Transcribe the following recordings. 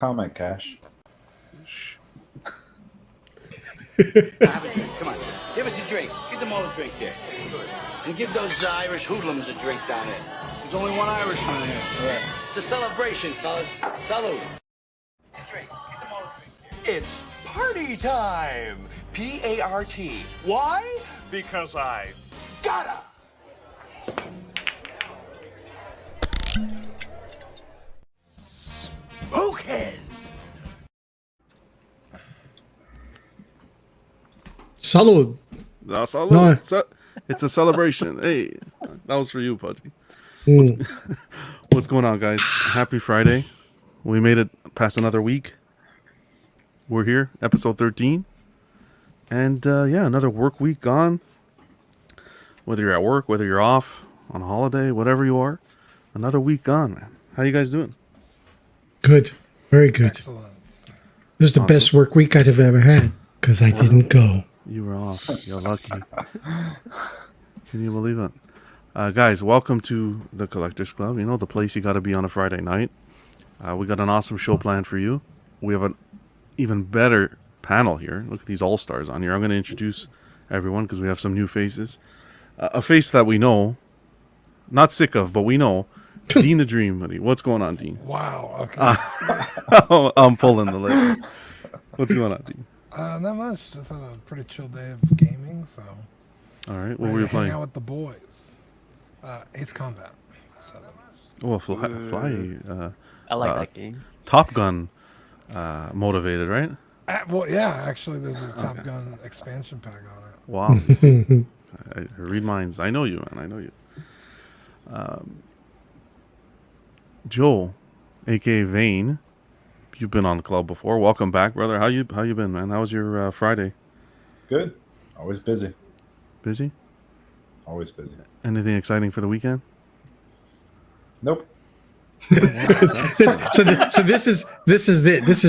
Comment, Cash. Shh. Have a drink. Come on. Give us a drink. Give them all a drink there. And give those Irish hoodlums a drink down there. There's only one Irishman here. Yeah. It's a celebration, fellas. Salud. Drink. Give them all a drink there. It's party time! P-A-R-T. Why? Because I gotta! Spoken! Salud. No, salud. It's a celebration. Hey, that was for you, Pudgy. What's going on, guys? Happy Friday. We made it past another week. We're here, episode 13. And another work week gone. Whether you're at work, whether you're off, on a holiday, whatever you are, another week gone, man. How you guys doing? Good. Very good. Excellent. This is the best work week I'd have ever had because I didn't go. You were off. You're lucky. Can you believe it? Guys, welcome to the Collectors Club. You know, the place you got to be on a Friday night. We got an awesome show planned for you. We have an even better panel here. Look at these all-stars on here. I'm going to introduce everyone because we have some new faces. A face that we know, not sick of, but we know. Dean the Dream, buddy. What's going on, Dean? Wow. Okay. I'm pulling the lid. What's going on, Dean? Not much. Just had a pretty chill day of gaming, so. All right. What ready were you to hang playing? out with the boys. Ace Combat. So. Oh, fly. I like that game. Top Gun motivated, right? Well, yeah. Actually, there's a Top Gun expansion pack on it. Wow. I read minds. I know you, man. I know you. Joe, aka Vane, you've been on the club before. Welcome back, brother. How you been, man? How was your Friday? Good. Always busy. Busy? Always busy. Anything exciting for the weekend? Nope. So this is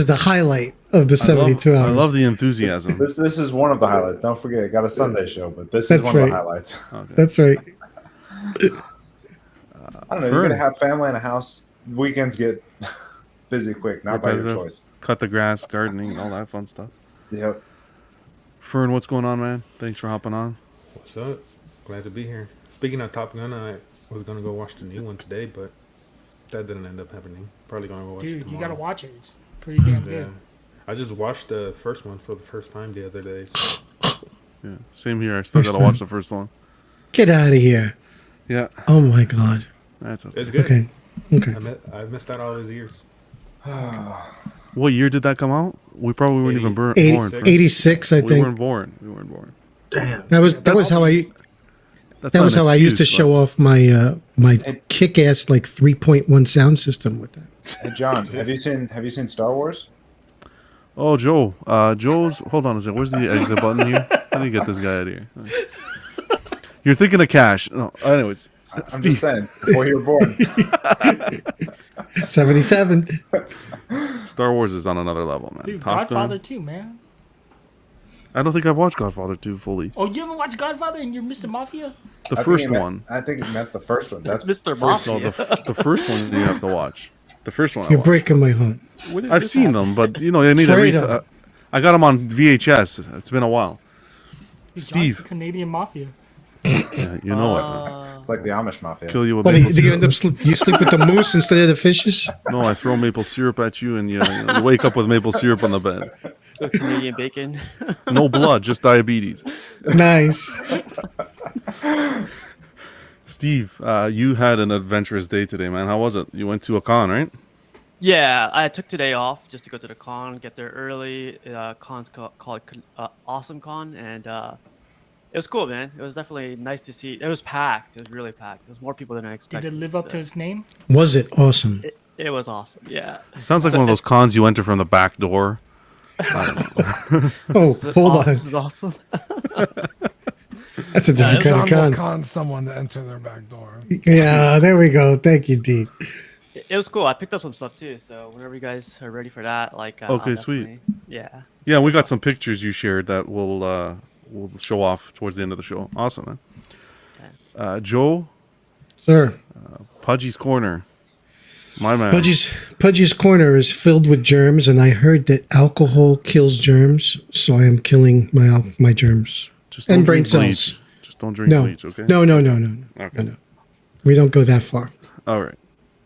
the highlight of the 72 hours. I love the enthusiasm. This is one of the highlights. Don't forget, I got a Sunday show, but this is That's one of right. the highlights. Okay. That's right. I don't know. You're gonna have family in a house. Weekends get busy quick, not by your Repetitive. choice. Cut the grass, gardening, all that fun stuff. Yep. Fern, what's going on, man? Thanks for hopping on. What's up? Glad to be here. Speaking of Top Gun, I was gonna go watch the new one today, but that didn't end up happening. Probably gonna go watch it Dude, tomorrow. you gotta watch it. It's pretty damn Yeah. good. I just watched the first one for the first time the other day. So. Yeah, same here. I still First got to watch time. the first one. Get out of here. Yeah, Oh my God. that's okay. It's good. Okay. Okay. I've missed out all these years. What year did that come out? We probably weren't even born. 86, I We think. weren't born. We weren't born. That was how I That's that not was an how I used to excuse, show off my my kick-ass like 3.1 sound system with that. Hey John, have you seen Star Wars? Oh, Joe. Joe's. Hold on a second. Where's the exit button here? How do you get this guy out of here? You're thinking of Cash. No. Anyways, I'm Steve. just saying, before you were born. 77. Star Wars is on another level, man. Dude, Top Godfather Gun. 2, man. I don't think I've watched Godfather 2 fully. Oh, you haven't watched Godfather and you're Mr. Mafia? The I think first he meant- one. I think it meant the first one. That's Mr. No, Mafia. the first one you have to watch. The first one I You're watched. breaking my heart. I've seen them, but you know, I need Fredo. I got them on VHS. It's been a while. Dude, Steve. John's Canadian Mafia. Yeah, you know it's like the Amish Mafia. it. Kill you with What, maple do you syrup. end up you sleep with the moose instead of the fishes? No, I throw maple syrup at you, and you wake up with maple syrup on the bed. Canadian bacon. No blood, just diabetes. Nice. Steve, you had an adventurous day today, man. How was it? You went to a con, right? Yeah, I took today off just to go to the con, get there early. Con's called Awesome Con, and it was cool, man. It was definitely nice to see. It was packed. It was really packed. There was more people than I Did expected. it live up so to his name? Was it awesome? It was awesome. Yeah. Sounds like one of those cons you enter from the back door. I don't know. Oh, hold on. This is awesome. That's a different John kind of will con. con someone to enter their back door. Yeah, there we go. Thank you, Dean. It was cool. I picked up some stuff too. So whenever you guys are ready for that, like Okay, I'll sweet. definitely- Yeah. Yeah, we got some pictures you shared that we'll show off towards the end of the show. Awesome, man. Joe, Sir. Pudgy's Corner. My man. Pudgy's Corner is filled with germs, and I heard that alcohol kills germs, so I am killing my germs. Just don't and brain drink cells. bleach. Just don't drink No. bleach, okay? No. Okay. No. We don't go that far. All right.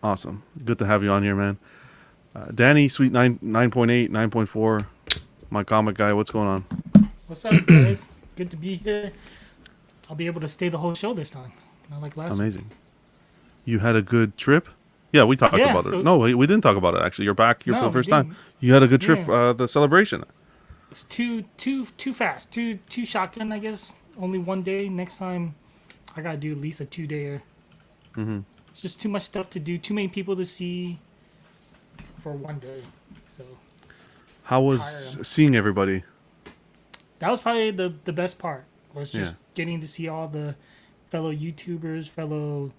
Awesome. Good to have you on here, man. Danny, Sweet 9.8, 9.4, my comic guy. What's going on? What's up, guys? Good to be here. I'll be able to stay the whole show this time. Not like last week. Amazing. You had a good trip? Yeah, we talked Yeah, about it. it was- No, we didn't talk about it, actually. You're back here for No, the first we time. didn't. You had a good trip, Yeah. the celebration. It's too fast. Too shotgun, I guess. Only one day. Next time, I gotta do at least a 2-dayer. Mm-hmm. It's just too much stuff to do. Too many people to see for one day. So How was Tiring. seeing everybody? that was probably the best part. Was just Yeah. getting to see all the fellow YouTubers, fellow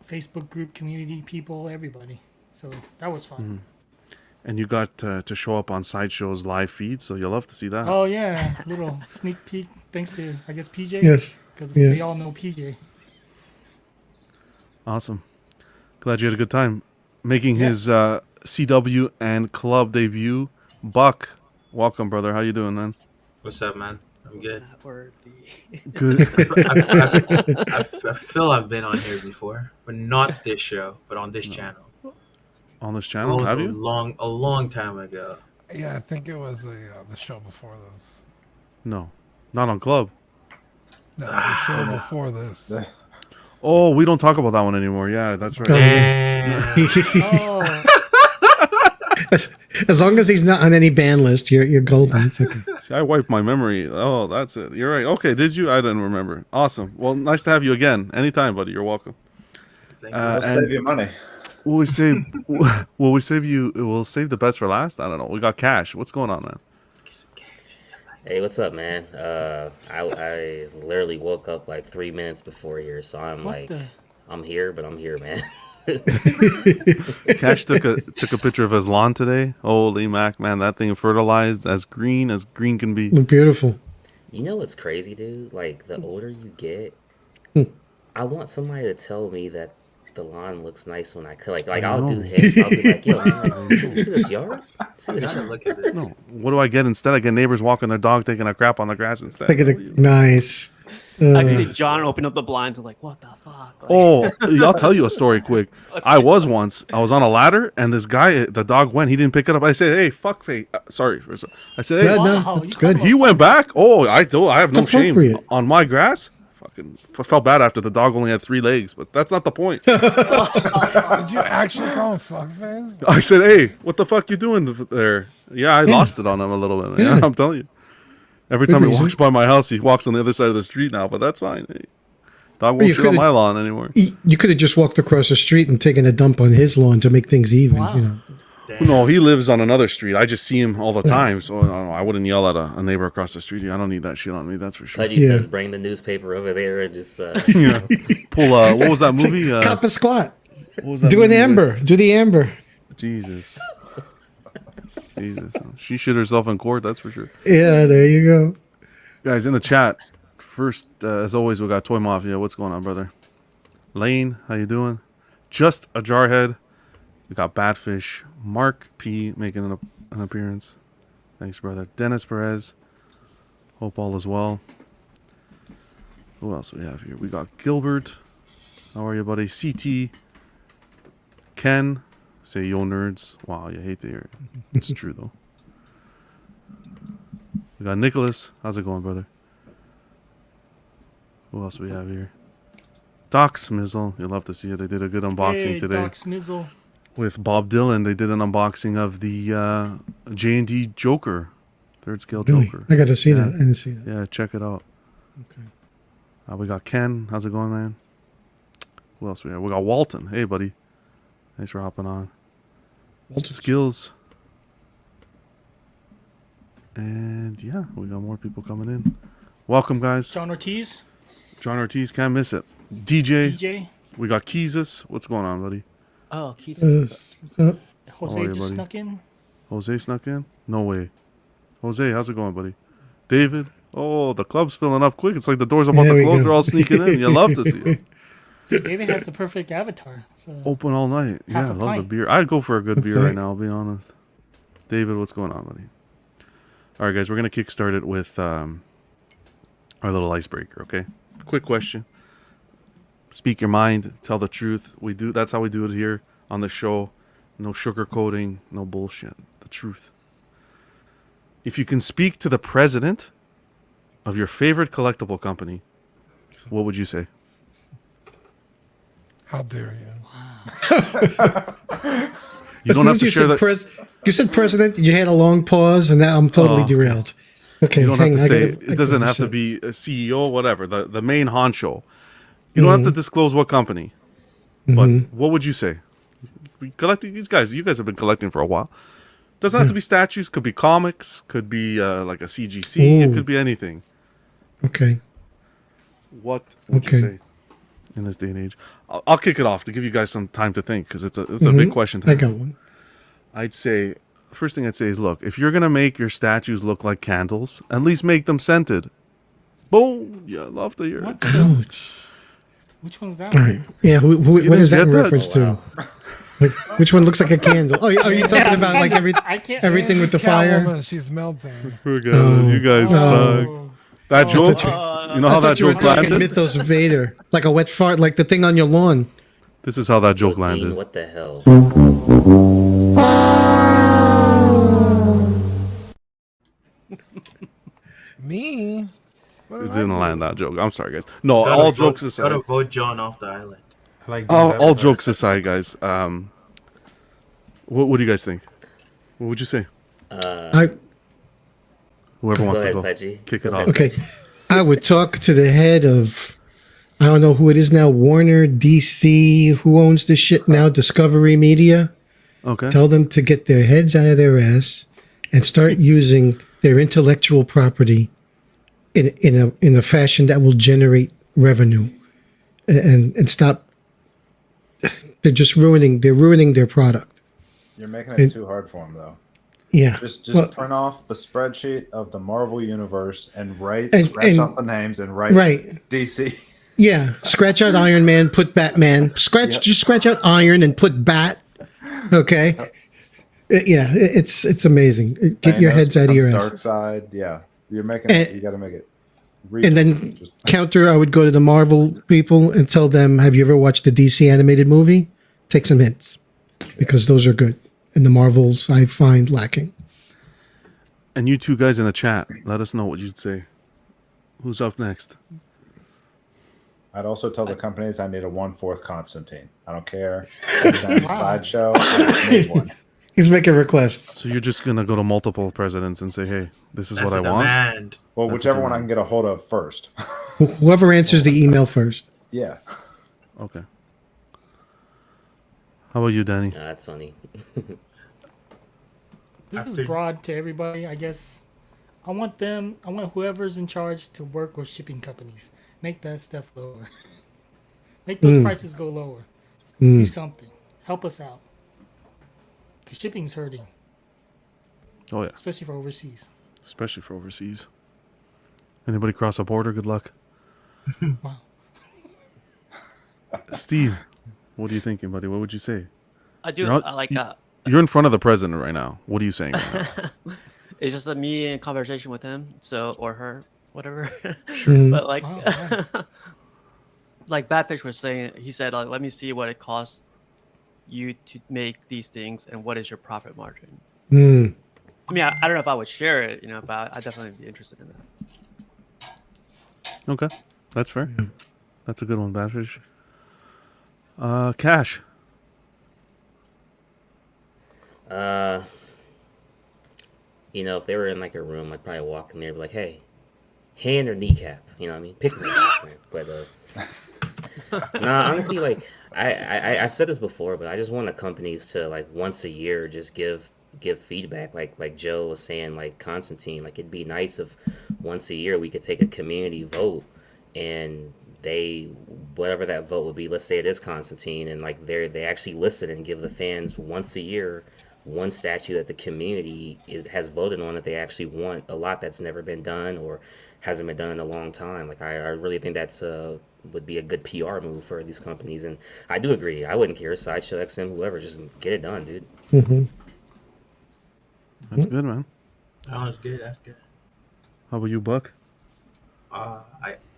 Facebook group community people, everybody. So that was fun. Mm-hmm. And you got to show up on Sideshow's live feed, so you'll love to see that. Oh yeah, little sneak peek. Thanks to I guess PJ. Yes. Because Yeah. we all know PJ. Awesome. Glad you had a good time. Making his CW and club debut. Buck, welcome, brother. How you doing, man? What's up, man? I'm good. Good. I feel I've been on here before, but not this show, but on this channel. On this channel, have you? A long time ago. Yeah, I think it was the show before this. No, not on club. No, the show before this. Oh, we don't talk about that one anymore. Yeah, that's right. Oh, As long as he's not on any ban list, you're golden. It's okay. See, I wiped my memory. Oh, that's it. You're right. Okay, did you? I didn't remember. Awesome. Well, nice to have you again. Anytime, buddy. You're welcome. We'll save you money. Will we save? Will we save you? We'll save the best for last. I don't know. We got cash. What's going on, man? Hey, what's up, man? I literally woke up like 3 minutes before here, so I'm I'm here, but I'm here, man. Cash took a picture of his lawn today. Holy mac, man, that thing fertilized as green can be. Look beautiful. You know what's crazy, dude? Like, the older you get, I want somebody to tell me that the lawn looks nice when I cut. Like I'll do hits. I'll be like, yo, man, you see this yard? See this yard? Look at this. No, what do I get instead? I get neighbors walking their dog, taking a crap on the grass instead. Look at the nice. I can see John open up the blinds and like, what the fuck? Like, Oh, I'll tell you a story quick. I was on a ladder, and this guy, the dog went. He didn't pick it up. I said, "Hey, fuck face." Sorry. I said, "Hey." wow, you good. He went back. Oh, I have no It's shame appropriate. on my grass. Fucking felt bad after the dog only had 3 legs, but that's not the point. Did you actually call him fuckface? I said, "Hey, what the fuck you doing there?" Yeah, I lost it on him a little bit. Man. I'm telling you. Every time he walks by my house, he walks on the other side of the street now, but that's fine. Hey, dog won't you shit on could've- my lawn anymore. You could have just walked across the street and taken a dump on his lawn to make things even. Wow. You know. No, he lives on another street. I just see him all the time, so I wouldn't yell at a neighbor across the street. I don't need that shit on me, that's for sure. Pudgy says, bring the newspaper over there and just Yeah. Pull what was that movie? Cop a squat. What was that Do an movie amber. Do the amber. with- Jesus. Jesus. She shit herself in court, that's for sure. Yeah, there you go. Guys, in the chat, first, as always, we got Toy Mafia. What's going on, brother? Lane, how you doing? Just a Jarhead. We got Badfish. Mark P making an appearance. Thanks, brother. Dennis Perez. Hope all is well. Who else we have here? We got Gilbert. How are you, buddy? CT. Ken. Say yo nerds. Wow, you hate to hear it. It's true, though. We got Nicholas. How's it going, brother? Who else we have here? Doc Smizzle. You'll love to see it. They did a good unboxing hey, today. Doc Smizzle. With Bob Dylan. They did an unboxing of the J&D Joker. Third scale Really? Joker. I got to see that. I didn't see that. Yeah, check it out. Okay. We got Ken. How's it going, man? Who else we have? We got Walton. Hey, buddy. Thanks for hopping on. Walton. Skills. And yeah, we got more people coming in. Welcome, guys. John Ortiz. John Ortiz, can't miss it. DJ. DJ. We got Keezus. What's going on, buddy? Oh, Keith. Jose How are you, just buddy? snuck in. Jose snuck in? No way. Jose, how's it going, buddy? David? Oh, the club's filling up quick. It's like the door's about There to we close. go. They're all sneaking in. You love to see it. David has the perfect avatar. So Open all night. Half Yeah, I a love the pint. beer. I'd go for a good That's beer right right. now, I'll be honest. David, what's going on, buddy? All right, guys, we're going to kickstart it with our little icebreaker, okay? Quick question. Speak your mind, tell the truth. That's how we do it here on the show. No sugarcoating, no bullshit. The truth. If you can speak to the president of your favorite collectible company, what would you say? How dare you? You don't have to share that. You said president. You had a long pause, and now I'm totally Oh. derailed. Okay, You don't have hang to on, say I it gotta doesn't have to reset. be a CEO, whatever. The main honcho. You don't have to disclose what company. But what would you say? We collecting these guys. You guys have been collecting for a while. Doesn't have to be statues. Could be comics. Could be like a CGC. It Ooh. could be anything. Okay. What would you Okay. say in this day and age? I'll kick it off to give you guys some time to think because it's a big question. I got one. I'd say first thing I'd say is look, if you're gonna make your statues look like candles, at least make them scented. Boom! Yeah, I love to hear it. Ouch. Which one's that? All right. Yeah. What didn't is that get in that? reference Oh, wow. to? Which one looks like a candle? Oh, are you talking about like I can't. everything with the fire? Catwoman, she's melting. You guys suck. Oh. That joke, thought you know how that you were joke talking landed? Mythos Vader, like a wet fart, like the thing on your lawn. This is how that joke Dean, landed. what the hell? Me? What It did I didn't do? land that joke. I'm sorry, guys. No, Gotta all vote- jokes aside. Gotta vote John off the island. I like All jokes aside, guys. What do you guys think? What would you say? I Whoever wants Go to ahead, go, Pudgy. kick it Go off. ahead. okay. I would talk to the head of, I don't know who it is now, Warner, DC, who owns this shit now, Discovery Media. Okay. Tell them to get their heads out of their ass and start using their intellectual property in a fashion that will generate revenue, and stop. They're just ruining their product. You're making it too hard for them, though. Yeah. Just Well, print off the spreadsheet of the Marvel universe and And- scratch out the names and write Right. DC. yeah. Scratch out Iron Man, put Batman. Just scratch out Iron and put Bat. Okay. It's amazing. Get your Thanos heads out of your becomes ass. Dark side, yeah. You're making it. You got to make it. And then counter, I would go to the Marvel people and tell them, have you ever watched the DC animated movie? Take some hints because those are good. And the Marvels I find lacking. And you two guys in the chat, let us know what you'd say. Who's up next? I'd also tell the companies I need a 1/4 Constantine. I don't care. Sideshow. I need one. He's making requests. So you're just gonna go to multiple presidents and say, "Hey, this is That's what I a want." demand. Well, That's whichever a one I can get a hold of first. Whoever answers the email first. Yeah. Okay. How about you, Danny? Nah, that's funny. This is After- broad to everybody, I guess. I want whoever's in charge to work with shipping companies. Make that stuff lower. Make those prices go lower. Do something. Help us out. Because shipping's hurting, Oh yeah, especially for overseas. especially for overseas. Anybody cross a border? Good luck. Wow. Steve, what are you thinking, buddy? What would you say? I do. You're not- I like you- You're in front of the president right now. What are you saying? Right now? it's just me in conversation with him, or her, whatever. Sure. But like, Wow, nice. like Badfish was saying, he said, like, let me see what it costs you to make these things and what is your profit margin. Mm. I mean, I don't know if I would share it, but I'd definitely be interested in that. Okay, that's fair. That's a good one, Badfish. Cash. If they were in like a room, I'd probably walk in there and be like, "Hey, hand or kneecap?" You know what I mean? Pick one. But nah, honestly, like I said this before, but I just want the companies to like once a year just give feedback. Like Joe was saying, like Constantine, like it'd be nice if once a year we could take a community vote and whatever that vote would be, let's say it is Constantine, and like they actually listen and give the fans once a year one statue that the community has voted on that they actually want a lot that's never been done or hasn't been done in a long time. Like I really think that's would be a good PR move for these companies. And I do agree. I wouldn't care. Sideshow, XM, whoever, just get it done, dude. Mm-hmm. That's good, man. That's good. That's good. How about you, Buck? I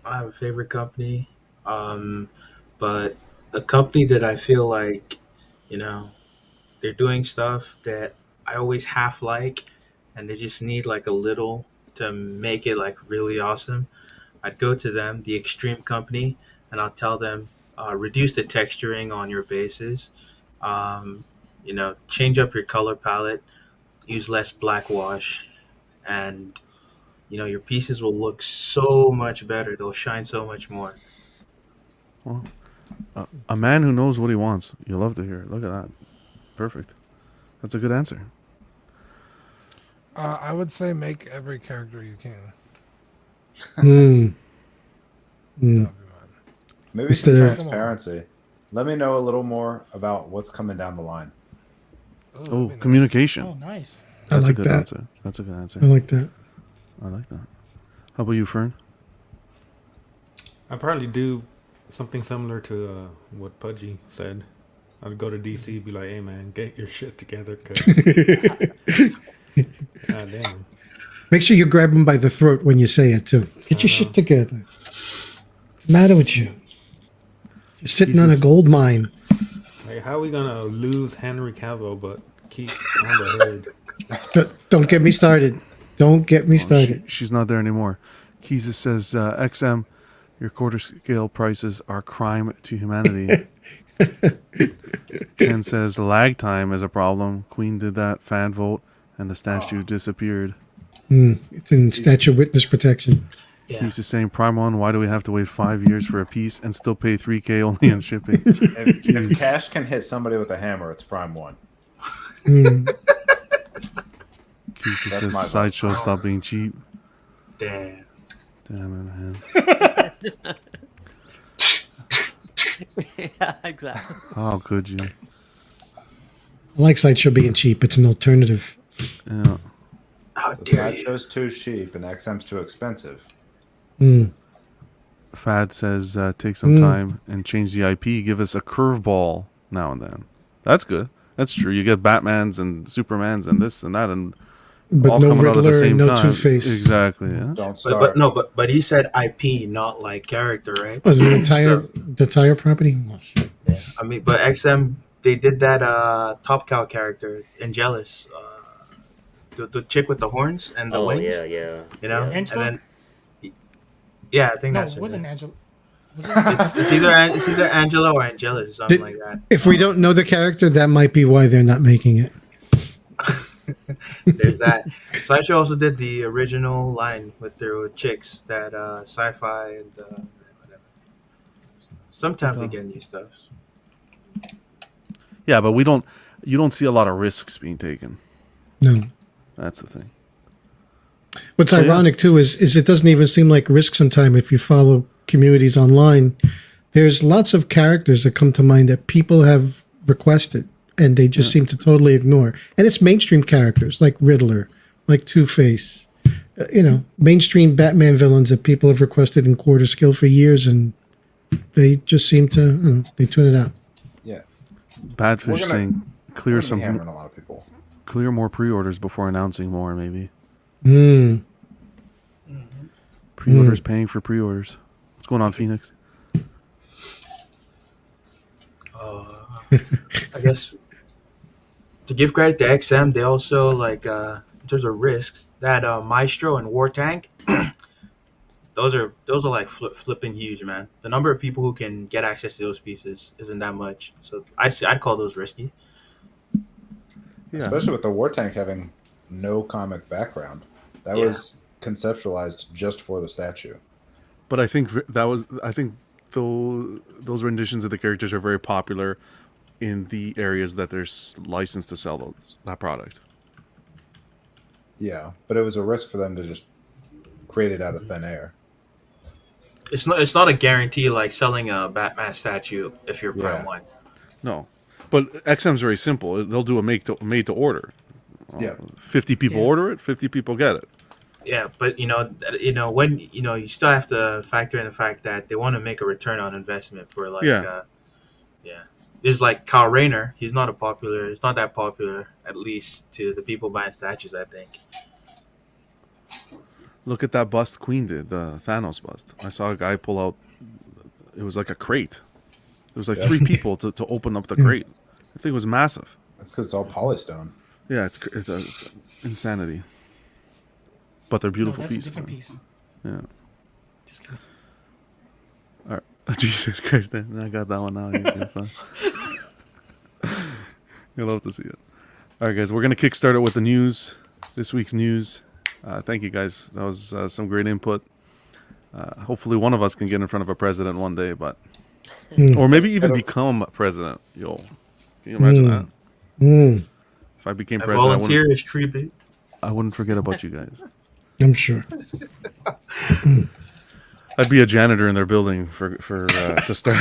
have a favorite company, but a company that I feel like, they're doing stuff that I always half like, and they just need like a little to make it like really awesome. I'd go to them, the Extreme Company, and I'll tell them, reduce the texturing on your bases, change up your color palette, use less black wash, and your pieces will look so much better. They'll shine so much more. Well, a man who knows what he wants. You love to hear it. Look at that. Perfect. That's a good answer. I would say make every character you can. Maybe some transparency. Let me know a little more about what's coming down the line. Oh, communication. Oh, nice. That's I like a good that. answer. That's a good answer. I like that. I like that. How about you, Fern? I probably do something similar to what Pudgy said. I'd go to DC, be like, "Hey man, get your shit together." Cause God damn. Make sure you grab him by the throat when you say it too. Get your shit together. What's the matter with you? You're sitting on a gold mine. Like, how are we gonna lose Henry Cavill but keep on the hood? Don't get me started. Don't get me started. She's not there anymore. Keezus says, XM, your quarter scale prices are crime to humanity. Ken says, lag time is a problem. Queen did that fan vote, and the statue disappeared. It's in statute of witness protection. Keezus is saying, Prime 1, why do we have to wait 5 years for a piece and still pay $3K only on shipping? If cash can hit somebody with a hammer, it's Prime 1. Keezus says, Sideshow, stop being cheap. Damn it, man. Yeah, exactly. How could you? I like Sideshow being cheap. It's an alternative. Yeah. Sideshow's too cheap and XM's too expensive. Fad says, take some time and change the IP. Give us a curveball now and then. That's good. That's true. You get Batmans and Supermans and this and that, and but all no coming out at the Riddler same and no time. Two-Face. Exactly. Yeah. Don't start. But he said IP, not like character, right? Oh, the entire property? Oh, shit. Yeah. I mean, but XM, they did that Top Cow character in Jealous. The chick with the horns and the wings. Yeah. Angela? And then, I think No, that's it wasn't Angela. It's either Angela or Angelus, something like that. If we don't know the character, that might be why they're not making it. There's that. Sideshow also did the original line with their chicks that sci-fi and whatever. Sometimes they get new stuff. Yeah, but you don't see a lot of risks being taken. No. That's the thing. What's ironic too is it doesn't even seem like risk sometimes if you follow communities online. There's lots of characters that come to mind that people have requested and they just seem to totally ignore. And it's mainstream characters like Riddler, like Two-Face, mainstream Batman villains that people have requested in quarter skill for years, and they just seem to, they tune it out. Yeah. Badfish saying clear hammering a lot of people. Clear more pre-orders before announcing more, maybe. Pre-orders paying for pre-orders. What's going on, Phoenix? I guess to give credit to XM, they also in terms of risks, that Maestro and War Tank, those are like flipping huge, man. The number of people who can get access to those pieces isn't that much, so I'd call those risky. Yeah. Especially with the War Tank having no comic background. That was conceptualized just for the statue. But I think those renditions of the characters are very popular in the areas that they're licensed to sell that product. Yeah, but it was a risk for them to just create it out of thin air. It's not a guarantee like selling a Batman statue if you're Prime 1. No. But XM's very simple. They'll do a made to order. Yeah. 50 people order it, 50 people get it. Yeah, but when you still have to factor in the fact that they want to make a return on investment for Yeah. yeah. It's like Kyle Rayner. He's not that popular, at least to the people buying statues, I think. Look at that bust Queen did, the Thanos bust. I saw a guy pull out. It was like a crate. It was like 3 people to open up the crate. I think it was massive. That's because it's all polystone. Yeah, it's insanity. But they're beautiful that's pieces. a different piece. Yeah. Just kidding. All right. Jesus Christ, man. I got that one now. You'll love to see it. All right, guys. We're going to kickstart it with the news. This week's news. Thank you, guys. That was some great input. Hopefully one of us can get in front of a president one day, but or maybe even become president. Yo, can you imagine that? If I became president, volunteer as tribute. I wouldn't forget about you guys. I'm sure. I'd be a janitor in their building for to start.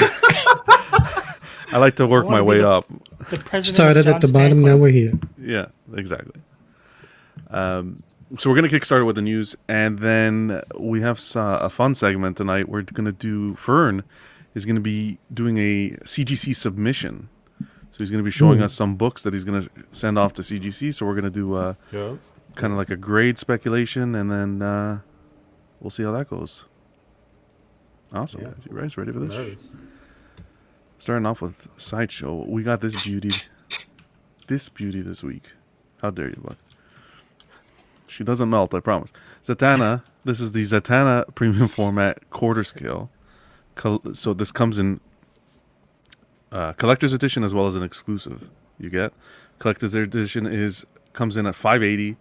I like to work my way up. Started at the bottom, now we're here. Yeah, exactly. So we're going to kickstart it with the news, and then we have a fun segment tonight. We're going to do, Fern is going to be doing a CGC submission. So he's going to be showing us some books that he's going to send off to CGC. So we're going to do kind of like a grade speculation, and then we'll see how that goes. Awesome. Yeah. You guys ready for this? Nice. Starting off with Sideshow. We got this beauty this week. How dare you, Buck? She doesn't melt, I promise. Zatanna. This is the Zatanna premium format quarter scale. So this comes in collector's edition as well as an exclusive. You get collector's edition comes in at 580.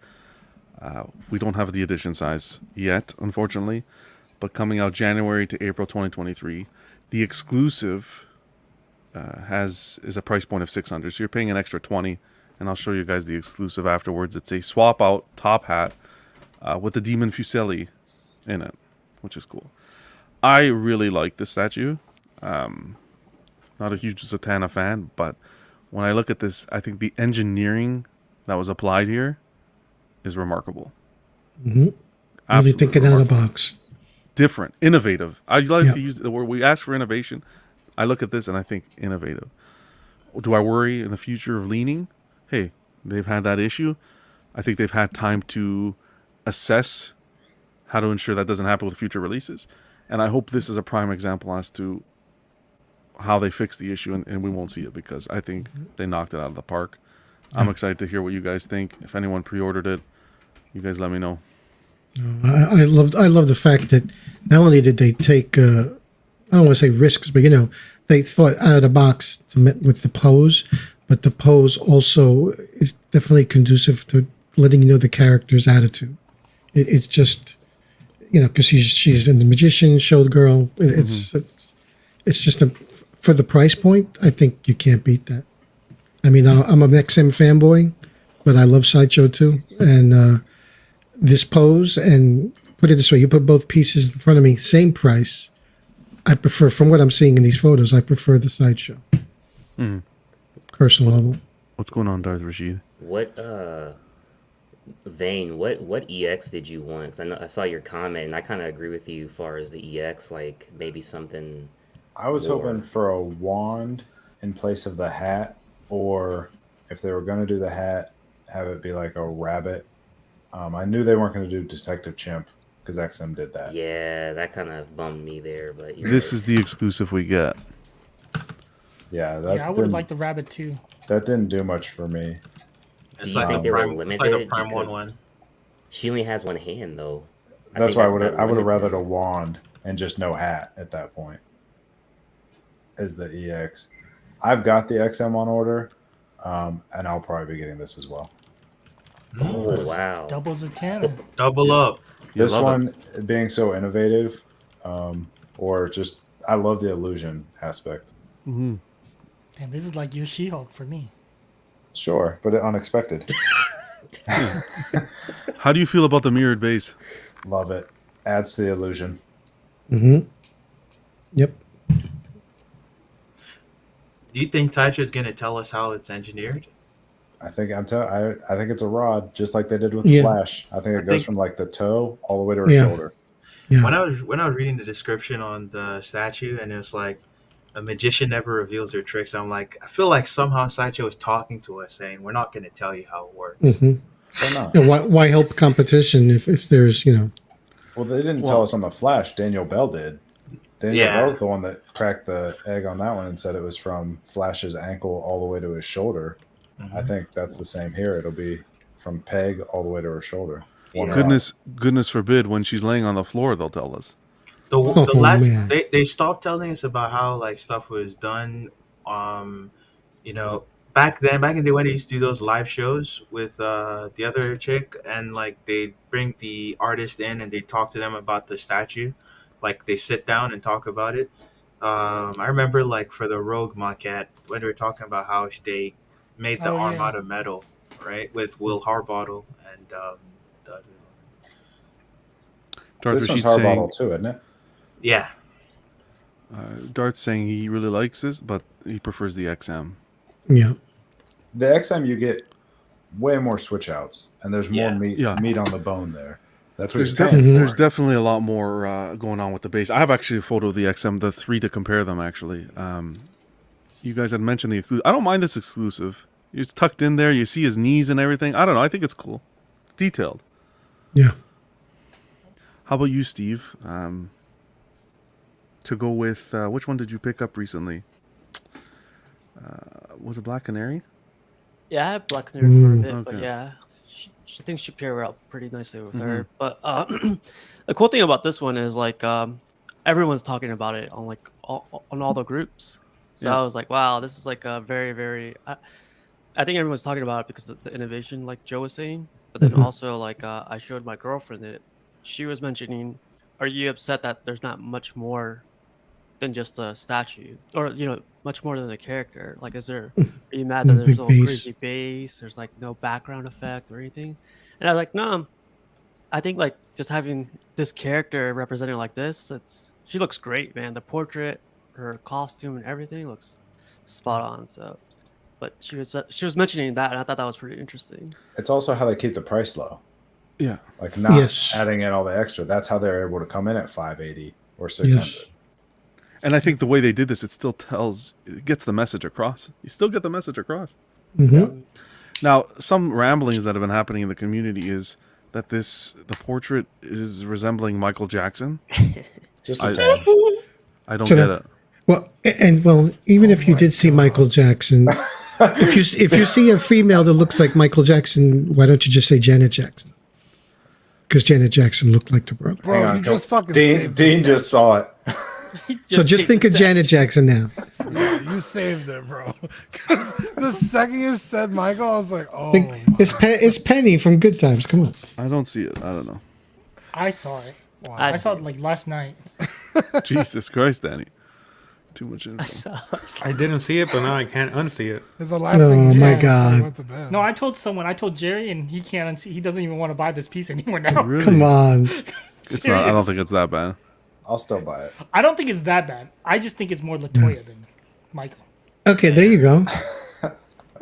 We don't have the edition size yet, unfortunately, but coming out January to April 2023. The exclusive is a price point of 600, so you're paying an extra 20. And I'll show you guys the exclusive afterwards. It's a swap out top hat with the Demon Fuseli in it, which is cool. I really like this statue. Not a huge Zatanna fan, but when I look at this, I think the engineering that was applied here is remarkable. Mm-hmm. Really thinking out of the box. Different, innovative. I like to use the word. We ask for innovation. I look at this and I think innovative. Do I worry in the future of leaning? Hey, they've had that issue. I think they've had time to assess how to ensure that doesn't happen with future releases. And I hope this is a prime example as to how they fix the issue, and we won't see it because I think they knocked it out of the park. I'm excited to hear what you guys think. If anyone pre-ordered it, you guys let me know. I love the fact that not only did they take, I don't want to say risks, but they thought out of the box with the pose. But the pose also is definitely conducive to letting you know the character's attitude. It's just, because she's in the magician, showed girl. It's just for the price point. I think you can't beat that. I mean, I'm an XM fanboy, but I love Sideshow too. And this pose, and put it this way, you put both pieces in front of me, same price. I prefer, from what I'm seeing in these photos, I prefer the Sideshow. Mm-hmm. Personal level. What's going on, Darth Rashid? What Vane, what EX did you want? Because I saw your comment, and I kind of agree with you as far as the EX, like maybe something. I was hoping for a wand in place of the hat, or if they were going to do the hat, have it be like a rabbit. I knew they weren't going to do Detective Chimp because XM did that. Yeah, that kind of bummed me there, but this is the exclusive we get. Yeah, I would have liked the rabbit too. That didn't do much for me. Do you think they were limited? It's like a Prime 1-1. She only has one hand though. That's why I would have rathered a wand and just no hat at that point. As the EX, I've got the XM on order, and I'll probably be getting this as well. Oh wow! Double Zatanna. Double up. This one being so innovative, or just I love the illusion aspect. Mm-hmm. Damn, this is like your She-Hulk for me. Sure, but unexpected. How do you feel about the mirrored base? Love it. Adds to the illusion. Mm-hmm. Yep. Do you think Taisha is going to tell us how it's engineered? I think I think it's a rod, just like they did with Yeah. Flash. I think it goes from like the toe all the way to her Yeah. shoulder. Yeah. When I was reading the description on the statue, and it was like a magician never reveals their tricks, I'm like, I feel like somehow Sideshow is talking to us, saying we're not going to tell you how it works. Mhm. Why not? Yeah, why help competition if there's Well, they didn't tell us on the Flash. Daniel Bell did. Daniel Yeah. Bell's the one that cracked the egg on that one and said it was from Flash's ankle all the way to his shoulder. I think that's the same here. It'll be from peg all the way to her shoulder. One rod. Goodness forbid, when she's laying on the floor, they'll tell us. The Oh, last man. they stopped telling us about how like stuff was done. Back in the day when they used to do those live shows with the other chick, and like they bring the artist in and they talk to them about the statue, like they sit down and talk about it. I remember like for the Rogue Maquette when they were talking about how they made the Oh, yeah. Armada metal, right, with Will Harbottle and the, Darth This one's Rashid's Harbottle saying, too, isn't it? yeah. Darth's saying he really likes this, but he prefers the XM. Yeah. The XM you get way more switch outs, and there's more Yeah. meat on the bone there. That's what There's, you're paying there's for. definitely a lot more going on with the base. I have actually a photo of the XM, the 3 to compare them, actually. You guys had mentioned the exclusive. I don't mind this exclusive. It's tucked in there. You see his knees and everything. I don't know. I think it's cool. Detailed. Yeah. How about you, Steve? To go with, which one did you pick up recently? Was it Black Canary? Yeah, I had Black Canary for a bit, but okay. yeah, I think she paired up pretty nicely with her. But the cool thing about this one is like everyone's talking about it on like on all the groups. So Yeah. I was like, wow, this is like a very, very. I think everyone's talking about it because of the innovation, like Joe was saying. But then also like I showed my girlfriend it. She was mentioning, are you upset that there's not much more than just a statue, or much more than the character? Like, are you mad that No there's big no bass. crazy bass? There's like no background effect or anything. And I was like, no. I think like just having this character represented like this, she looks great, man. The portrait, her costume, and everything looks spot on. So, but she was mentioning that, and I thought that was pretty interesting. It's also how they keep the price low. Yeah. Like not Yes. adding in all the extra. That's how they're able to come in at $580 or $600. Yes. And I think the way they did this, it gets the message across. You still get the message across. Mm-hmm. Now, some ramblings that have been happening in the community is that the portrait is resembling Michael Jackson. Just a tad. I don't So get that- it. Well, even if you did see Michael Jackson, if you see a female that looks like Michael Jackson, why don't you just say Janet Jackson? Because Janet Jackson looked like the brother. Bro, Hang on, you just fucking Dean saved Dean it. just saw it. So just think of Janet Jackson now. Yeah, you saved it, bro. 'Cause the second you said Michael, I was like, oh. Think, it's Penny from Good Times. Come on. I don't see it. I don't know. I saw it. Wow. I saw it like last night. Jesus Christ, Danny. Too much info. I saw. I didn't see it, but now I can't unsee it. It's the last thing Oh you my said before you God. went to bed. No, I told Jerry, and he can't unsee. He doesn't even want to buy this piece anymore now. Really? Come on. It's not, I don't Serious. think it's that bad. I'll still buy it. I don't think it's that bad. I just think it's more Latoya than Michael. Okay, there you go.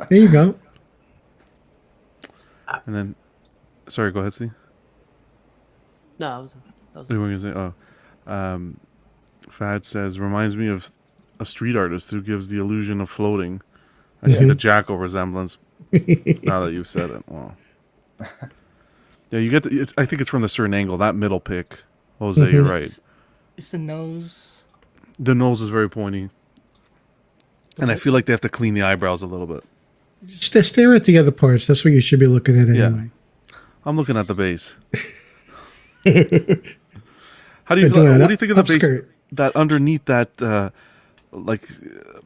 There you go. And then, sorry, go ahead, Steve. No, that was What were you going to say? Fad says, reminds me of a street artist who gives the illusion of floating. I see the Jacko resemblance now that you've said it. Wow. Yeah, you get I think it's from the certain angle, that middle pick. Jose, you're right. It's the nose. The nose is very pointy. And I feel like they have to clean the eyebrows a little bit. Stare at the other parts. That's what you should be looking at anyway. I'm looking at the base. How do They're you doing what an do you think of the base? upskirt. That underneath that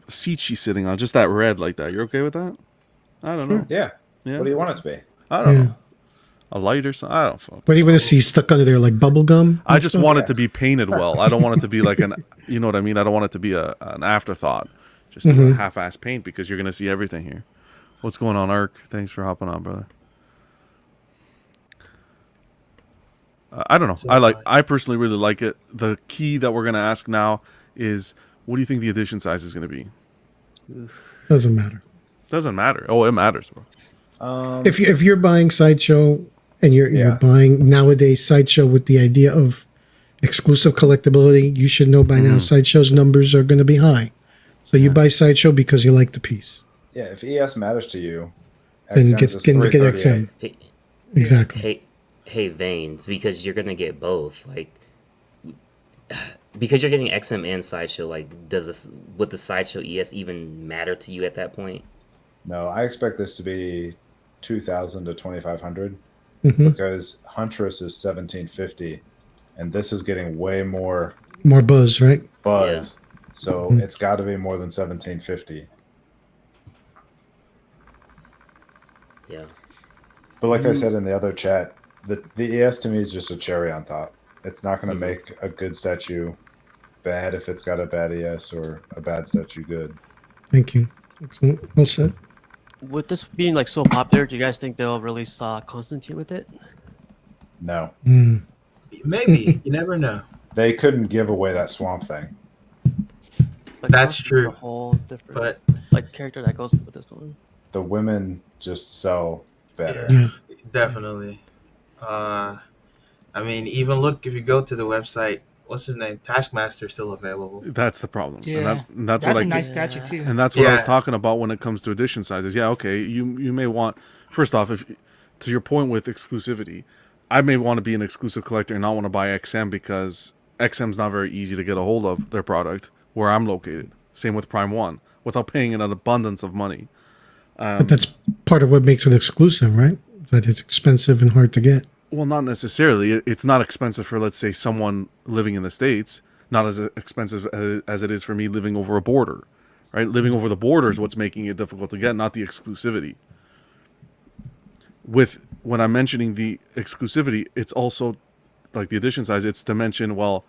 seat she's sitting on, just that red like that. You're okay with that? I don't know. Yeah. Yeah. What do you want it to be? I don't Yeah. know. A light or something. I don't know. What do you want to see stuck under there, like bubble gum? I just want it to be painted well. I don't want it to be like you know what I mean? I don't want it to be an afterthought. Just a half-ass paint because you're going to see everything here. What's going on, Ark? Thanks for hopping on, brother. I don't know. I personally really like it. The key that we're going to ask now is, what do you think the edition size is going to be? Doesn't matter. Doesn't matter. Oh, it matters, bro. If you're buying Sideshow and you're Yeah. buying nowadays Sideshow with the idea of exclusive collectability, you should know by now Sideshow's numbers are going to be high. So you buy Sideshow because you like the piece. Yeah, if ES matters to you, Then XM's get is XM. 338. Hey, Exactly. hey, Veins, because you're gonna get both. Like, because you're getting XM and Sideshow. Like, would the Sideshow ES even matter to you at that point? No, I expect this to be 2,000 to 2,500 Mhm. because Huntress is 1,750, and this is getting way more More buzz, right? buzz. So Mhm. it's got to be more than 1,750. Yeah. But like I said in the other chat, the ES to me is just a cherry on top. It's not going to make a good statue bad if it's got a bad ES or a bad statue good. Thank you. Excellent. Well said. With this being like so popular, do you guys think they'll release Constantine with it? No. Mm. Maybe. You never know. They couldn't give away that swamp thing. Like, That's Constantine's true. A whole different But like character that goes with this one. The women just sell better. Yeah. definitely. I mean, even look, if you go to the website, what's his name? Taskmaster's still available. That's the problem. Yeah, And that's that's what a I nice keep, statue too. and that's what I was Yeah. talking about when it comes to edition sizes. Yeah, okay, you may want, first off, if to your point with exclusivity, I may want to be an exclusive collector and not want to buy XM because XM's not very easy to get a hold of their product where I'm located. Same with Prime 1 without paying an abundance of money. But that's part of what makes it exclusive, right? That it's expensive and hard to get. Well, not necessarily. It's not expensive for, let's say, someone living in the States. Not as expensive as it is for me living over a border, right? Living over the border is what's making it difficult to get, not the exclusivity. When I'm mentioning the exclusivity, it's also like the edition size. It's to mention, well,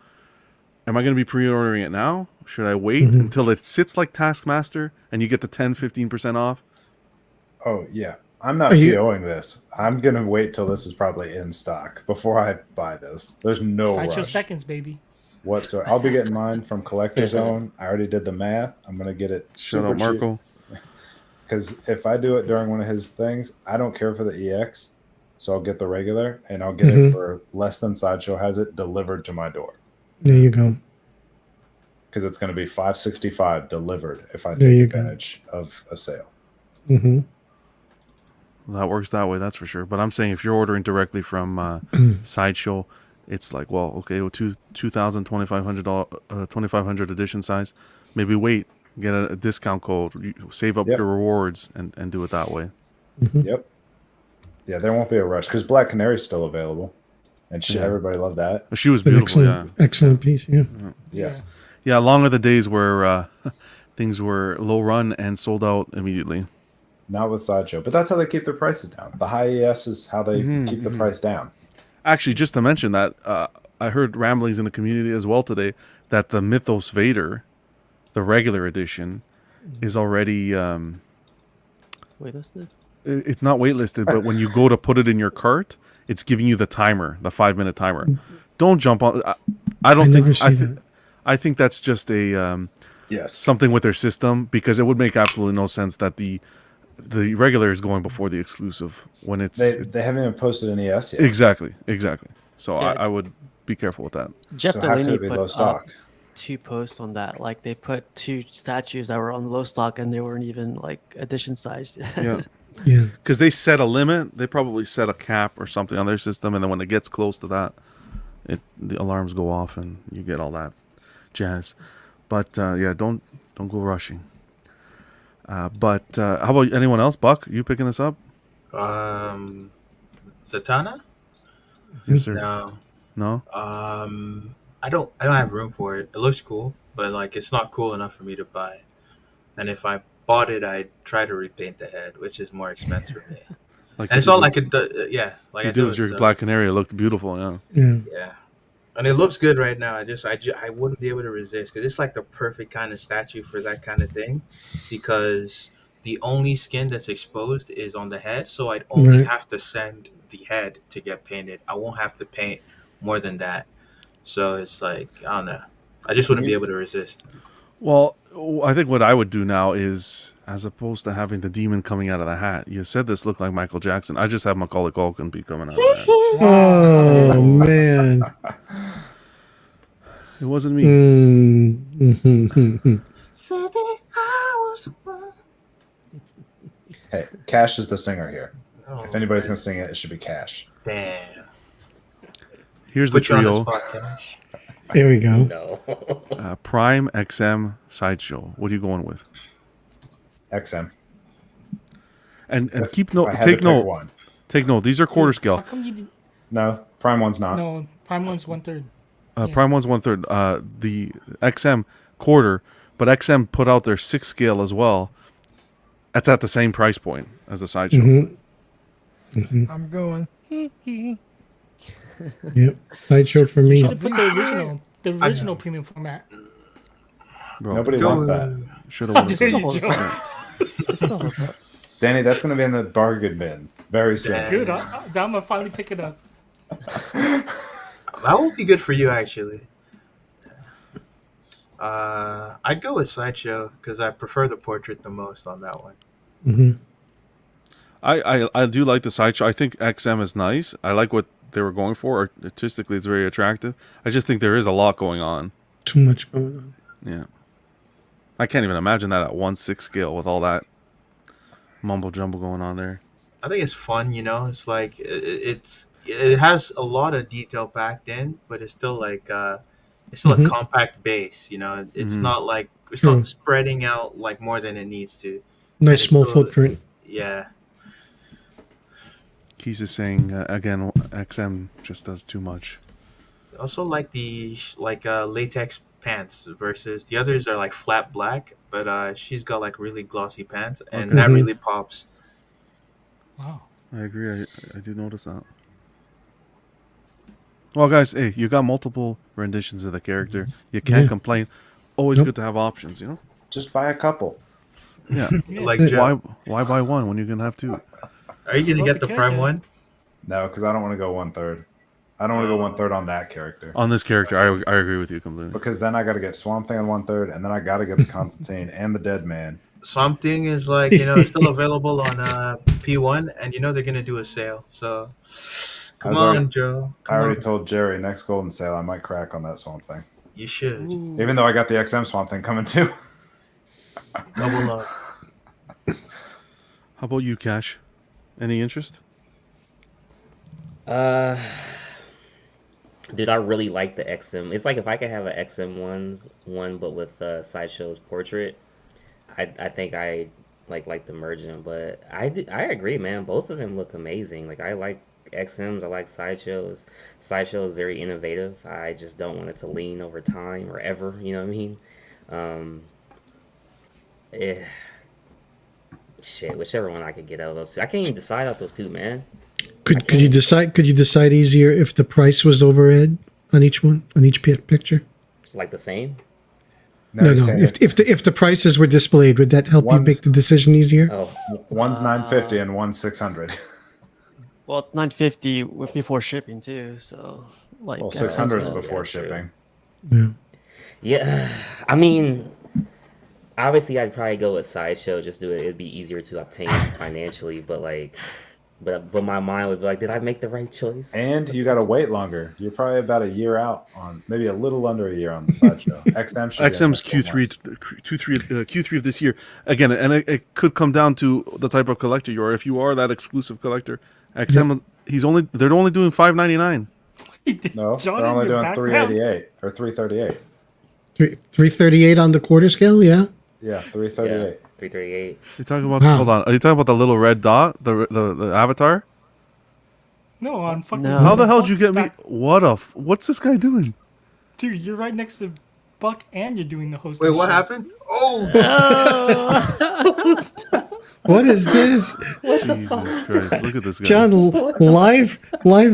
am I going to be pre-ordering it now? Should I wait until it sits like Taskmaster and you get the 10-15% off? Oh, yeah. I'm not Are you- POing this. I'm going to wait till this is probably in stock before I buy this. There's no Sideshow rush seconds, baby. whatsoever. I'll be getting mine from Collector Zone. I already did the math. I'm going to get it Shut up, Marco. Because if I do it during one of his things, I don't care for the EX. So I'll get the regular and I'll get it for less than Sideshow has it delivered to my door. There you go. Because it's going to be $565 delivered if I There take you go. advantage of a sale. Mm-hmm. That works that way, that's for sure. But I'm saying if you're ordering directly from Sideshow, it's like, well, okay, well, $2,000, $2,500 edition size. Maybe wait, get a discount code, save up Yep. your rewards, and do it that way. Yep. Yeah, there won't be a rush because Black Canary's still available. And Yeah. everybody loved that. She was It's an beautiful, yeah. excellent piece. Yeah. Yeah. Yeah, long are the days where things were low run and sold out immediately. Not with Sideshow. But that's how they keep their prices down. The high ES is how they keep the price down. Actually, just to mention that, I heard ramblings in the community as well today that the Mythos Vader, the regular edition, is already... Waitlisted? It's not waitlisted, but when you go to put it in your cart, it's giving you the timer, the 5-minute timer. Don't jump on... I don't I think... never see that. I think that's just a... Yes. something with their system, because it would make absolutely no sense that the regular is going before the exclusive when it's They haven't even posted an ES yet. exactly. So Yeah. I would be careful with that. Jeff So how could Delaney it be low put stock? up 2 posts on that. Like they put 2 statues that were on low stock and they weren't even like edition sized. Yeah, Yeah. because they set a limit. They probably set a cap or something on their system, and then when it gets close to that, the alarms go off and you get all that jazz. But yeah, don't go rushing. But how about anyone else? Buck, you picking this up? Zatanna? Yes, sir. No. No? I don't have room for it. It looks cool, but like it's not cool enough for me to buy. And if I bought it, I'd try to repaint the head, which is more expensive. Like And it's you not did like it. Yeah, like you I did do with your with, Black Canary. It looked beautiful. Yeah. Yeah. Yeah, and it looks good right now. I wouldn't be able to resist because it's like the perfect kind of statue for that kind of thing, because the only skin that's exposed is on the head, so I'd only Right. have to send the head to get painted. I won't have to paint more than that. So it's like I don't know. I just wouldn't be able to resist. Well, I think what I would do now is, as opposed to having the demon coming out of the hat, you said this looked like Michael Jackson. I just have Macaulay Culkin be coming out of that. Oh man. It wasn't me. Hey, Cash is the singer here. Oh, If anybody's gonna sing it, it should be Cash. Damn. Here's the Put you on the trio. spot, Cash. There we go. No. Prime, XM, Sideshow. What are you going with? XM. And If keep note. I had to Take pick note. one. Take note. These are quarter How scale. come you did? No, Prime one's not. No, Prime one's 1/3. Yeah. Prime one's 1/3. The XM quarter, but XM put out their 6 scale as well. That's at the same price point as the Sideshow. I'm going. Yep. Sideshow for me. Should have put the original premium format. Bro, Nobody wants that. should have. There you holds go. up. It still holds up. Danny, that's gonna be in the bargain bin very soon. Damn. Good. I'm gonna finally pick it up. That would be good for you, actually. I'd go with Sideshow because I prefer the portrait the most on that one. Mm-hmm. I do like the Sideshow. I think XM is nice. I like what they were going for. Artistically, it's very attractive. I just think there is a lot going on. Too much going on. Yeah. I can't even imagine that at 1/6 scale with all that mumbo jumbo going on there. I think it's fun, you know. It's like it has a lot of detail packed in, but it's still like it's still a compact base, you know. It's not like it's not spreading out like more than it needs to. Nice small still- footprint. Yeah. Keys is saying again, XM just does too much. Also like the latex pants versus the others are like flat black, but she's got like really glossy pants, and that really pops. Wow. I agree. I do notice that. Well, guys, hey, you got multiple renditions of the character. You can't complain. Always good to have options, you know. Just buy a couple. Yeah. Like Joe. Why buy one when you can have two? Are you gonna get the prime one? No, because I don't want to go 1/3. I don't want to go 1/3 on that character. On this character, I agree with you completely. Because then I got to get Swamp Thing on 1/3, and then I got to get the Constantine and the Dead Man. Swamp Thing is like, you know, it's still available on P1, and you know they're gonna do a sale. So come on, Joe. I already told Jerry next Golden Sale I might crack on that Swamp Thing. You should. Ooh. Even though I got the XM Swamp Thing coming too. Double up. How about you, Cash? Any interest? Dude, I really like the XM. It's like if I could have an XM one, but with Sideshow's portrait, I think I like to merge them. But I agree, man. Both of them look amazing. Like I like XMs, I like Sideshows. Sideshow is very innovative. I just don't want it to lean over time or ever. You know what I mean? Shit, whichever one I could get out of those two. I can't even decide out those two, man. Could you decide easier if the price was overhead on each one, on each picture? Like the same? No. If the prices were displayed, would that help you make the decision easier? Oh, One's $950 and one's $600. Well, $950 before shipping too. So like, Well, $600 is yeah, before that's true. shipping. Yeah. Yeah, I mean, obviously I'd probably go with Sideshow. Just do it. It'd be easier to obtain financially. But like, but my mind would be like, did I make the right choice? And you got to wait longer. You're probably about a year out on, maybe a little under a year on the Sideshow. XM's Q3 of this year. Again, and it could come down to the type of collector you are. If you are that exclusive collector, XM, they're only doing $5.99. No, John they're only in your doing background. $388 or $338. 338 on the quarter scale, yeah. Yeah, $338. 338. You talking about? Wow. Hold on. Are you talking about the little red dot, the avatar? No, on fucking. No. How the hell did you get me? Back- What's this guy doing? Dude, you're right next to Buck, and you're doing the host. Wait, what happened? Oh, What is this, Jesus Christ! Look at this guy. John? Live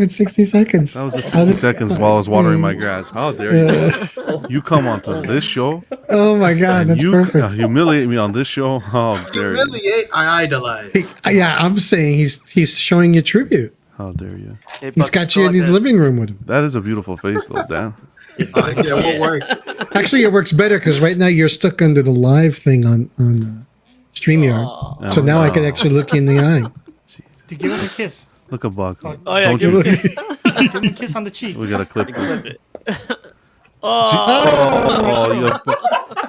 in 60 seconds. That was the 60 seconds while I was watering my grass. How dare you? You come onto this show Oh my God, and that's you perfect. humiliate me on this show. How dare you? humiliate! I idolize. Yeah, I'm saying he's showing you tribute. How dare you? Hey, He's Buck, got go you in like his this. living room with him. That is a beautiful face, though, Dan. Yeah, what worked? Actually, it works better because right now you're stuck under the live thing on StreamYard. So now I can actually look you in the eye. To give him a kiss. Look a buck. Oh, yeah, Don't give you? him a kiss. Give him a kiss on the cheek. We got to clip this. Clip it. Oh, Oh, you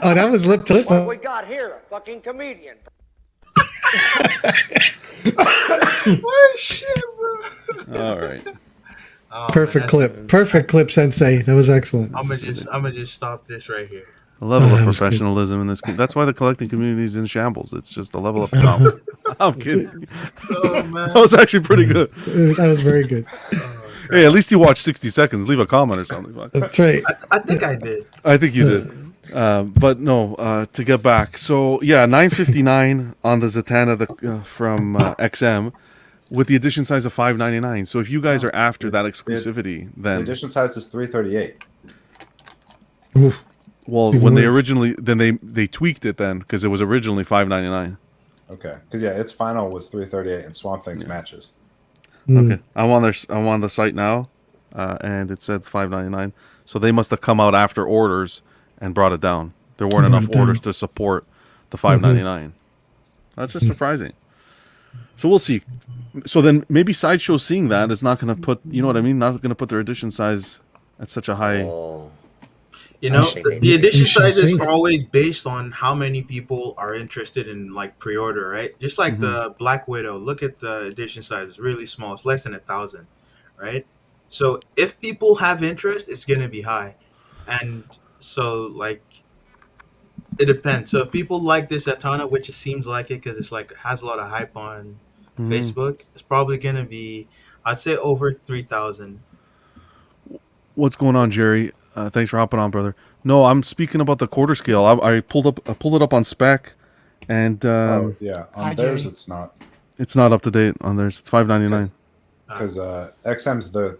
Oh, that was lip to lip. What we got here, a fucking comedian. Oh shit, bro. all right. Oh, Perfect man, clip. Perfect clip, Sensei. That was excellent. I'm gonna just stop this right here. The level of that was good. professionalism in this. That's why the collecting community is in shambles. It's just the level of. No, I'm kidding. Oh man. That was actually pretty good. That was very good. Hey, at least you watched 60 seconds. Leave a comment or something. That's right. I think I did. I think you did. But no, to get back. So, yeah, $9.59 on the Zatanna from XM with the edition size of $5.99. So if you guys are after that exclusivity, The then... edition size is $338. Oof. Well, Even when they worse. originally... Then they tweaked it then, because it was originally $5.99. Okay, because yeah, its final was $338, and Swamp Thing's matches. Okay, I'm on the site now, and it says $5.99. So they must have come out after orders and brought it down. There weren't enough orders to support the $5.99. That's just surprising. So we'll see. So then maybe Sideshow seeing that is not going to put, you know what I mean, not going to put their edition size at such a high. Oh. You know, Shit. the edition You should sizes see. are always based on how many people are interested in like pre-order, right? Just like the Black Widow. Look at the edition size; it's really small. It's less than 1,000, right? So if people have interest, it's gonna be high, and so like it depends. So if people like this Zatana, which it seems like it because it's like has a lot of hype on Facebook, it's probably gonna be, I'd say, over 3,000. What's going on, Jerry? Thanks for hopping on, brother. No, I'm speaking about the quarter scale. I pulled it up on spec, and Oh yeah, on Hi, theirs Jerry. it's not, it's not up to date on theirs. It's $5.99. because XM's the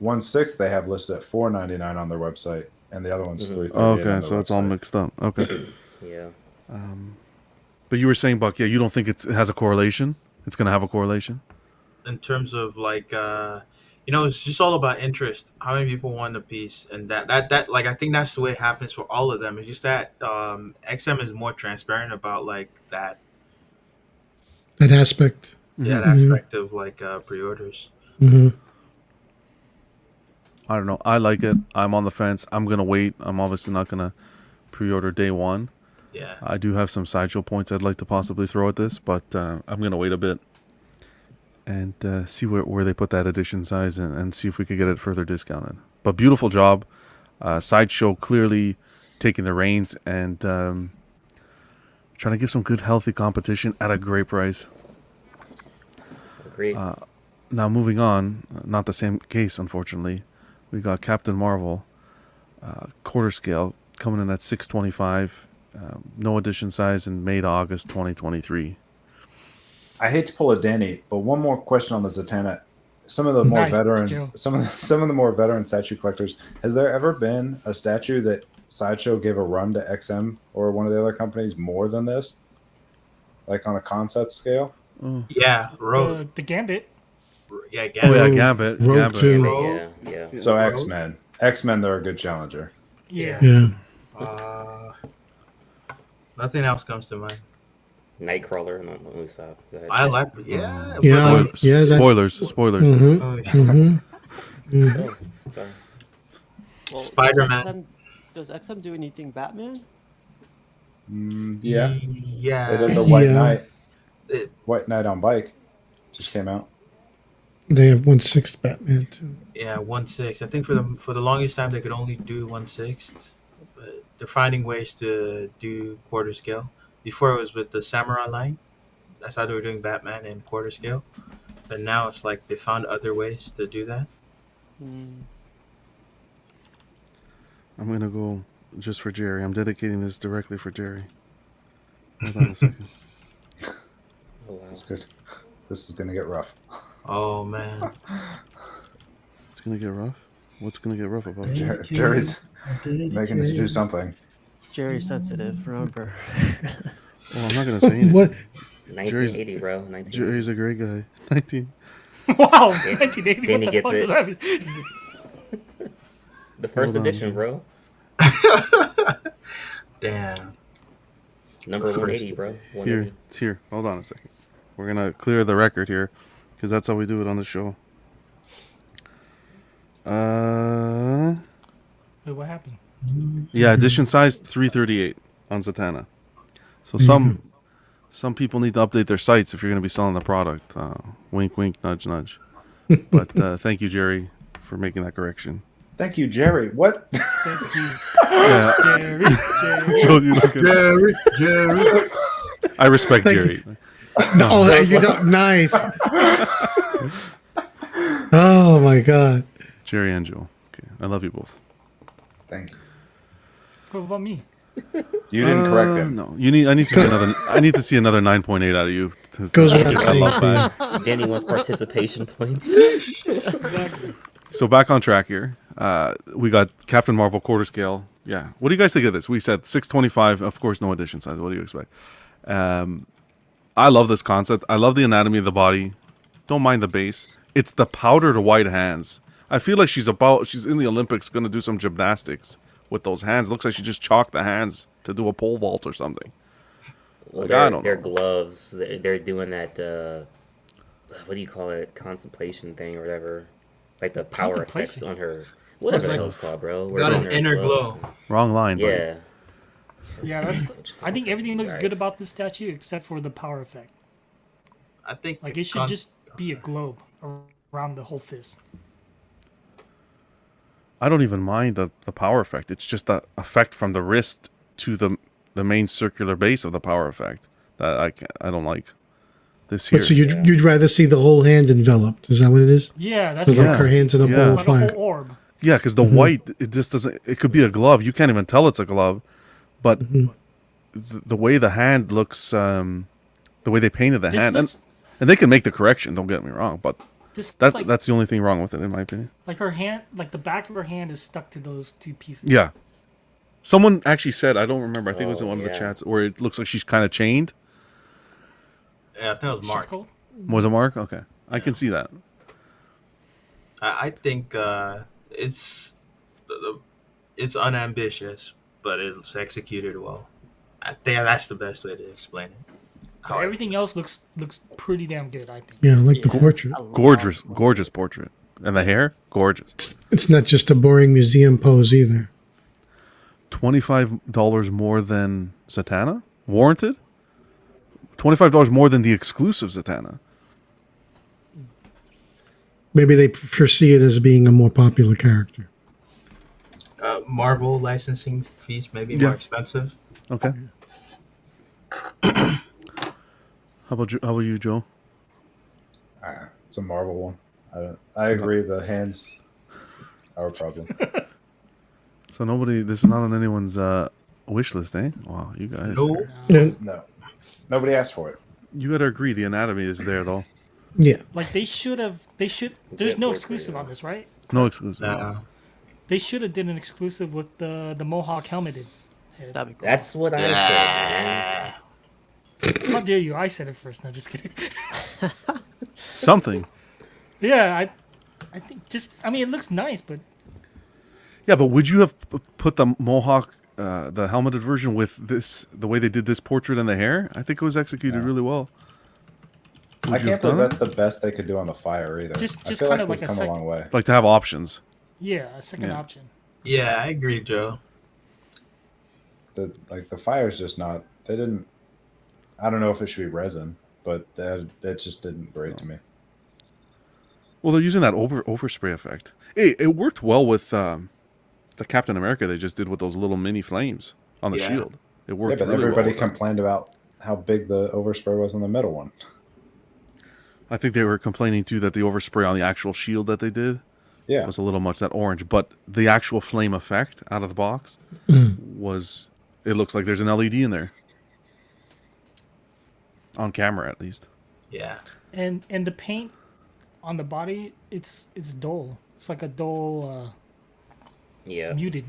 1/6 they have listed at $4.99 on their website, and the other one's $338. Oh, on okay, their so it's all website. mixed up. Okay, Yeah. but you were saying, Buck, yeah, you don't think it has a correlation? It's going to have a correlation? In terms of like it's just all about interest, how many people want a piece, and that like I think that's the way it happens for all of them. It's just that XM is more transparent about like that Aspect. that aspect of like pre-orders. Mm-hmm. I don't know. I like it. I'm on the fence. I'm going to wait. I'm obviously not going to pre-order day one. Yeah. I do have some Sideshow points I'd like to possibly throw at this, but I'm going to wait a bit and see where they put that edition size and see if we could get it further discounted. But beautiful job. Sideshow clearly taking the reins and trying to give some good, healthy competition at a great price. Agreed. Now moving on, not the same case, unfortunately. We got Captain Marvel, quarter scale, coming in at $625. No edition size in May to August 2023. I hate to pull a Danny, but one more question on the Zatanna. Some of the more Nice, veteran, Joe. some of the more veteran statue collectors. Has there ever been a statue that Sideshow gave a run to XM or one of the other companies more than this, like on a concept scale? Yeah, Rogue. The Gambit. Yeah, Oh yeah, Gambit. Gambit. Rogue Gambit. too. Rogue. Yeah. So X-Men, they're a good challenger. Yeah. Yeah. Nothing else comes to mind. Nightcrawler. No, let me stop. Go ahead. I like, yeah, Yeah. but, Yeah. That, Spoilers. Mhm. oh, yeah. Mhm. Oh, sorry. Well, Spider-Man. Does XM do anything Batman? Yeah, Yeah. they did the White Yeah. Knight. It- White Knight on bike just came out. They have 1/6 Batman too. Yeah, 1/6. I think for the longest time they could only do 1/6, but they're finding ways to do quarter scale. Before it was with the Samurai line, that's how they were doing Batman in quarter scale. But now it's like they found other ways to do that. I'm gonna go just for Jerry. I'm dedicating this directly for Jerry. Hold on a second. Oh, wow. That's good. This is gonna get rough. Oh man, It's gonna get rough. What's gonna get rough about it? Jerry's making us do something. Jerry's sensitive, remember. Well, I'm not gonna say anything. What? 1980, bro. 1980. Jerry's a great guy. 19. Wow. 1980. Then What he the fuck gets does that mean? The first Hold on, edition, Joe. bro. Damn. Number The first 180, bro. Here, 180. it's here. Hold on a second. We're gonna clear the record here, because that's how we do it on the show. Wait, what happened? Yeah, edition size 338 on Zatanna. So some people need to update their sites if you're gonna be selling the product. Wink, wink, nudge, nudge. But thank you, Jerry, for making that correction. Thank you, Jerry. What? Thank you, Yeah. Jerry. So you look at- Jerry. I respect Thank Jerry. Oh, you don't. Nice. Oh my God. Jerry and Joe. Okay, I love you both. Thank you. What about me? You didn't correct him. No, I need to see another. I need to see another 9.8 out of you. Goes to without get that saying, love back. Danny wants participation points. Exactly. So back on track here. We got Captain Marvel quarter scale. Yeah. What do you guys think of this? We said 625. Of course, no edition size. What do you expect? I love this concept. I love the anatomy of the body. Don't mind the base. It's the powdered white hands. I feel like she's in the Olympics going to do some gymnastics with those hands. Looks like she just chalked the hands to do a pole vault or something. Well, Like, I don't they're know. gloves. They're doing that, what do you call it? Contemplation thing or whatever. Like the power effects Contemplation? on her. Whatever the Like- hell it's called, bro. Got an inner glow. Wrong line, buddy. Yeah. Yeah, that's. I think everything looks good Guys. about this statue except for the power effect. I think Like it should just be a globe around the whole fist. I don't even mind the power effect. It's just the effect from the wrist to the main circular base of the power effect that I don't like. This here. But so you'd rather see the whole hand enveloped? Is that what it is? Yeah, that's So what like her hands in a Yeah. ball of Like a fire. whole orb. Yeah, because the white, it just doesn't. It could be a glove. You can't even tell it's a glove, but the way the hand looks, the way they painted the This hand, looks- and they can make the correction. Don't get me wrong, but This looks like that's the only thing wrong with it, in my opinion. like her hand, like the back of her hand is stuck to those two pieces. Yeah, someone actually said, I don't remember. I think it was in one of the yeah. chats where it looks like she's kind of chained. Yeah, I think it was Mark. Shackled? Was it Mark? Okay, I can see that. I think it's it's unambitious, but it's executed well. I think that's the best way to explain it. But everything else looks pretty damn good, I think. Yeah, I like the portrait. Gorgeous portrait, and the hair, gorgeous. It's not just a boring museum pose either. $25 more than Zatanna? Warranted? $25 more than the exclusive Zatanna. Maybe they foresee it as being a more popular character. Marvel licensing fees may be Yeah. more expensive. Okay. How about you, Joe? It's a Marvel one. I agree. The hands are a problem. So this is not on anyone's wish list, eh? Wow, you guys. No, No, nobody asked for it. You gotta agree, the anatomy is there, though. Yeah. Like they should. There's no exclusive on this, right? No exclusive. no. They should have did an exclusive with the Mohawk helmeted head. That'd be cool. That's what I said, man. How dare you? I said it first. No, just kidding. Something. Yeah, I think I mean, it looks nice, but Yeah, but would you have put the Mohawk, the helmeted version with the way they did this portrait and the hair? I think it was executed really well. Would I you can't have done believe it? that's the best they could do on the fire either. Just I feel kinda like like we've a come a long way. Like to have options. yeah, a second Yeah. option. Yeah, I agree, Joe. The fire's just not. They didn't. I don't know if it should be resin, but that just didn't great to me. Well, they're using that overspray effect. Hey, it worked well with the Captain America they just did with those little mini flames on the Yeah. shield. It Yeah, worked but really everybody well. with that. complained about how big the overspray was on the middle one. I think they were complaining too that the overspray on the actual shield that they did Yeah, was a little much, that orange, but the actual flame effect out of the box was, it looks like there's an LED in there. On camera, at least. Yeah. And the paint on the body, it's dull. It's like a dull, Yeah. muted.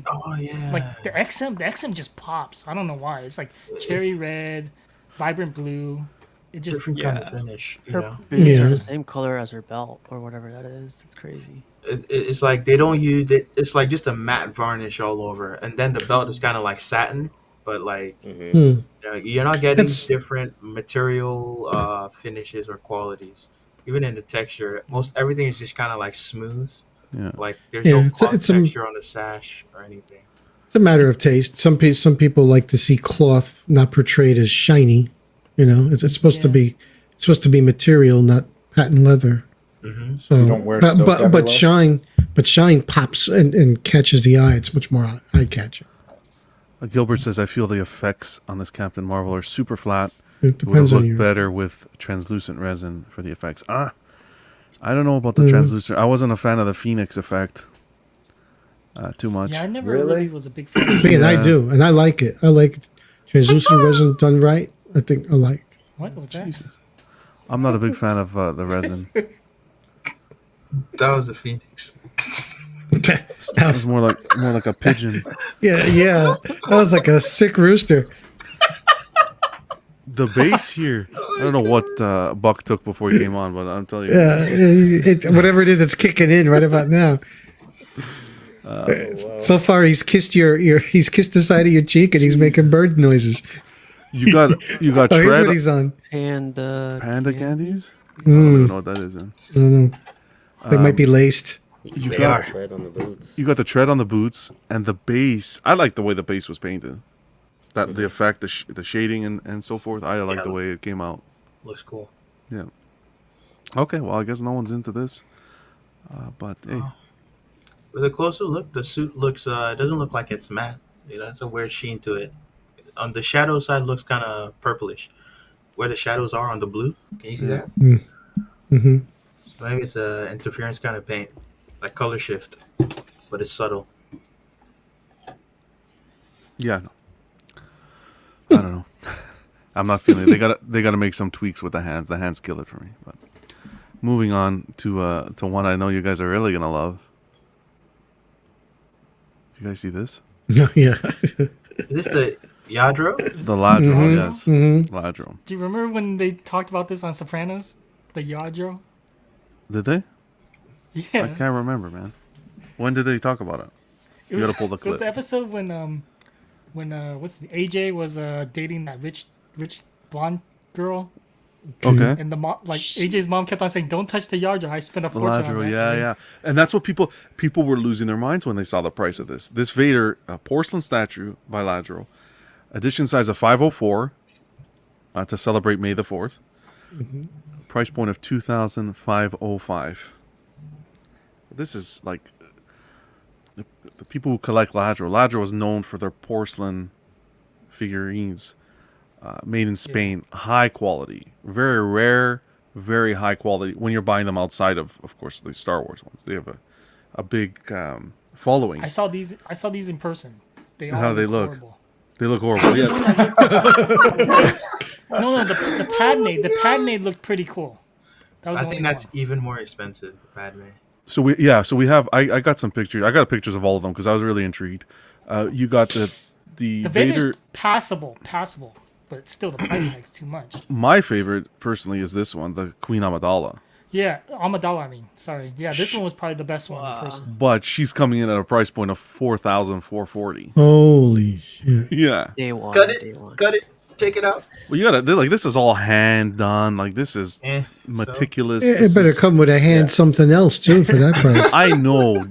Oh yeah. Like the XM just pops. I don't know why. It's like cherry red, vibrant blue. It just different kind of finish. You Her know, boots Yeah. are the same color as her belt or whatever that is. It's crazy. it's like they don't use it. It's like just a matte varnish all over, and then the belt is kind of like satin, but like you're not getting It's- different material finishes or qualities. Even in the texture, most everything is just kind of like smooth. Yeah. Like there's Yeah, no it's cloth a- texture on the sash or anything. It's a matter of taste. Some people like to see cloth not portrayed as shiny. You know, it's supposed to be material, not patent leather. So, You don't wear silk but everywhere? shine pops and catches the eye. It's much more eye catching. Gilbert says, I feel the effects on this Captain Marvel are super flat. It Would depends have on looked your. better with translucent resin for the effects. I don't know about the translucent. I wasn't a fan of the Phoenix effect too much. Yeah, I never Really? really was a big fan. And I do, and I like it. I like translucent resin done right. I think I like. What was that? I'm not a big fan of the resin. That was a phoenix. It was more like a pigeon. Yeah, that was like a sick rooster. The base here, I don't know what Buck took before he came on, but I'm telling you. Yeah, whatever it is, it's kicking in right about now. So far, he's kissed he's kissed the side of your cheek, and he's making bird noises. You got Oh, here's what shred he's on. Panda candies. I don't even know what that is. Then I don't know. They might be laced. you They got are tread on the boots. you got the tread on the boots and the base. I like the way the base was painted. That the effect, the shading, and so forth. I like the way it came out. Looks cool. Yeah. Okay. Well, I guess no one's into this. But hey, With a closer look, the suit looks doesn't look like it's matte. You know, it's a weird sheen to it. On the shadow side, looks kind of purplish. Where the shadows are on the blue, can you see that? Mm-hmm. So maybe it's a interference kind of paint, like color shift, but it's subtle. yeah. No. I don't know. I'm not feeling it. They gotta make some tweaks with the hands. The hands kill it for me. But moving on to one I know you guys are really gonna love. Do you guys see this? Yeah. Is this the Yadro? The Ladro, yes. Ladro. Do you remember when they talked about this on Sopranos? The Yadro? Did they? Yeah. I can't remember, man. When did they talk about it? You gotta pull the It was clip. the episode when AJ was dating that rich blonde girl, Okay. and the mom, like AJ's mom, kept on saying, "Don't touch the Yadro. I spent a The fortune on Ladro, that." yeah. And that's what people were losing their minds when they saw the price of this. This Vader porcelain statue by Ladro, edition size of 504, to celebrate May the 4th. Price point of 2,505. This is like the people who collect Ladro. Ladro is known for their porcelain figurines, made in Spain, high quality, very rare, very high quality. When you're buying them outside of course, the Star Wars ones, they have a big following. I saw these in person. They all How they look? horrible. They look horrible. Yeah. No, the Padme looked pretty cool. That was I the think only that's one. even more expensive, the Padme. So we have. I got some pictures. I got pictures of all of them because I was really intrigued. You got the The Vader. Vader's passable, but still the price tag's too much. My favorite, personally, is this one, the Queen Amidala. Yeah, Amidala. I mean, sorry. Yeah, this one was probably the best one in person. But she's coming in at a price point of 4,440. Holy shit! Yeah. day one. Cut Day it, one. cut it, take it out. Well, you gotta like this is all hand done. Like this is So? meticulous. It This better is- come with a hand something else too for that price. I know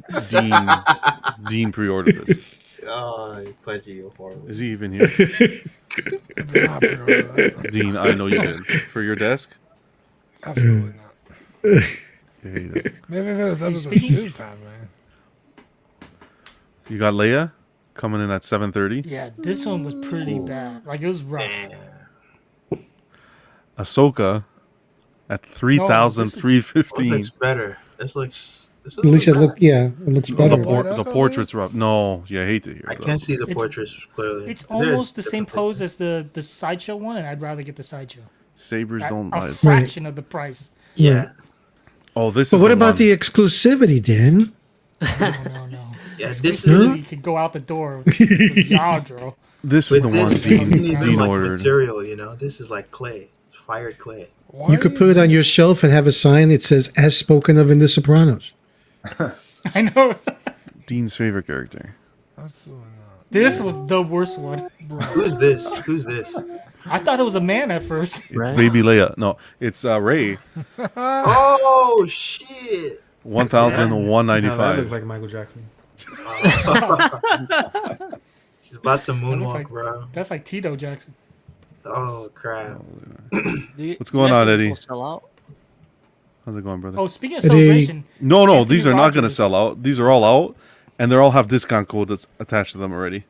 Dean pre-ordered this. Oh, you pudgy, you're horrible. Is he even here? Dean, I know you did. For your desk? Absolutely not. Yeah, he did. Maybe if it was episode speaking? 2 time, man. You got Leia coming in at 730. Yeah, this one was pretty bad. Like, it was rough. Ahsoka at This 3,315. looks better. This looks At least it looks The, better. the portrait's rough. No, yeah, I hate to hear I that. can't see the It's- portraits clearly. It's Is there a almost the same different pose as the Sideshow one, and I'd rather get the Sideshow. Sabers At don't a buy it. fraction of the price. Yeah. Oh, this But is what the about one. the exclusivity, Dan? No. Yeah, this is You could go out the door with Yadro. This is the with one this, you don't Dean even like ordered. material. You know, this is like clay. It's fired clay. You could put it on your shelf and have a sign that says "As spoken of in The Sopranos." I know. Dean's favorite character. Absolutely not. This was the worst one. Who's this? Who's this? I thought it was a man at first. It's Baby Leia. No, it's Ray. Oh shit! 1,195. That looks like Michael Jackson. She's about to That looks moonwalk, like- bro. That's like Tito Jackson. Oh crap! What's going on, Eddie? Will sell out? How's it going, brother? Oh, speaking of Eddie. celebration, No, Anthony these are not going to Rogers- sell out. These are all out, and they all have discount codes attached to them already.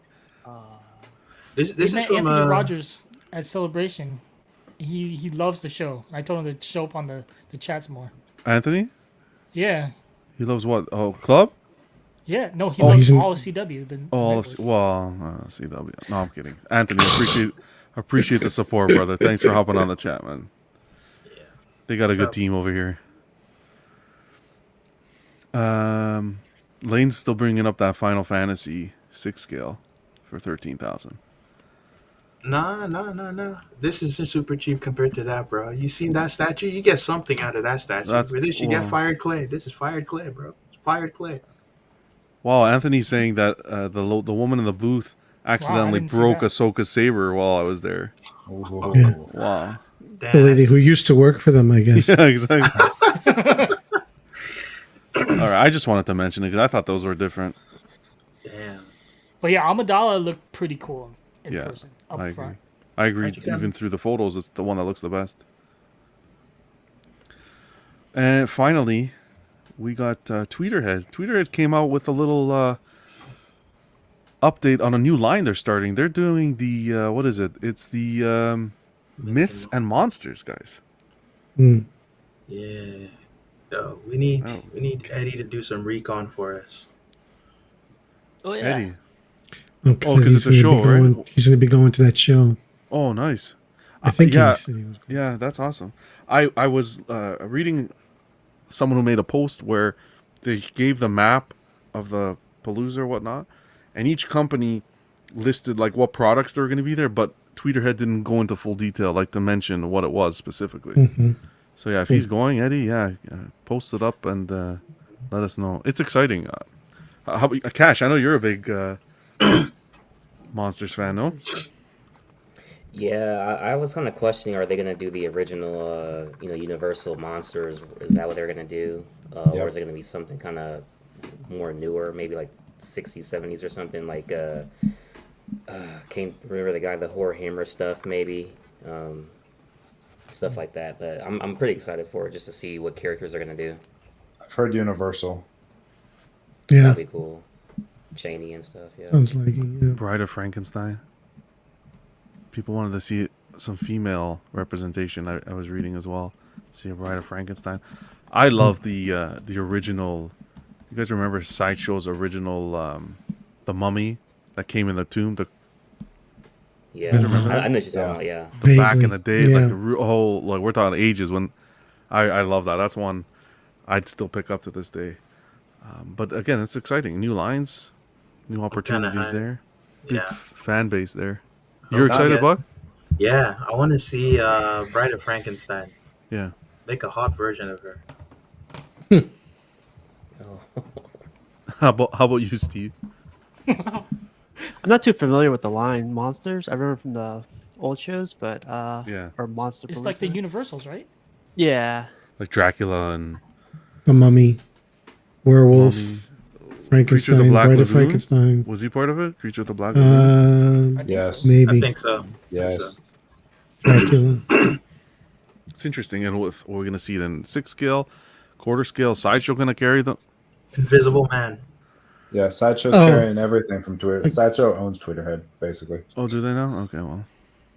This we is met from Anthony Rogers at Celebration. He loves the show. I told him to show up on the chats more. Anthony? Yeah, He loves what? Oh, club? yeah. No, he Oh, loves he's in- all of CW. CW. No, I'm kidding. Anthony, appreciate the support, brother. Thanks for hopping on the chat, man. They got a good team over here. Lane's still bringing up that Final Fantasy 6 scale for 13,000. Nah. This isn't super cheap compared to that, bro. You seen that statue? You get something out of that statue. That's- For this, you get well- fired clay. This is fired clay, bro. It's fired clay. Wow, Anthony's saying that the woman in the booth accidentally didn't see broke that. Ahsoka's saber while I was there. Yeah. Wow. The lady who used to work for them, I guess. Yeah, exactly. All right, I just wanted to mention it because I thought those were different. Damn. But yeah, Amidala looked pretty cool in Yeah, person up I agree. front. I agree. How'd you get Even him? through the photos, it's the one that looks the best. And finally, we got Tweeterhead. Tweeterhead came out with a little update on a new line they're starting. They're doing the what is it? It's the myths and monsters, guys. Mm. Yeah. Yo, we need Oh. Eddie to do some recon for us. Oh yeah. Eddie. Oh, 'cause it's a he's gonna show, be going, right? He's going to be going to that show. Oh, nice. I think yeah, he said he was. yeah, that's awesome. I was reading someone who made a post where they gave the map of the Palooza or whatnot, and each company listed like what products they were going to be there, but Tweeterhead didn't go into full detail, like to mention what it was specifically. Mhm. So yeah, if he's going, Eddie, post it up and let us know. It's exciting. How about Cash? I know you're a big Monsters fan, no? Yeah, I was kind of questioning, are they going to do the original, Universal Monsters? Is that what they're going to do? Or Yep. is it going to be something kind of more newer, maybe like 60s, 70s or something? Like, can't remember the guy, the Horror Hammer stuff, maybe. Stuff like that. But I'm pretty excited for it just to see what characters are going to do. I've heard Universal. Yeah, That'd be cool. Cheney and stuff, yeah. sounds like it. Yeah. Bride of Frankenstein. People wanted to see some female representation. I was reading as well. See a Bride of Frankenstein. I love the original. You guys remember Sideshow's original, the Mummy that came in the tomb? Yeah, guys remember I know what you're talking about, yeah. Back in Vaguely, the day, yeah. like the whole we're talking ages when. I love that. That's one I'd still pick up to this day. But again, it's exciting. New lines, new opportunities hyped. there. Big Yeah. fan base there. You're not excited, yet. Buck? Yeah, I want to see Bride of Frankenstein. Yeah. Make a hot version of her. Oh. How about you, Steve? I'm not too familiar with the line Monsters. I remember from the old shows, but Yeah. or Monster. It's like the Palooza. Universals, right? Yeah. Like Dracula and A mummy, werewolf, Mummy. Frankenstein, Creature of the Black Bride of Lagoon? Frankenstein. Was he part of it? Creature of the Black Lagoon? I think Yes. so. Maybe I think so. Yes. Dracula. It's interesting, and we're gonna see it in 6 scale, quarter scale. Sideshow gonna carry them. Invisible Man. Yeah, Sideshow's Oh. carrying everything from Twitter. Sideshow owns Tweeterhead, basically. Oh, do they now? Okay, well,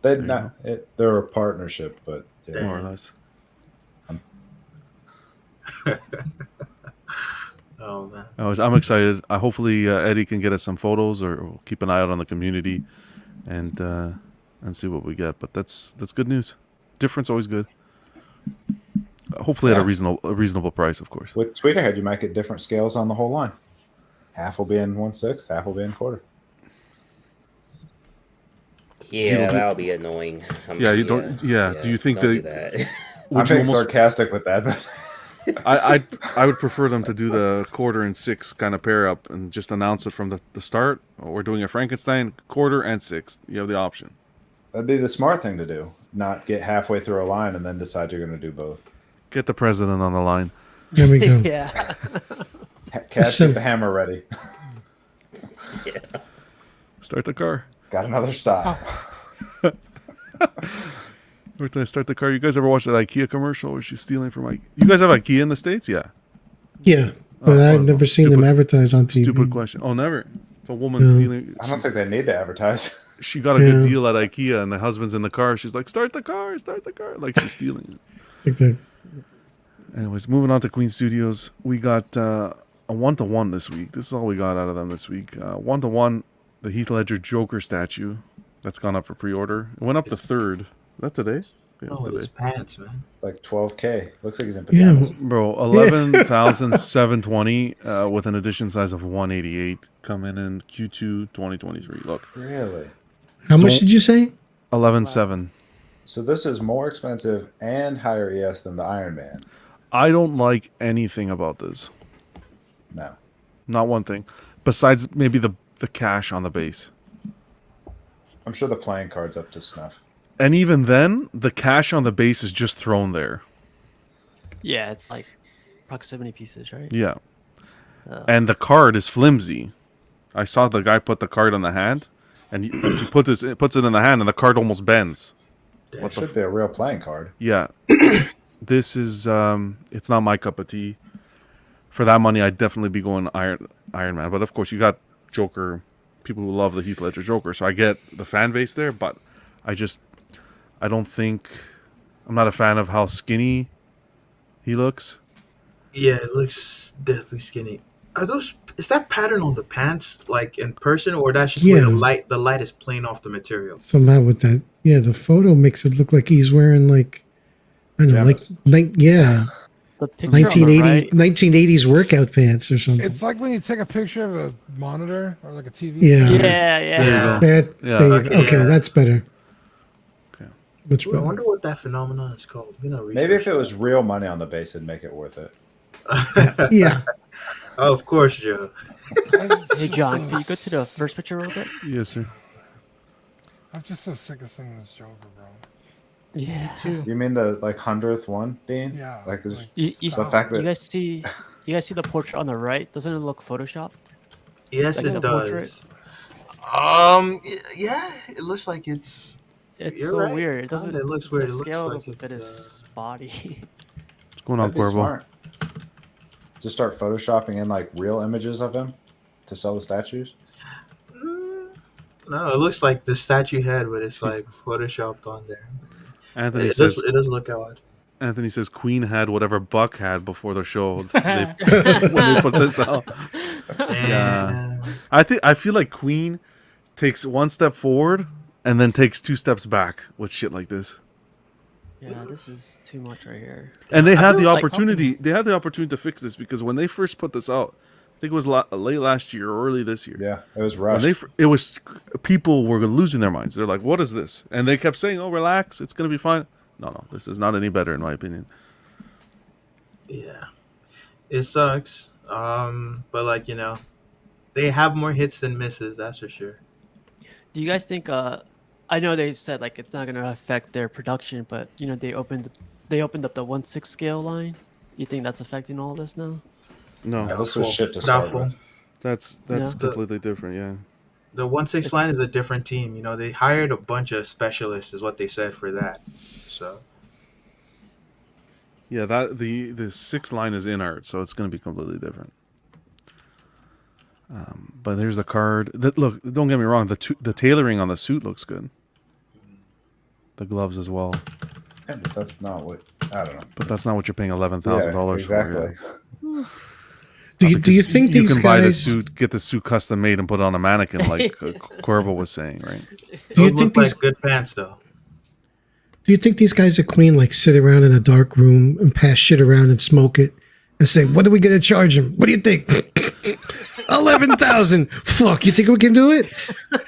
They're a partnership, but yeah. more or less. Oh man. I'm excited. Hopefully Eddie can get us some photos, or we'll keep an eye out on the community, and see what we get. But that's good news. Difference always good. Hopefully at a reasonable price, of course. With Tweeterhead, you might get different scales on the whole line. Half will be in 1/6, half will be in quarter. Yeah, that'll be annoying. Yeah, you don't. Yeah, do you think don't do that? that? I'm being sarcastic with that, but I would prefer them to do the quarter and six kind of pair up and just announce it from the start. We're doing a Frankenstein quarter and sixth. You have the option. that'd be the smart thing to do. Not get halfway through a line and then decide you're going to do both. Get the president on the line. There we go. Yeah. Cash, get the hammer ready. Yeah. Start the car. Got another stop. Every time I start the car, you guys ever watch that IKEA commercial where she's stealing from IKEA? You guys have IKEA in the States? Yeah. Yeah, but I've never seen them advertise on TV. Stupid question. Oh, never. It's a woman stealing. I don't think they need to advertise. She got a good deal at IKEA, and the husband's in the car. She's like, start the car, like she's stealing it. Anyways, moving on to Queen Studios. We got a 1-to-1 this week. This is all we got out of them this week. 1-to-1, the Heath Ledger Joker statue. That's gone up for pre-order. It went up to 3rd. Is that today? Yeah, Oh, his pants, man. It's like 12K. Looks like he's in pajamas. Bro, 11,720 with an edition size of 188 coming in Q2 2023. Look. Really? How much did you say? 11,700. So this is more expensive and higher ES than the Iron Man. I don't like anything about this. No. Not one thing. Besides maybe the cash on the base. I'm sure the playing card's up to snuff. And even then, the cash on the base is just thrown there. Yeah, it's like proximity pieces, right? Yeah. And the card is flimsy. I saw the guy put the card on the hand, and he puts it in the hand, and the card almost bends. What should be a real playing card. Yeah. This is it's not my cup of tea. For that money, I'd definitely be going Iron Man. But of course, you got Joker, people who love the Heath Ledger Joker. So I get the fan base there, but I don't think I'm not a fan of how skinny he looks. Yeah, it looks deathly skinny. Is that pattern on the pants like in person, or that's just where the light is playing off the material? Somehow with that, yeah, the photo makes it look like he's wearing like I don't know, The picture 1980 on the right, 1980s workout pants or something. It's like when you take a picture of a monitor or like a TV. Yeah. screen. yeah. Okay, that's better. Okay. Much I better. wonder what that phenomenon is called. Maybe if it was real money on the base, it'd make it worth it. Yeah. Oh, of course, Joe. Hey, John, can you go to the first picture real quick? Yes, sir. I'm just so sick of seeing this Joker, bro. Yeah. Too. You mean the 100th one, Dean? Yeah. Like this, You the fact that you guys see the portrait on the right? Doesn't it look photoshopped? Yes, Like it the does. portrait? Yeah, it looks like it's. It's You're so right. weird. It doesn't. It looks weird. The It looks scale like doesn't fit it's, his body. What's going on, that'd be Cuervo? smart. Just start photoshopping in like real images of him to sell the statues. No, it looks like the statue head, but it's like photoshopped on there. Anthony It says does look odd. Anthony says Queen had whatever Buck had before the show when they put this out. Yeah. I feel like Queen takes one step forward and then takes 2 steps back with shit like this. Yeah, this is too much right here. And they had the feel like opportunity. They had the opportunity to fix this because when they first put this out, I think it was late last year or early this year. Yeah, it was When rushed. it was people were losing their minds. They're like, "What is this?" And they kept saying, "Oh, relax, it's gonna be fine." No, this is not any better in my opinion. Yeah, it sucks. But like they have more hits than misses. That's for sure. Do you guys think? I know they said like it's not gonna affect their production, but they opened up the 1/6 scale line. You think that's affecting all this now? No, Yeah, this was shit to start with. that's Yeah. completely different. Yeah. The 1/6 line is a different team. They hired a bunch of specialists, is what they said for that. So Yeah, that the 6 line is in art, so it's going to be completely different. But here's the card. Look, don't get me wrong. The tailoring on the suit looks good. The gloves as well. Yeah, but that's not what I don't know. But that's not what you're paying $11,000 exactly. for. Yeah. Do you think you these can buy the guys? suit, get the suit custom made, and put it on a mannequin, like Cuervo was saying, right? Do you those think look these? like good pants though? Do you think these guys at Queen like sit around in a dark room and pass shit around and smoke it and say, "What are we gonna charge him? What do you think?" 11,000. Fuck, you think we can do it?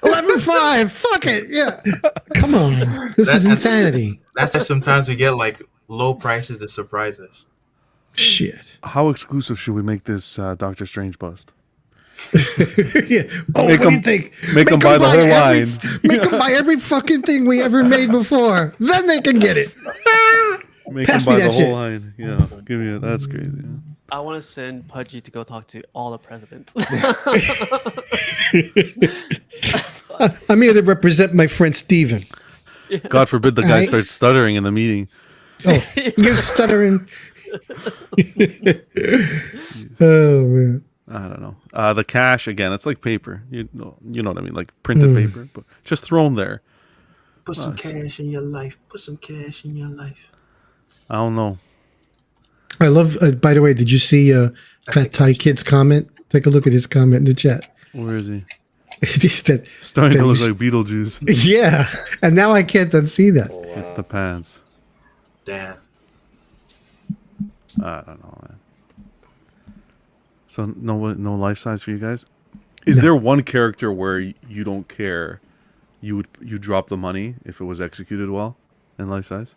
11,500. Fuck it. Yeah. Come on. This is insanity. That's why sometimes we get like low prices to surprise us. Shit. How exclusive should we make this Doctor Strange bust? Yeah. Oh, Make what do you them- think? make them buy the whole line. Make them buy every fucking thing we ever made before. Then they can get it. Make Pass them me buy the that whole shit. line. Yeah, give me it. That's crazy. Yeah. I want to send Pudgy to go talk to all the presidents. I'm here to represent my friend Steven. God forbid the guy Alright. starts stuttering in the meeting. Oh, you're stuttering. Oh, man. I don't know. The cash again. It's like paper. You know what I mean, like printed paper, but just throw them there. Put some cash in your life. Put some cash in your life. I don't know. I love, by the way, did you see Fat Thai Kid's comment? Take a look at his comment in the chat. Where is he? That- Starting that to look he's- like Beetlejuice. Yeah, and now I can't unsee that. It's the pants. Damn. I don't know, man. So no life size for you guys. Is there one character where you don't care? You drop the money if it was executed well in life size.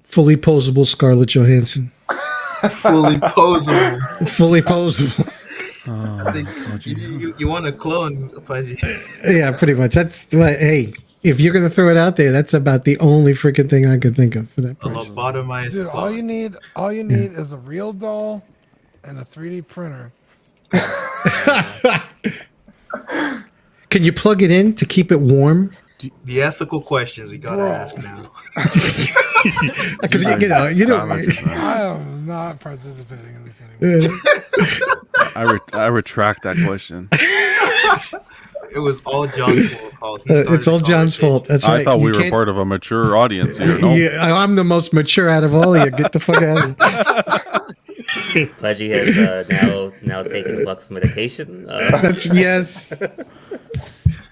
Fully posable Scarlett Johansson. Fully posable. Fully posable. I think you want a clone, Pudgy. Yeah, pretty much. That's like, hey, if you're gonna throw it out there, that's about the only freaking thing I could think of for that A price. lobotomized Dude, all clone. you need is a real doll and a 3D printer. Can you plug it in to keep it warm? The ethical questions we gotta ask now. Because you know, I am not participating in this anymore. I retract that question. It was all John's fault. It's all John's fault. That's right. I thought You we were can't- part of a mature audience here. No? Yeah, I'm the most mature out of all of you. Get the fuck out of here. Pudgy has now taken Buck's medication. That's yes.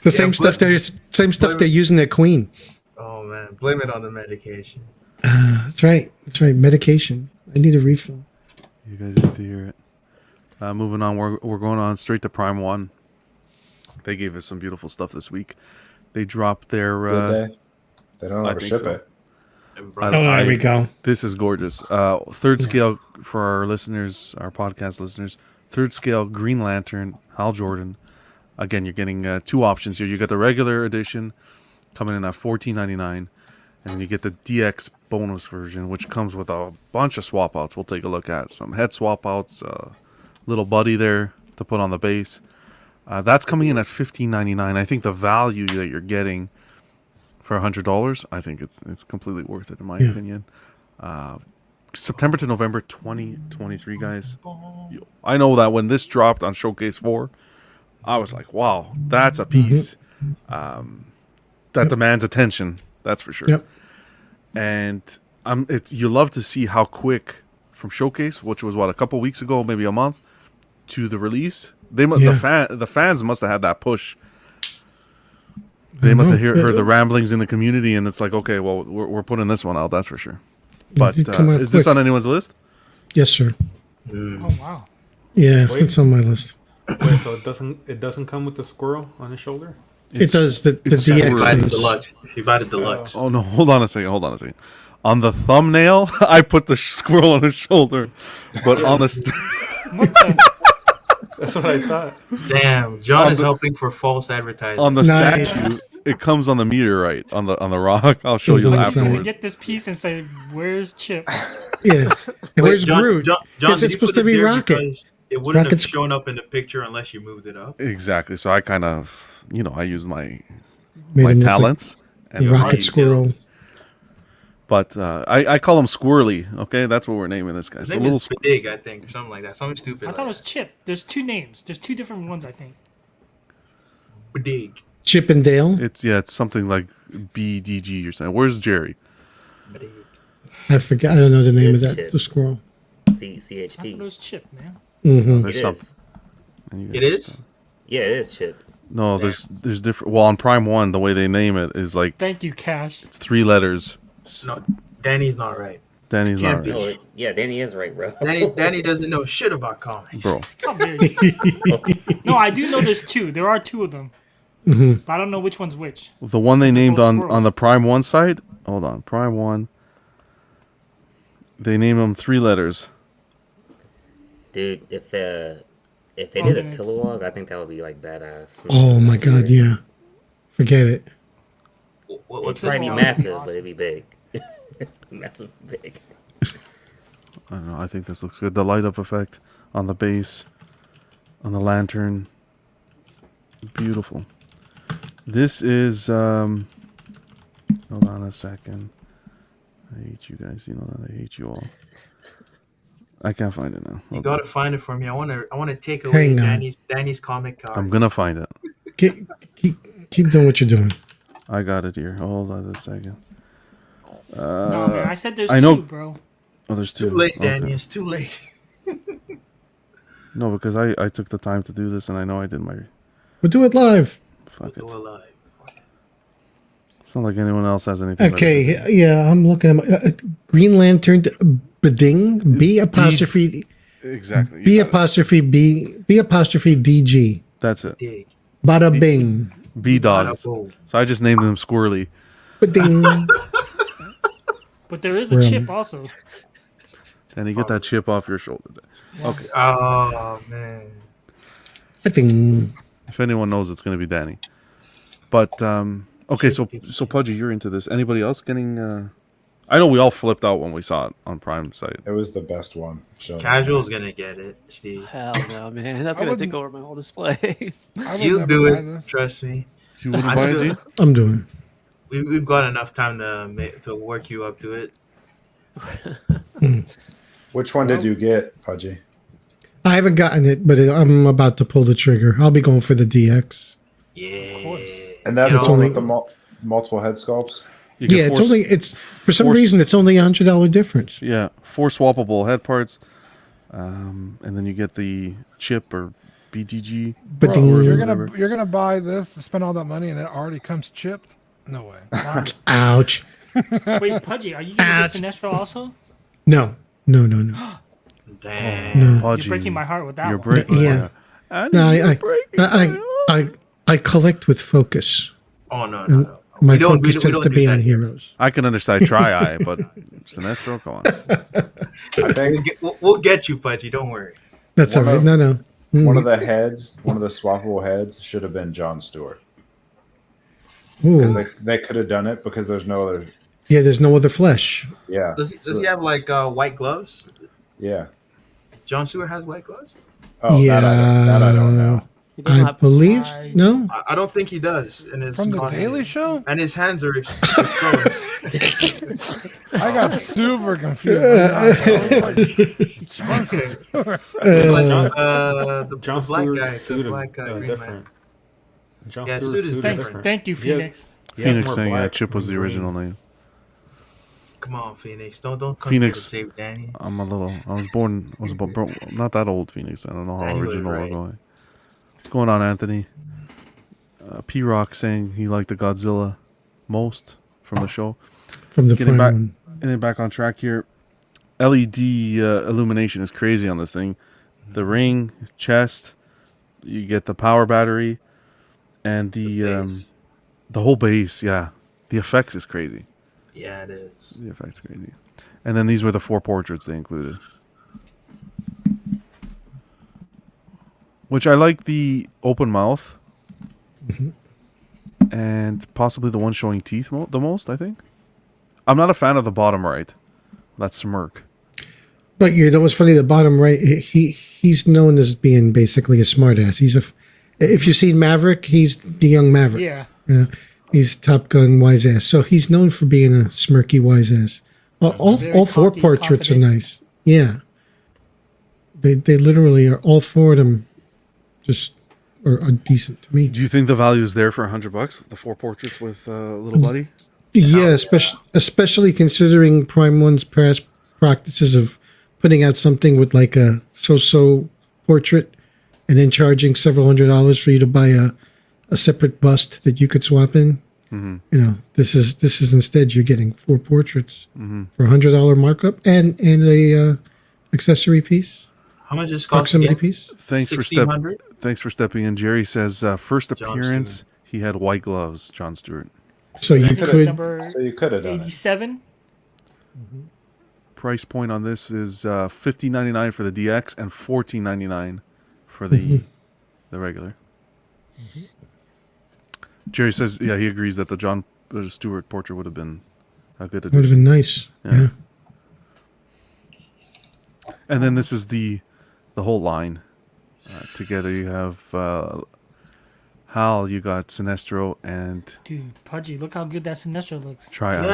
The same stuff they're using at Queen. Oh man, blame it on the medication. That's right. That's right. Medication. I need a refill. You guys need to hear it. Moving on, we're going on straight to Prime 1. They gave us some beautiful stuff this week. They dropped their. Did they? They don't I ever think ship so. it. There we go. This is gorgeous. Third scale for our listeners, our podcast listeners. Third scale Green Lantern, Hal Jordan. Again, you're getting two options here. You got the regular edition coming in at $14.99, and then you get the DX bonus version, which comes with a bunch of swap outs. We'll take a look at some head swap outs, little buddy there to put on the base. That's coming in at $15.99. I think the value that you're getting for $100, I think it's completely worth it in my opinion. September to November 2023, guys. I know that when this dropped on Showcase 4, I was like, wow, that's a piece that demands attention. That's for sure. Yep. And you love to see how quick from Showcase, which was a couple weeks ago, maybe a month, to the release. The fans must have had that push. They must have heard the ramblings in the community, and it's like, okay, well, we're putting this one out, that's for sure. But It come out is this quick. on anyone's list? Yes, sir. Oh wow. Yeah, Wait. it's on my list. Wait, so it doesn't come with the squirrel on his shoulder? It does the it's DX. super- Buy the base. deluxe. If you buy the deluxe. Oh no! Hold on a second. On the thumbnail, I put the squirrel on his shoulder, but on the That's what I thought. Damn, John is helping for false advertising. on the Nice. statue, it comes on the meteorite on the rock. I'll show It's you on the I afterwards. get this piece and say, "Where's Chip?" Yeah. And where's John, Groot? John, It's did you supposed put to it be there Rocket. because it wouldn't Rocket's- have shown up in the picture unless you moved it up. Exactly. So I kind of, I use my Made him look like talents. And Rocket Rocket Squirrel. Skills. But I call him Squirrely. Okay, that's what we're naming this guy. His So name little is Big, I think, or something like that. Something stupid. I thought it was Chip. There's two names. There's two different ones, I think. Big. Chip and Dale. it's something like BDG or something. Where's Jerry? Big. I forget. I don't know the name of It's that. Chip. The squirrel. I thought it CHP. was Chip, man. Mm-hmm. There's It something. is. And you It guys is? just- Yeah, it is Chip. No, there's different. Well, on Prime 1, the way they name it is like Thank you, Cash. it's 3 letters. No, Danny's not right. Danny's Can't not be. right. Oh, yeah, Danny is right, bro. Danny doesn't know shit about comics. Bro. How dare you? No, I do know there's two. There are two of them. Mhm. But I don't know which one's which. The one they named both on squirrels. the Prime 1 side. Hold on. Prime 1. They name them 3 letters. Dude, if they did a then it's- Kilowog, I think that would be like badass. Oh my god, yeah. Forget it. It'd What's probably be it? massive, Awesome. but it'd be big. Massive big. I don't know. I think this looks good. The light up effect on the base, on the lantern. Beautiful. This is, hold on a second. I hate you guys. You know that I hate you all. I can't find it now. You gotta find it for me. I wanna take away Hang on. Danny's comic card. I'm gonna find it. Keep doing what you're doing. I got it here. Hold on a second. No, man. I said there's I know- two, bro. Oh, there's 2. Too late, Okay. Danny. It's too late. No, because I took the time to do this, and I know I did my. We'll do it live. Fuck it. Go alive. It's not like anyone else has anything. better to Okay, yeah, I'm looking at Green Lantern Beding B apostrophe do. Exactly. B You got it. apostrophe B apostrophe DG. That's it. Dig. Bada bing. B dogs. Bada-boom. So I just named them Squirrely. Beding. But there is a Really? chip also. And you get that chip off your shoulder. Okay. Oh man. Beding. If anyone knows, it's going to be Danny. But okay, so Pudgy, you're into this. Anybody else getting? I know we all flipped out when we saw it on Prime site. It was the best one. Casual's gonna get it. Steve. Hell no, man. That's I gonna take wouldn't- over my whole display. I would You'll never do buy it. this. Trust me. You wouldn't I buy it, feel- do you? I'm doing We've got enough time to work you up to it. Which one did you get, Pudgy? I haven't gotten it, but I'm about to pull the trigger. I'll be going for the DX. Yeah. Of course. And that's It's the one only- with the multiple head sculpts? You can Yeah, force- it's for some force- reason it's only $100 difference. Yeah, 4 swappable head parts, and then you get the chip or BTG. But Bro, then- you're gonna buy this, spend all that money, and it already comes chipped? No way. Ouch. Wait, Pudgy, are you gonna get Sinestro also? No. No. Damn. No. Pudgy, You're breaking my heart with that You're one. breaking. Yeah. No, I collect with focus. Oh no, no, And no. my We don't- focus we tends don't to do be that on here. heroes. I can understand Tri-Eye, but Sinestro, come on. I think We'll get you, Pudgy. Don't worry. That's all One right. of- No. one of the heads, one of the swappable heads, should have been Jon Stewart. Because Ooh. they could have done it because there's no other. Yeah, there's no other flesh. Yeah. Does he have like white gloves? Yeah. Jon Stewart has white gloves? Oh, that I don't know. He doesn't I have believe pride. no. I don't think he does. In his From the costume. Daily Show? And his hands are exposed. I got super confused. I was like, Jon Stewart. the John black Stewart guy, suit the is, black guy, Green different. Man. John Yeah, Stewart's suit is different. different. Thank you, He has- Phoenix. he has Phoenix more saying black Chip was the than green. original name. Come on, Phoenix. Don't come Phoenix. here to save Danny. I was born, I'm not that old, Phoenix. I don't know how Anyway, original we're right. going. What's going on, Anthony? P-Rock saying he liked the Godzilla most from the show. From the Getting prime back, one. getting back on track here. LED illumination is crazy on this thing. The ring, chest, you get the power battery, and the whole base. Yeah, the effects is crazy. Yeah, it is. The effects crazy. And then these were the 4 portraits they included. Which I like the open mouth. And possibly the one showing teeth the most, I think. I'm not a fan of the bottom right. That smirk. But you know what's funny? The bottom right, he's known as being basically a smartass. If you've seen Maverick, he's the young Maverick. Yeah. Yeah, he's Top Gun wise ass. So he's known for being a smirky wise ass. All Very 4 cocky, portraits confident. are nice. Yeah, they literally are. All 4 of them just are decent to me. Do you think the value is there for $100? The 4 portraits with little buddy? Yeah, especially considering Prime One's past practices of putting out something with like a so-so portrait and then charging several $100s for you to buy a separate bust that you could swap in. You know, this is instead you're getting 4 portraits for $100 markup and a accessory piece. How much is proximity piece? Thanks for stepping in. Jerry says first appearance he had white gloves. John Stewart. So you could have done 87. Price point on this is $50.99 for the DX and $14.99 for the regular. Jerry says, yeah, he agrees that the John Stewart portrait would have been a good addition. Would have been nice. Yeah. And then this is the whole line. Together you have Hal, you got Sinestro, and... Dude, Pudgy, look how good that Sinestro looks. Try out.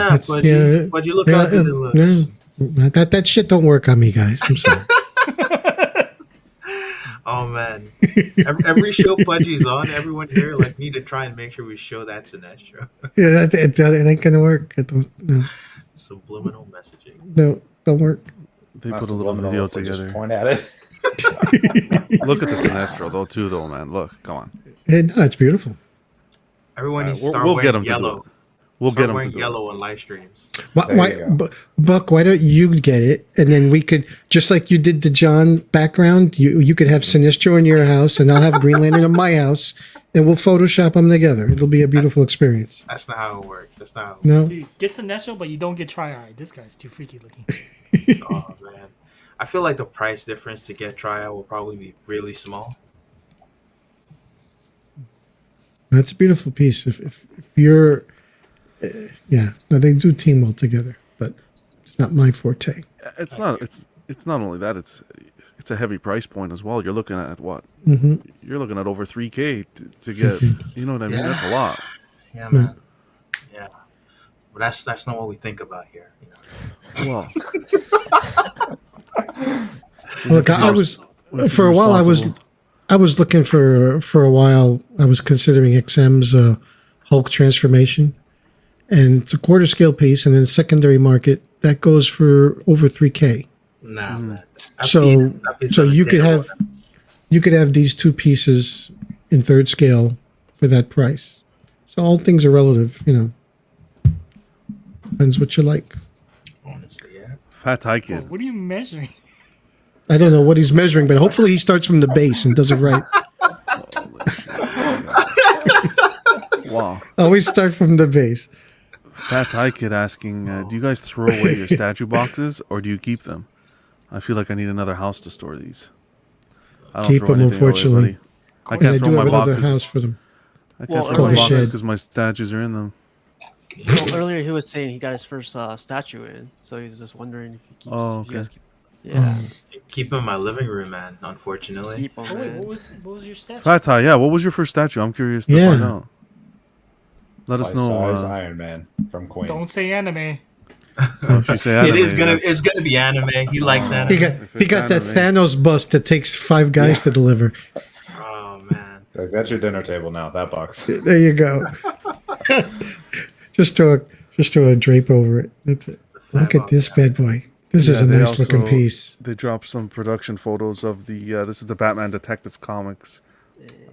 Yeah, Pudgy, look how good it looks. That shit don't work on me, guys. I'm sorry. Oh man, every show Pudgy's on, everyone here like need to try and make sure we show that Sinestro. Yeah, it ain't gonna work. It don't, no. Subliminal messaging. No, don't work. They put a little video together. Just point at it. Look at the Sinestro though, man. Look, come on. No, it's beautiful. Everyone needs to start we'll get wearing them yellow. We'll start get them wearing to yellow on live streams. Buck, why don't you get it, and then we could, just like you did the John background, you could have Sinestro in your house, and I'll have Green Lantern in my house, and we'll Photoshop them together. It'll be a beautiful experience. That's not how it works. That's not how it No. works. Dude, get Sinestro, but you don't get Tri-Eye. This guy's too freaky looking. Oh man, I feel like the price difference to get tryout will probably be really small. That's a beautiful piece. If you're, yeah, no, they do team well together, but it's not my forte. It's not. It's not only that. It's a heavy price point as well. You're looking at what? You're looking at over $3,000 to get. You know what I mean? Yeah. That's a lot. Yeah, man. Yeah, but that's not what we think about here. You know? Well, Look, I was for a while. I was looking for a while. I was considering XM's Hulk transformation, and it's a quarter scale piece, and then secondary market that goes for over $3,000. Nah, man. So you could have these two pieces in third scale for that price. So all things are relative, you know. Depends what you like. Honestly, yeah. Fat Thai Kid. What are you measuring? I don't know what he's measuring, but hopefully he starts from the base and does it right. Wow. Always start from the base. Fat Thai Kid asking, do you guys throw away your statue boxes or do you keep them? I feel like I need another house to store these. I don't Keep throw them, anything unfortunately. away, buddy. I can't throw my have another boxes. house for them. I can't Well, throw my earlier- boxes because my statues are in them. Well, earlier he was saying he got his first statue in, so he's just wondering if he keeps. Oh, if you guys okay. yeah. Keep him in my living room, man. Unfortunately. Keep 'em, Oh, wait, man. what was your statue? Fat Thai, yeah. What was your first statue? I'm curious to Yeah. find out. Let us know. Life-size Iron Man from Queen. Don't say anime. If you say anime, It is gonna. that's- It's gonna be anime. He likes anime. He got that Thanos bust that takes 5 guys to deliver. Oh man. Like, that's your dinner table now. That box. There you go. just throw a drape over it. That's it. Look at this bad boy. This is a they nice looking also- piece. They dropped some production photos of the. This is the Batman Detective Comics,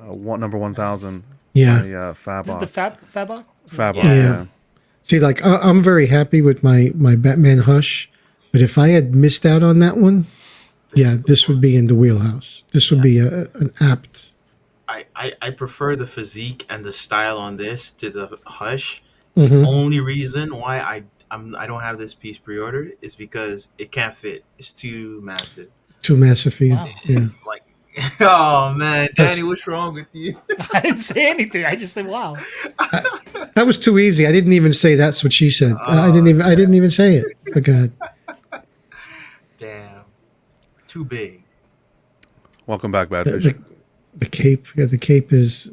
number 1000. Yeah. By, Fab. This is the Fabok? Fab. Yeah. Yeah. See, like I'm very happy with my Batman Hush, but if I had missed out on that one, yeah, this would be in the wheelhouse. This would be an apt. I prefer the physique and the style on this to the Hush. Mhm. Only reason why I don't have this piece pre-ordered is because it can't fit. It's too massive. Too massive for you. Wow. Yeah. Like, oh man, Danny, what's wrong with you? I didn't say anything. I just said, wow. That was too easy. I didn't even say that's what she said. I didn't even say it. Oh God. Damn, too big. Welcome back, Badfish. The cape. Yeah, the cape is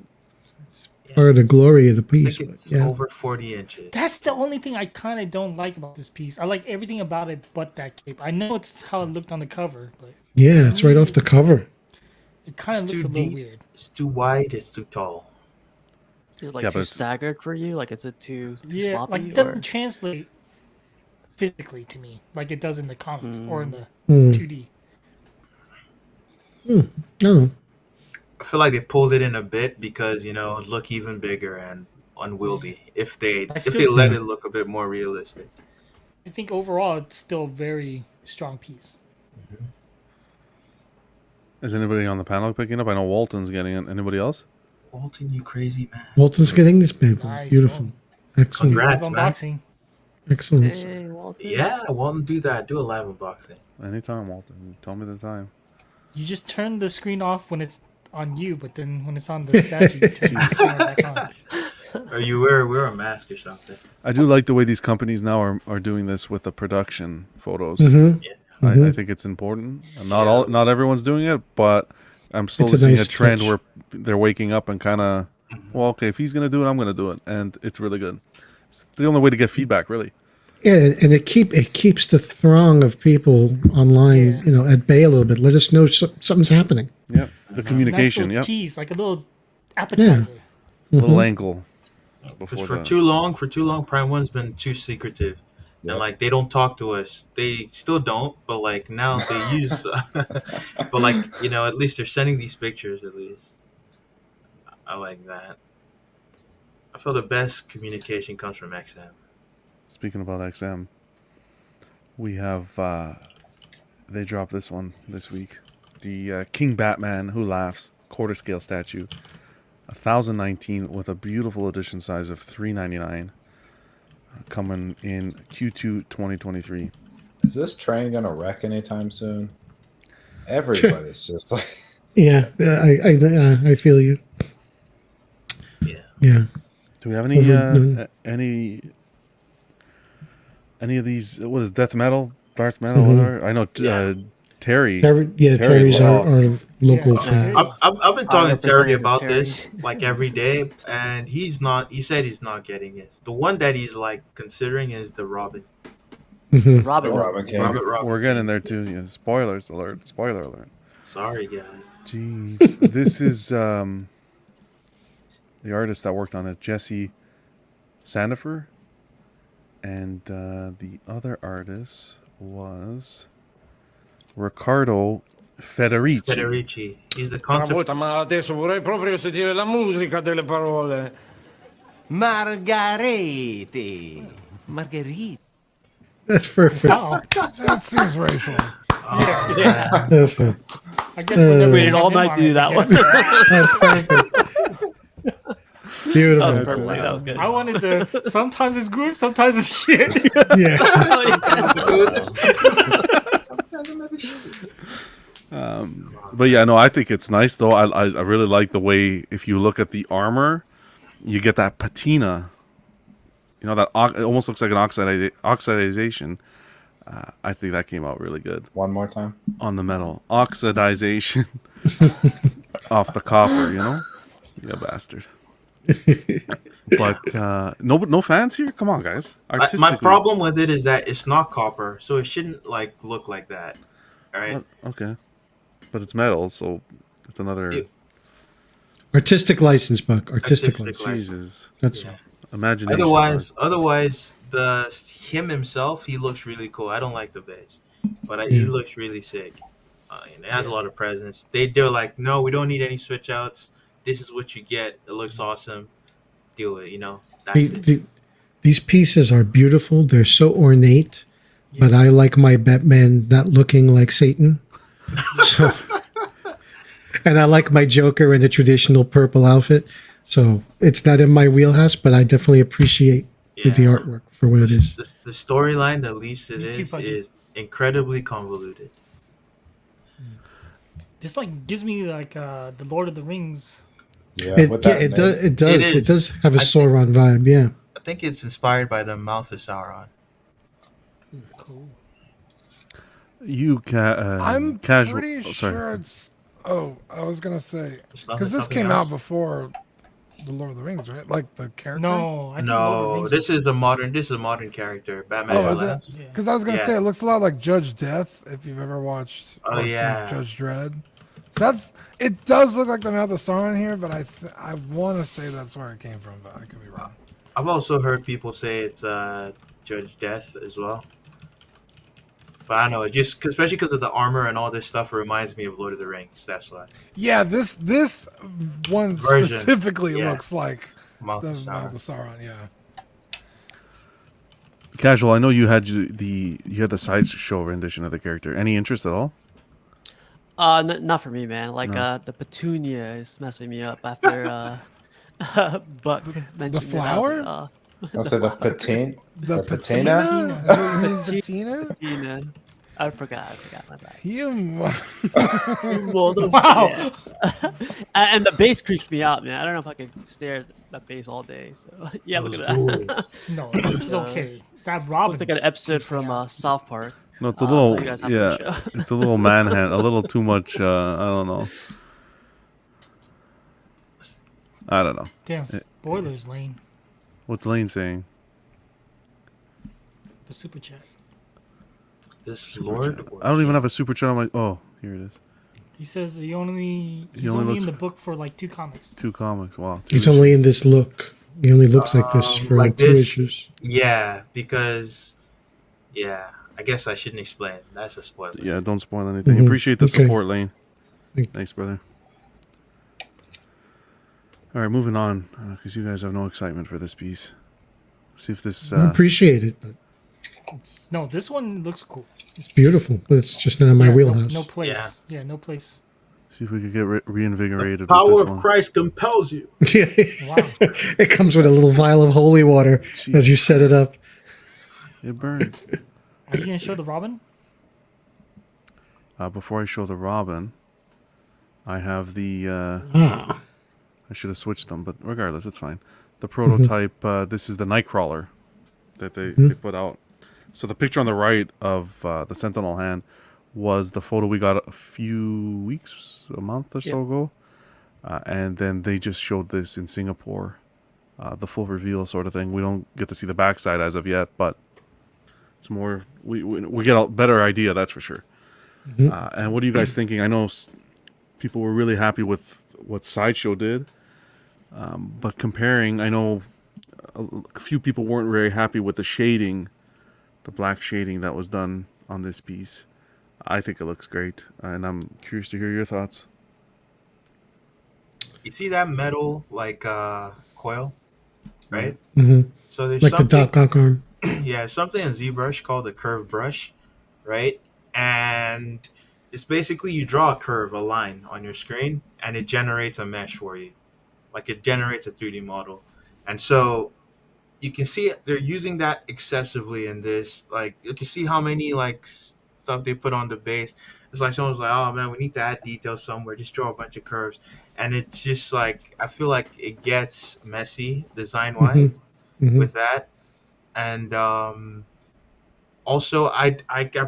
part of the glory of the I piece. think it's Yeah. over 40 inches. That's the only thing I kind of don't like about this piece. I like everything about it but that cape. I know it's how it looked on the cover, but Yeah, it's right off the cover. it kind of It's looks too a little deep. weird. It's too wide. It's too tall. Is it like Yeah, too but it's- staggered for you? Like, is it too Yeah, sloppy? like it doesn't translate physically to me like it does in the comics or in the Hmm. 2D. No. I feel like they pulled it in a bit because look even bigger and unwieldy if they I if still- they let it look a bit more realistic. I think overall it's still a very strong piece. Is anybody on the panel picking up? I know Walton's getting it. Anybody else? Walton, you crazy man! Walton's getting this paper. Nice, Beautiful. Excellent. Congrats, Live man. unboxing. Excellent. Hey, Walter. Yeah, Walton, do that. Do a live unboxing. Anytime, Walton. Tell me the time. You just turn the screen off when it's on you, but then when it's on the statue, you turn the screen back on. Or you wear a mask or something. I do like the way these companies now are doing this with the production photos. Mhm. Yeah. I think it's important. And not everyone's doing it, but I'm slowly a seeing nice a trend touch. where they're waking up and kind of, well, okay, if he's gonna do it, I'm gonna do it, and it's really good. It's the only way to get feedback, really. Yeah, and it keeps the throng of people online, Yeah. at bay a little bit. Let us know something's happening. Yep, the communication. Nice Yep, little tease, like a little appetizer. little angle Because before for that. too long, Prime One's been too secretive. And like they don't talk to us. They still don't, but like now they use. But like at least they're sending these pictures. At least I like that. I feel the best communication comes from XM. Speaking about XM, we have they dropped this one this week. The King Batman Who Laughs quarter scale statue, 1019 with a beautiful edition size of 399, coming in Q2 2023. Is this train gonna wreck anytime soon? Everybody's just like, Yeah, I feel you. Yeah. Yeah. Do we have any Overdone. any of these? What is Death Metal, Darth Metal? Mhm. Whatever? I know Terry. Terry's loved- our local Yeah. fan. I've been talking to Terry 100% about Terry. this like every day, and he's not. He said he's not getting it. The one that he's like considering is the Robin. Mhm. Robin. Robin King. Robin. We're getting there too. Yeah, spoilers alert! Spoiler alert! Sorry, guys. Jeez, this is the artist that worked on it, Jesse Sandifer, and the other artist was Riccardo Federici. Federici. He's the concept. Ma adesso vorrei proprio sentire la musica delle parole. Margarete. Margherite. That's perfect. Wow. That seems racial. Yeah. That's fine. I guess we'll never Waited have all him night on to do as a that one. guest. That's perfect. That Beautiful. was perfect. That was good. I wanted the. Sometimes it's good, sometimes it's shit. Yeah. But yeah, no, I think it's nice though. I really like the way if you look at the armor, you get that patina. You know that it almost looks like an oxidization. I think that came out really good one more time. on the metal. Oxidization off the copper, you bastard. But no fans here. Come on, guys. My Artistically- problem with it is that it's not copper, so it shouldn't like look like that. All right. Okay, but it's metal, so it's another. Yeah. Artistic license, Buck. Artistic Artistic license. Jesus, That's Yeah. imagination. Otherwise, him himself, he looks really cool. I don't like the base, but he looks really sick. And it has a lot of presence. They're like, no, we don't need any switch outs. This is what you get. It looks awesome. Do it. That's it. These pieces are beautiful. They're so ornate, but I like my Batman not looking like Satan. So, and I like my Joker in the traditional purple outfit. So it's not in my wheelhouse, but I definitely appreciate the artwork for what it is. The storyline that leads to Me too, this Pudgy. is incredibly convoluted. This like gives me like the Lord of the Rings. Yeah, It with that does. name. It does. It It is. does have a I think- Sauron vibe. Yeah. I think it's inspired by the mouth of Sauron. Cool. You I'm casual. pretty sorry. sure it's. Oh, I was gonna say It's not because this something came else. out before the Lord of the Rings, right? Like the character. No, I think Lord of the No, Rings- this is a modern character. Batman. Oh, is Begins. it? Yeah. Because I was gonna Yeah. say it looks a lot like Judge Death. If you've ever watched Oh, or yeah. seen Judge Dredd, so it does look like the Mouth of Sauron here, but I want to say that's where it came from, but I could be wrong. I've also heard people say it's Judge Death as well. But I don't know, it just especially because of the armor and all this stuff, it reminds me of Lord of the Rings. That's why. Yeah, this one Version. specifically Yeah. looks like Mouth The of Mouth Sauron. of Sauron, yeah. Casual, I know you had the Sideshow rendition of the character. Any interest at all? Not for me, man. Like No. the petunia is messing me up after Buck mentioned The flower? I'll say the patina. The patina. patina? Is that what you mean, patina? Patina. I forgot my bad. Wow. Yeah. And the bass creeps me out, man. I don't know if I can stare at that bass all day. So yeah, look at that. No, this is okay. That Robin. Looks like an episode from South Park. No, it's a So little you guys have to show. it's a little manhunt, a little too much. I don't know. I don't know. Damn, spoilers, Lane. What's Lane saying? The super chat. This Lord. I don't even have a super chat on my. Oh, here it is. He says he's only only in looks the book for like 2 comics. 2 comics. Wow. He's only in this look. He only looks like this for like 2 this? issues. Yeah, because I guess I shouldn't explain. That's a spoiler. Yeah, don't spoil anything. Mhm. Appreciate the Okay. support, Lane. Thank- Thanks, brother. All right, moving on, because you guys have no excitement for this piece. See if this. I appreciate it, but No, this one looks cool. it's beautiful, but it's just not in my Yeah, wheelhouse. No place. Yeah, no place. See if we could get reinvigorated. Power with this of one. Christ compels you. Wow. It comes with a little vial of holy water as you set it up. It burns. Are you gonna show the Robin? Before I show the Robin, I have the. I should have switched them, but regardless, it's fine. The prototype. This is the Nightcrawler that they put out. So the picture on the right of the Sentinel hand was the photo we got a few weeks, a month or so ago, and then they just showed this in Singapore, the full reveal sort of thing. We don't get to see the backside as of yet, but it's more we get a better idea, that's for sure. And what are you guys thinking? I know people were really happy with what Sideshow did, but comparing, I know a few people weren't very happy with the shading, the black shading that was done on this piece. I think it looks great, and I'm curious to hear your thoughts. You see that metal coil, right? Mm-hmm. So there's Like the something. Doc Ock arm. Yeah, something in ZBrush called a curve brush, right? And it's basically you draw a curve, a line on your screen, and it generates a mesh for you. Like it generates a 3D model. And so you can see they're using that excessively in this. Like you can see how many stuff they put on the base. It's like someone's like, oh man, we need to add detail somewhere. Just draw a bunch of curves. And it's just like, I feel like it gets messy design-wise with that. And also I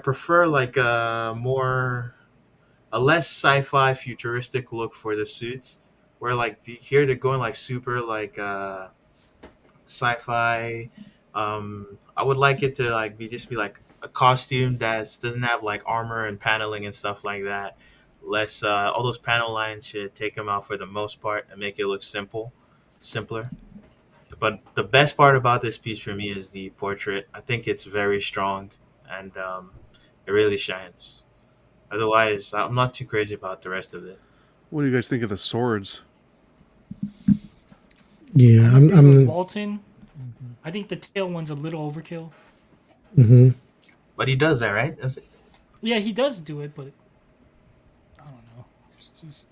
prefer like a less sci-fi futuristic look for the suits, where like here they're going like super like sci-fi. I would like it to like be like a costume that doesn't have like armor and paneling and stuff like that. Less all those panel lines should take them out for the most part and make it look simpler. But the best part about this piece for me is the portrait. I think it's very strong, and it really shines. Otherwise, I'm not too crazy about the rest of it. What do you guys think of the swords? Yeah, I'm Walton. I think the tail one's a little overkill. Mm-hmm. But he does that, right? Does it? Yeah, he does do it, but I don't know. It just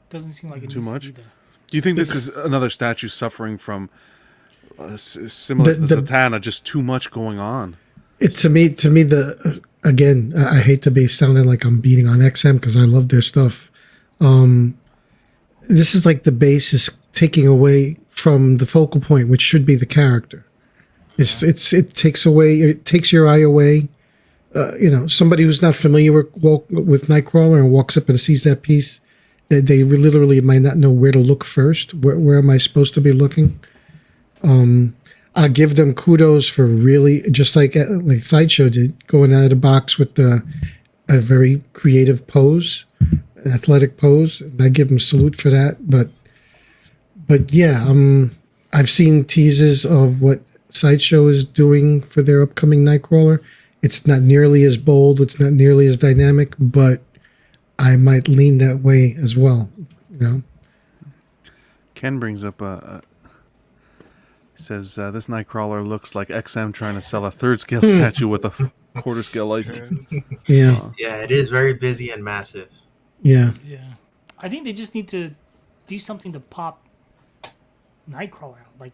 doesn't seem like it Too needs much? to be there. Do you think this is another statue suffering from similar to the Zatanna, just too much going on? To me, again, I hate to be sounding like I'm beating on XM because I love their stuff. This is like the base is taking away from the focal point, which should be the character. It takes your eye away. Somebody who's not familiar with Nightcrawler and walks up and sees that piece, they literally might not know where to look first. Where am I supposed to be looking? I'll give them kudos for really, just like Sideshow did, going out of the box with a very creative pose, an athletic pose. And I give them salute for that. But yeah, I've seen teases of what Sideshow is doing for their upcoming Nightcrawler. It's not nearly as bold. It's not nearly as dynamic, but I might lean that way as well. Ken brings up a Says this Nightcrawler looks like XM trying to sell a third scale statue with a quarter scale license. Yeah. Yeah, it is very busy and massive. Yeah. Yeah. I think they just need to do something to pop Nightcrawler out. Like,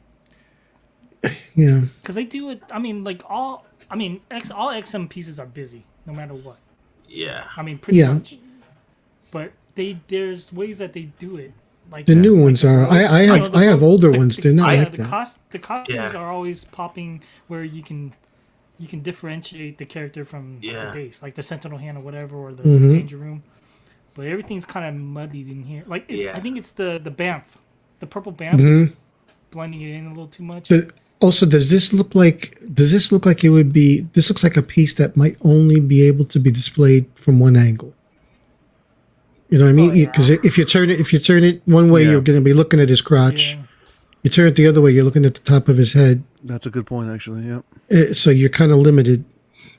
Yeah. because they do it. I mean, like all XM pieces are busy no matter what. Yeah. I mean, pretty Yeah. much. But there's ways that they do it. Like The new ones are. I have older ones. They're not like the that. the costumes are always popping where you can differentiate the character from the base, like the Sentinel hand or whatever, or the Danger Room. But everything's kind of muddied in here. Like I think it's the Bamf, the purple Bamf is blending it in a little too much. Also, does this look like it would be? This looks like a piece that might only be able to be displayed from one angle. You know what I mean? Because if you turn it one way, you're going to be looking at his crotch. Yeah. You turn it the other way, you're looking at the top of his head. That's a good point, actually. Yep. So you're kind of limited.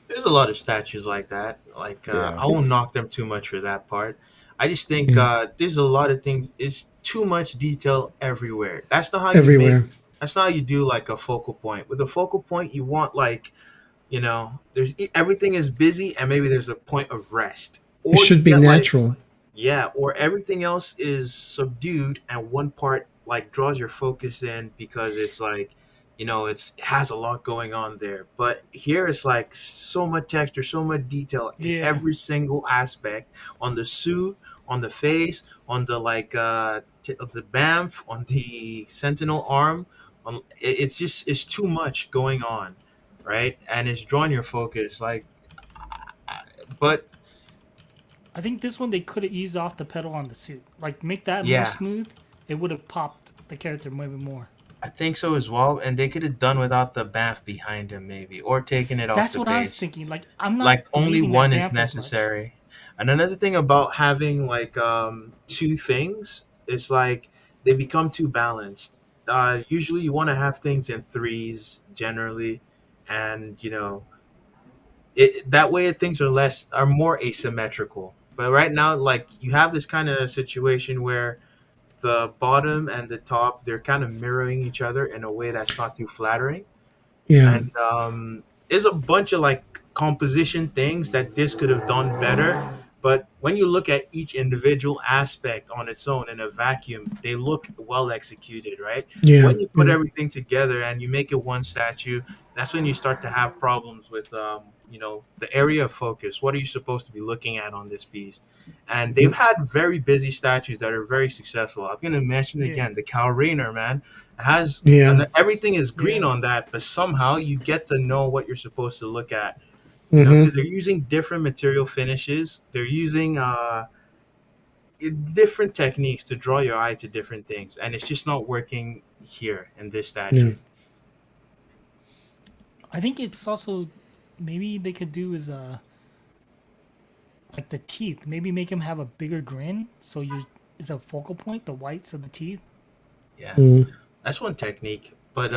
There's a lot of statues like that. Like I won't knock them too much for that part. I just think there's a lot of things. It's too much detail everywhere. That's not how that's not how you do like a focal point. With a focal point, you want like, there's everything is busy and maybe there's a point of rest. Or It should be natural. Or everything else is subdued and one part like draws your focus in because it's like, it has a lot going on there. But here it's like so much texture, so much detail in every single aspect on the suit, on the face, on the like of the Bamf, on the Sentinel arm. It's too much going on, right? And it's drawing your focus. But I think this one they could have eased off the pedal on the suit, like make that more smooth. It would have popped the character maybe more. I think so as well, and they could have done without the Bamf behind him, maybe, or taken it off. That's the what base. I was thinking. Like I'm not like only believing one that is Bamf as necessary. And another thing about having like two things is like they become too balanced. Usually, you want to have things in threes generally, and that way things are more asymmetrical. But right now, like you have this kind of situation where the bottom and the top, they're kind of mirroring each other in a way that's not too flattering. Yeah. And there's a bunch of like composition things that this could have done better. But when you look at each individual aspect on its own in a vacuum, they look well executed, right? Yeah. When you put everything together and you make it one statue, that's when you start to have problems with, the area of focus. What are you supposed to be looking at on this piece? And they've had very busy statues that are very successful. I'm going to mention it again. The Cal Rayner, man, has and everything is green on that, but somehow you get to know what you're supposed to look at. Because they're using different material finishes. They're using different techniques to draw your eye to different things, and it's just not working here in this statue. I think it's also maybe they could do is like the teeth. Maybe make him have a bigger grin, so it's a focal point, the whites of the teeth. Yeah, that's one technique. But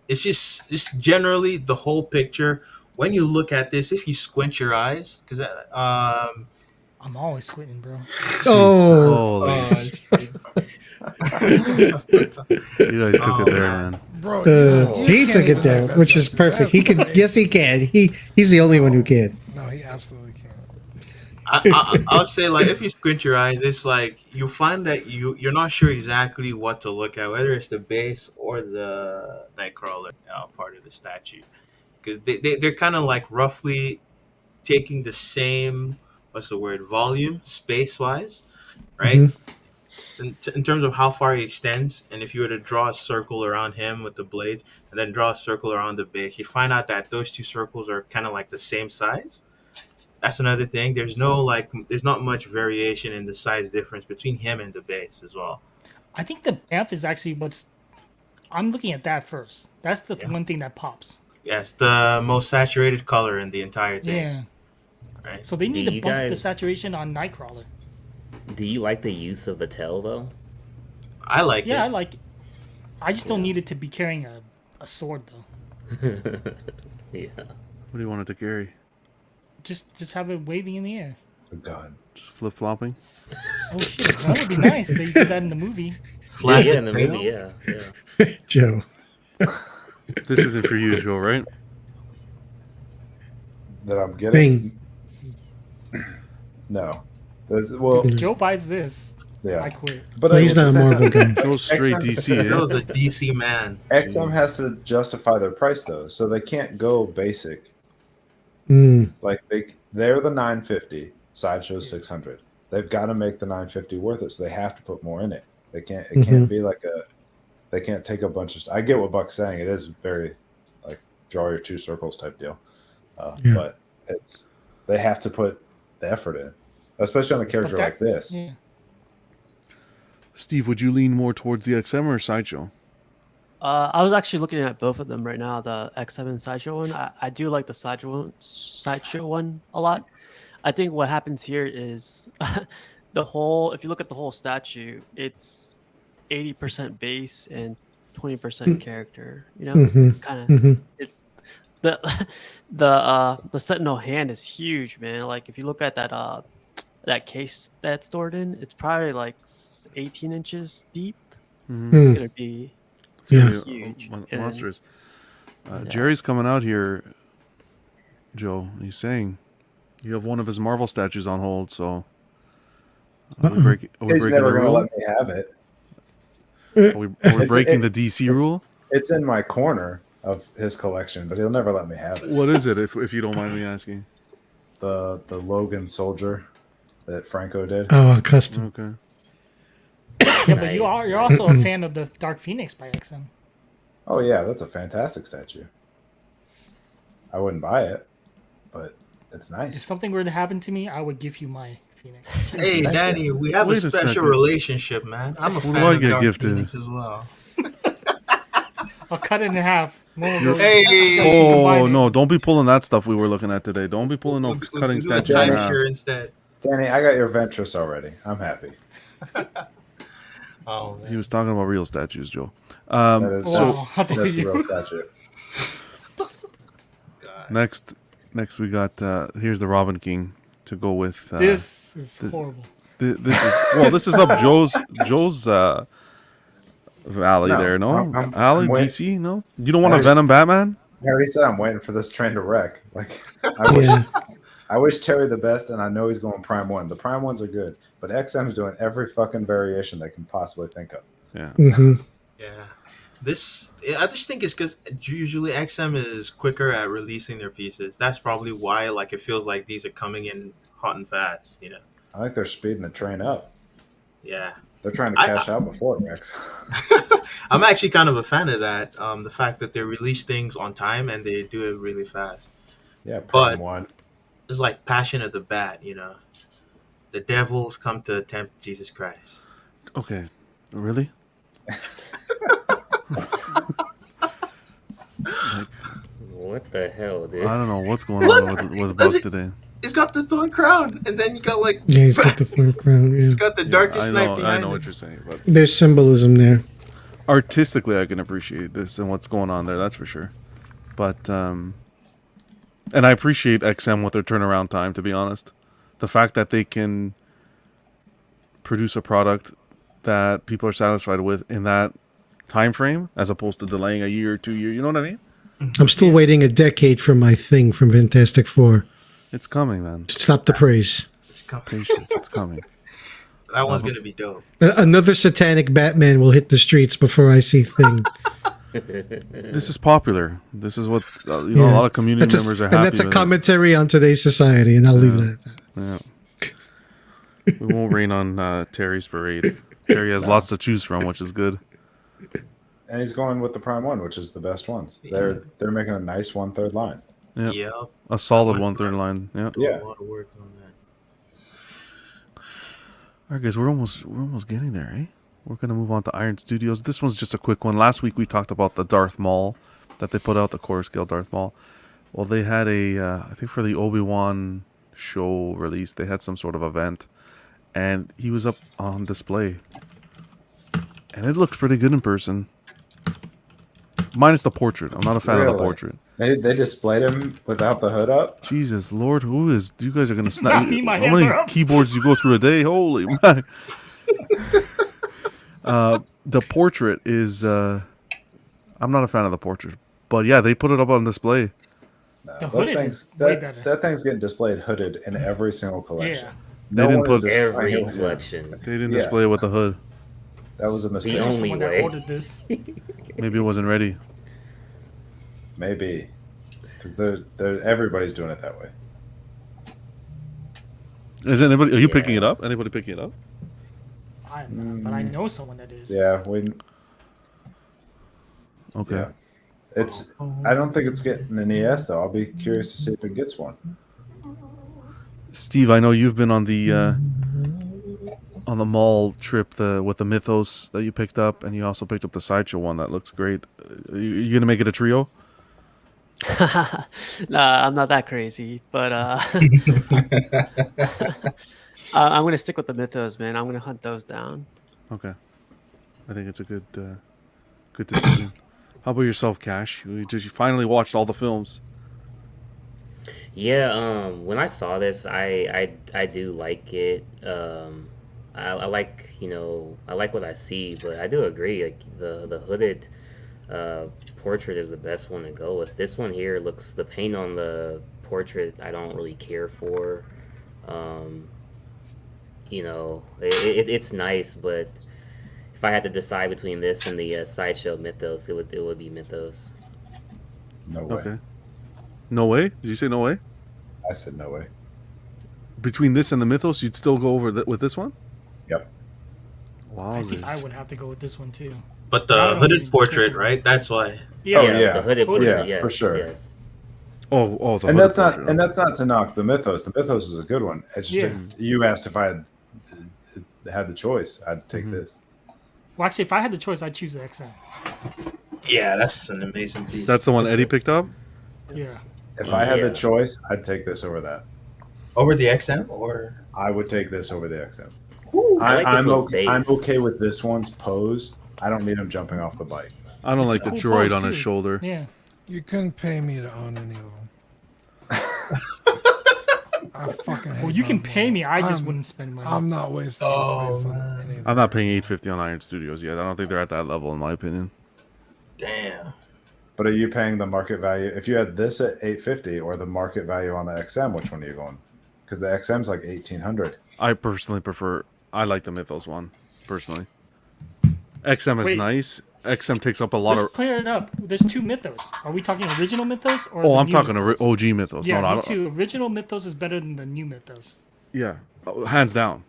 it's generally the whole picture. When you look at this, if you squint your eyes, because I'm always squinting, bro. Oh, holy! You guys took it there, man. Bro, he took it there, which is perfect. He can. Yes, he can. He's the only one who can. No, he absolutely can't. I'll say, like, if you squint your eyes, it's like you find that you're not sure exactly what to look at, whether it's the base or the Nightcrawler part of the statue, because they're kind of like roughly taking the same volume space wise, right? In terms of how far he extends, and if you were to draw a circle around him with the blades and then draw a circle around the base, you find out that those two circles are kind of like the same size. That's another thing. There's not much variation in the size difference between him and the base as well. I think the Bamf is actually I'm looking at that first. That's the one thing that pops. Yes, the most saturated color in the entire thing. Yeah. Right. So they need to bump the saturation on Nightcrawler. Do you like the use of the tail though? I like it. Yeah, I like it. I just don't need it to be carrying a sword though. Yeah. What do you want it to carry? Just have it waving in the air. A gun. Just flip flopping. Oh shit, that would be nice. They did that in the movie. Flash in the movie, yeah. Joe. This isn't for you, Joe, right? That I'm getting. Bing. No. Well, Joe buys this. yeah. I quit. But Well, he's at not the a same Marvel time, guy. Joe's straight DC. That Eh? was a DC man. XM has to justify their price though, so they can't go basic. Like they're the 950, Sideshow 600. They've got to make the 950 worth it, so they have to put more in it. They can't. It can't be like a. They can't take a bunch of. I get what Buck's saying. It is very like draw your two circles type deal, but they have to put the effort in, especially on a character like this. Yeah. Steve, would you lean more towards the XM or Sideshow? I was actually looking at both of them right now, the X7 and Sideshow one. I do like the Sideshow one a lot. I think what happens here is if you look at the whole statue, it's 80% base and 20% character. You know, kind of. It's the Sentinel hand is huge, man. Like if you look at that case that's stored in, it's probably like 18 inches deep. It's gonna be huge, monstrous. Jerry's coming out here, Joe. He's saying you have one of his Marvel statues on hold, so are we He's breaking never the going to rule? let me have it. Are we breaking the DC rule? It's in my corner of his collection, but he'll never let me have it. What is it, if you don't mind me asking? The Logan Soldier that Franco did. Oh, custom. Okay. Yeah, but you're also a fan of the Dark Phoenix by XM. Oh yeah, that's a fantastic statue. I wouldn't buy it, but it's If nice. something were to happen to me, I would give you my Phoenix. Hey, Danny, we have Wait a a special second. relationship, man. I'm a What do fan I of get Dark gifted? Phoenix as well. I'll cut it in half. Hey! Oh no! Don't be pulling that stuff we were looking at today. Don't be pulling no We'll cutting do a statues in half. timeshare instead. Danny, I got your Ventress already. I'm happy. Oh, man. He was talking about real statues, Joe. That is Wow, how dare that's a you. real statue. Next we got here's the Robin King to go with. This is horrible. This is up Joe's alley No, there. No, I'm alley wait- DC. No, you don't want a I just- Venom Batman. I already said I'm waiting for this train to wreck. Like I wish Terry the best, and I know he's going Prime 1. The Prime 1s are good, but XM's doing every fucking variation they can possibly think of. Yeah. Yeah. I just think it's because usually XM is quicker at releasing their pieces. That's probably why it feels like these are coming in hot and fast, you know. I think they're speeding the train up. Yeah. They're trying to cash out before it wrecks. I'm actually kind of a fan of that. The fact that they release things on time and they do it really fast. Yeah, But- Prime 1. It's like Passion of the Bat, you know. The devils come to tempt Jesus Christ. Okay, really? What the hell, dude? I don't know what's going on with Buck today. It's got the thorn crown, and then you got Yeah, he's got the thorn crown. Yeah. got the darkest I night know behind what it. you're saying, but There's symbolism there. artistically, I can appreciate this and what's going on there. That's for sure. But and I appreciate XM with their turnaround time. To be honest, the fact that they can produce a product that people are satisfied with in that time frame, as opposed to delaying a year or 2 years. You know what I mean? I'm still waiting a decade for my thing from Fantastic Four. It's coming, man. Stop the praise. It's coming. Patience, it's coming. That one's gonna be dope. Another satanic Batman will hit the streets before I see Thing. This is popular. This is what a lot of community members are happy and that's a with. commentary on today's society, and I'll leave it at that. Yeah. We won't rain on Terry's parade. Terry has lots to choose from, which is good. And he's going with the Prime 1, which is the best ones. They're making a nice 1/3 line. Yeah. Yep. A solid 1/3 line. Yeah. Yeah. A lot of work on that. All right, guys, we're almost getting there, eh? We're gonna move on to Iron Studios. This one's just a quick one. Last week we talked about the Darth Maul that they put out, the quarter scale Darth Maul. Well, they had I think for the Obi-Wan show release, they had some sort of event, and he was up on display, and it looks pretty good in person. Minus the portrait. I'm not a fan of the Really? portrait. They displayed him without the hood up. Jesus Lord, you guys are gonna snap? Not me, my How hands many are up. keyboards do you go through a day? Holy man! The portrait is, I I'm not a fan of the portrait, but yeah, they put it up on display. No, The that hooded thing's, is way that, better. that thing's getting displayed hooded in every single collection. Yeah. They didn't one is put displaying Every it with- collection. They didn't Yeah. display it with the hood. That was a mistake. The only Someone way. that ordered this. Maybe it wasn't ready. Maybe. Because everybody's doing it that way. Is anybody? Are you Yeah. picking it up? Anybody picking it up? I'm not, but I know someone that is. Yeah, Okay. yeah. It's. I don't think it's getting an ES though. I'll be curious to see if it gets one. Steve, I know you've been on the mall trip with the Mythos that you picked up, and you also picked up the Sideshow one that looks great. You gonna make it a trio? Nah, I'm not that crazy, but I'm gonna stick with the Mythos, man. I'm gonna hunt those down. Okay. I think it's a good decision. How about yourself, Cash? You finally watched all the films. Yeah, when I saw this, I do like it. I like, I like what I see, but I do agree, like the hooded portrait is the best one to go with. This one here looks, the paint on the portrait I don't really care for. It's nice, but if I had to decide between this and the Sideshow Mythos, it would be Mythos. No way. Okay. No way? Did you say no way? I said no way. Between this and the Mythos, you'd still go over with this one? Yep. Wow. I think I would have to go with this one too. But I the don't hooded really portrait, care. right? That's why. Yeah. Oh, yeah. The hooded portrait, Yeah, yes, for sure. yes. Oh, the And hooded that's not portrait. and that's not to knock the Mythos. The Mythos is a good one. It's just Yeah. you asked if I had the choice, I'd take this. Well, actually, if I had the choice, I'd choose the XM. Yeah, that's an amazing piece. That's the one Eddie picked up? Yeah. If I had Yeah. the choice, I'd take this over that. Over the XM, or I would take this over the XM. I like this I'm one's okay, I'm base. okay with this one's pose. I don't need him jumping off the bike. I don't like the Cool droid pose, on his too. shoulder. Yeah. You couldn't pay me to own any of them. I fucking hate Well, you can those pay me. I just I'm- wouldn't spend money. I'm not wasting Oh, space on man. any of I'm them. not paying $850 on Iron Studios yet. I don't think they're at that level, in my opinion. damn. But are you paying the market value? If you had this at $850 or the market value on the XM, which one are you going? Because the XM's like $1,800. I personally prefer. I like the Mythos one, personally. XM is Wait. nice. XM takes up a lot Let's of. clear it up. There's two Mythos. Are we talking original Mythos or? Oh, the I'm new talking Mythos? OG Mythos. Yeah, No, I me don't. too. Original Mythos is better than the new Mythos. Yeah, hands down.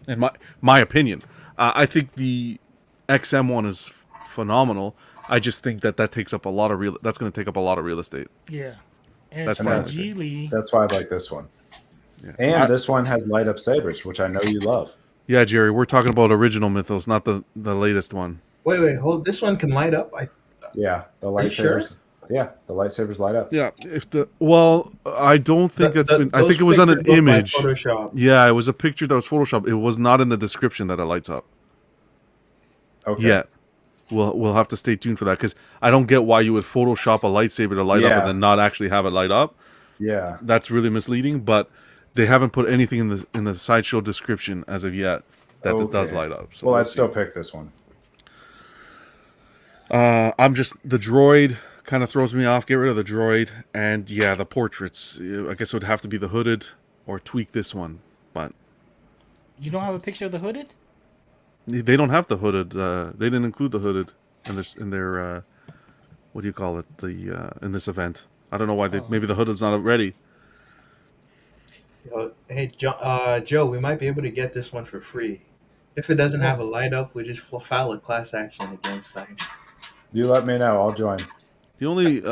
In my opinion, I think the XM one is phenomenal. I just think that takes up a lot of real. That's going to take up a lot of real estate. Yeah. And That's it's fine. for Geely. That's why I like this one. Yeah. And this one has light up sabers, which I know you love. Yeah, Jerry, we're talking about original Mythos, not the latest one. Wait, hold. This one can light up. Yeah, the Are you sure? lightsabers. Yeah, the lightsabers light up. Yeah, I don't think I think those it was on an pictures look like image. Photoshop. Yeah, it was a picture that was Photoshopped. It was not in the description that it lights up. Okay. Yet. We'll have to stay tuned for that because I don't get why you would Photoshop a lightsaber to light up Yeah. and then not actually have it light up. Yeah. That's really misleading. But they haven't put anything in the Sideshow description as of yet that it does Okay. light up. So Well, we'll I'd see. still pick this one. I'm just the droid kind of throws me off. Get rid of the droid, and yeah, the portraits. I guess it would have to be the hooded or tweak this one. But You don't have a picture of the hooded? they don't have the hooded. They didn't include the hooded in their what do you call it? In this event. I don't know why. Maybe the hooded's not ready. Hey, Joe, we might be able to get this one for free. If it doesn't have a light up, we just file a class action against them. You let me know. I'll join. The only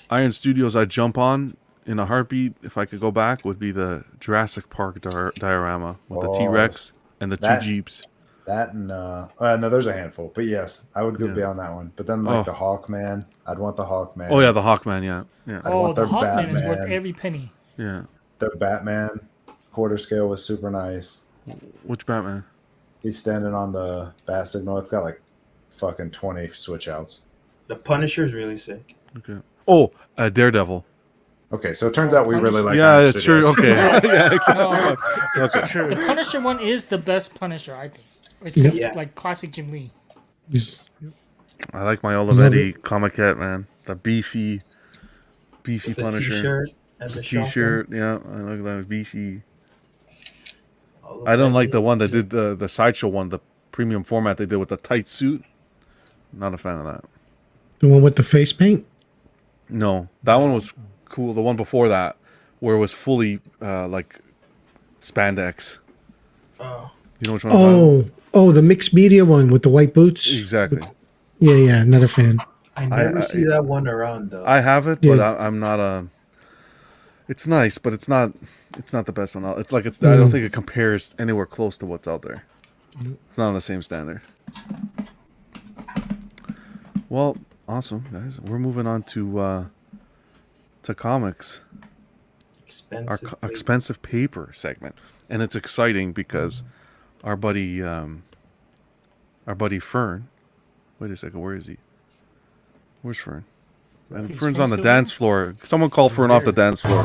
Iron Studios I'd jump on in a heartbeat if I could go back would be the Jurassic Park diorama with the T-Rex and the two that- Jeeps. That and no, there's a handful, but yes, I would go Yeah. beyond that one. But then like the Hawkman, I'd want the Hawkman. Oh yeah, the Hawkman. Yeah. I'd Oh, want the their Hawkman is worth Batman. every penny. Yeah. The Batman quarter scale was super nice. Which Batman? He's standing on the bat signal. It's got like fucking 20 switch outs. The Punisher is really sick. Okay. Oh, Daredevil. Okay, so it turns out we really like. Yeah, Iron it's true. Studios. Okay. Yeah, exactly. No, Okay. the Punisher one is the best Punisher, I think. It's Yeah. like classic Jim Lee. I like my Olivetti Comic Cat, man. The beefy With the Punisher. T-shirt and the T-shirt, yeah. I like that beefy. shotgun. I don't like the Olivetti one is that did the Sideshow one, the premium format they did with the tight suit. Not a fan of that. The one with the face paint? No, that one was cool. The one before that, where it was fully like spandex. Oh. You know which one? I'm talking Oh, the mixed media one with the white boots. about? Exactly. Yeah, not a fan. I never see that one around though. I have it, but Yeah. I'm not a. It's nice, but it's not. It's not the best one. It's like it's. I don't think it compares anywhere close to what's out there. It's not on the same standard. Well, awesome, guys. We're moving on to comics. Expensive. Expensive paper segment, and it's exciting because our buddy Fern. Wait a second, where is he? Where's Fern? And Is Fern's Fern on the still dance floor. Someone call Fern off the dance floor.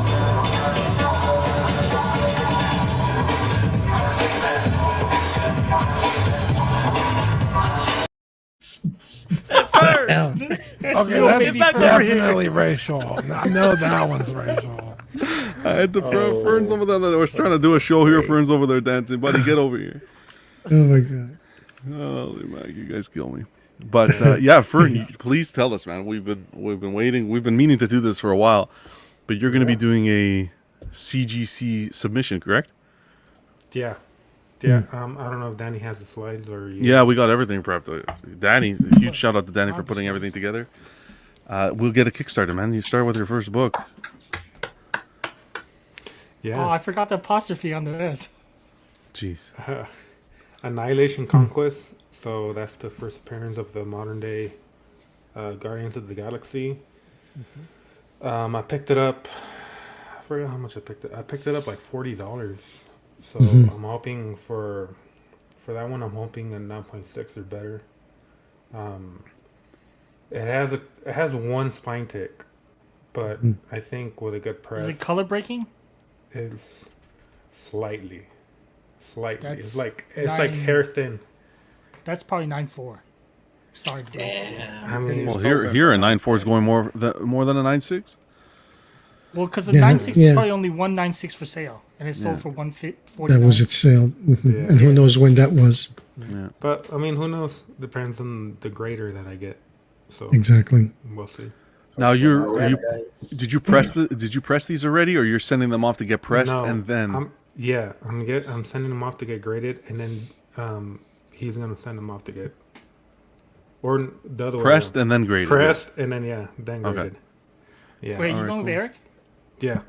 Okay, that's definitely racial. I know that one's racial. I had to Fern's over there. I was trying to do a show here. Fern's over there dancing. Buddy, get over here. Oh my god. Holy man, you guys kill me. But yeah, Fern, please tell us, man. We've been waiting. We've been meaning to do this for a while. But you're going to be doing a CGC submission, correct? Yeah. Yeah. I don't know if Danny has the slides or you. Yeah, we got everything prepped. Danny, a huge shout out to Danny for putting everything together. We'll get a Kickstarter, man. You start with your first book. Yeah. Oh, I forgot the apostrophe on the S. Jeez. Annihilation Conquest. So that's the first appearance of the modern day Guardians of the Galaxy. I picked it up. I forgot how much I picked it. I picked it up like $40. So I'm hoping for that one. I'm hoping a 9.6 or better. It has one spine tick, but I think with a good press, Is it color breaking? it's slightly. That's It's like hair thin. That's probably 9.4. Sorry, bro. I mean, Well, here a 9.4 is going more than a 9.6. Well, because the Yeah, 9.6 yeah. is probably only 196 for sale, and it's sold for 140. That was its sale. And who knows when that was. Yeah. but I mean, who knows? Depends on the grader that I get. So Exactly. we'll see. Now Alright, you guys. did you press these already, or you're sending them off to get pressed and then I'm sending them off to get graded, and then he's gonna send them off to get, or the other pressed way around. and then graded? Pressed and then then Okay. graded. Yeah. Wait, you Alright, going with cool. Eric? Yeah.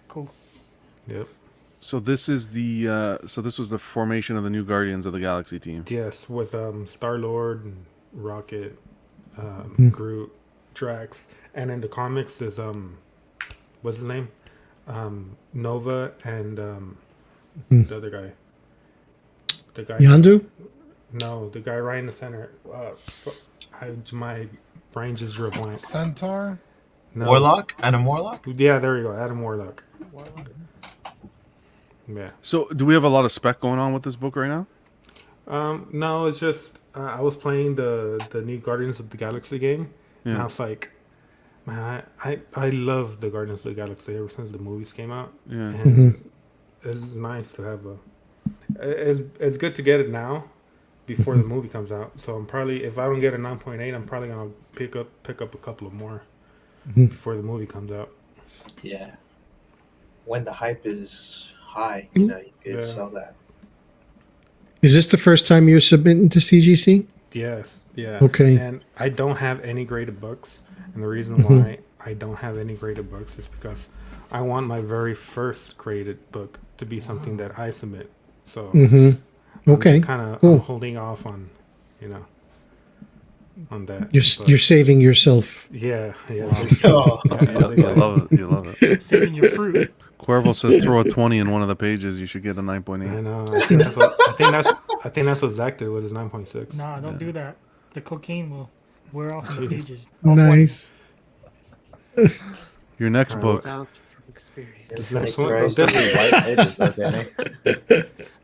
Cool. Yep. So this is this was the formation of the new Guardians of the Galaxy team. Yes, with Star-Lord, and Rocket, Groot, Drax, and in the comics there's what's his name? Nova and the other guy. The guy. Yandu? No, the guy right in the center. My brain just drew a blank. Centaur? No. Warlock? Adam Warlock? Yeah, there you go. Adam Warlock. Yeah. So do we have a lot of spec going on with this book right now? No, it's just I was playing the new Guardians of the Galaxy game, and Yeah. I was like, man, I love the Guardians of the Galaxy ever since the movies came out. Yeah. And it's nice to have it's good to get it now before the movie comes out. So I'm probably, if I don't get a 9.8, I'm probably gonna pick up a couple of more before the movie comes out. Yeah. When the hype is high, you could sell that. Is this the first time you're submitting to CGC? Yes. Yeah. Okay. And I don't have any graded books, and the reason why I don't have any graded books is because I want my very first graded book to be something that I submit. So Okay. kind of Cool. holding off on, on that. You're saving yourself. Yeah. Oh. You love it. You love it. Saving your fruit. Cuervo says throw a 20 in one of the pages. You should get a 9.8. I know. I think that's what Zach did with his 9.6. Nah, don't do that. The cocaine will wear off the pages. Nice. Your next book. Sounds from experience. It's Next like one. those white pages, though, Danny.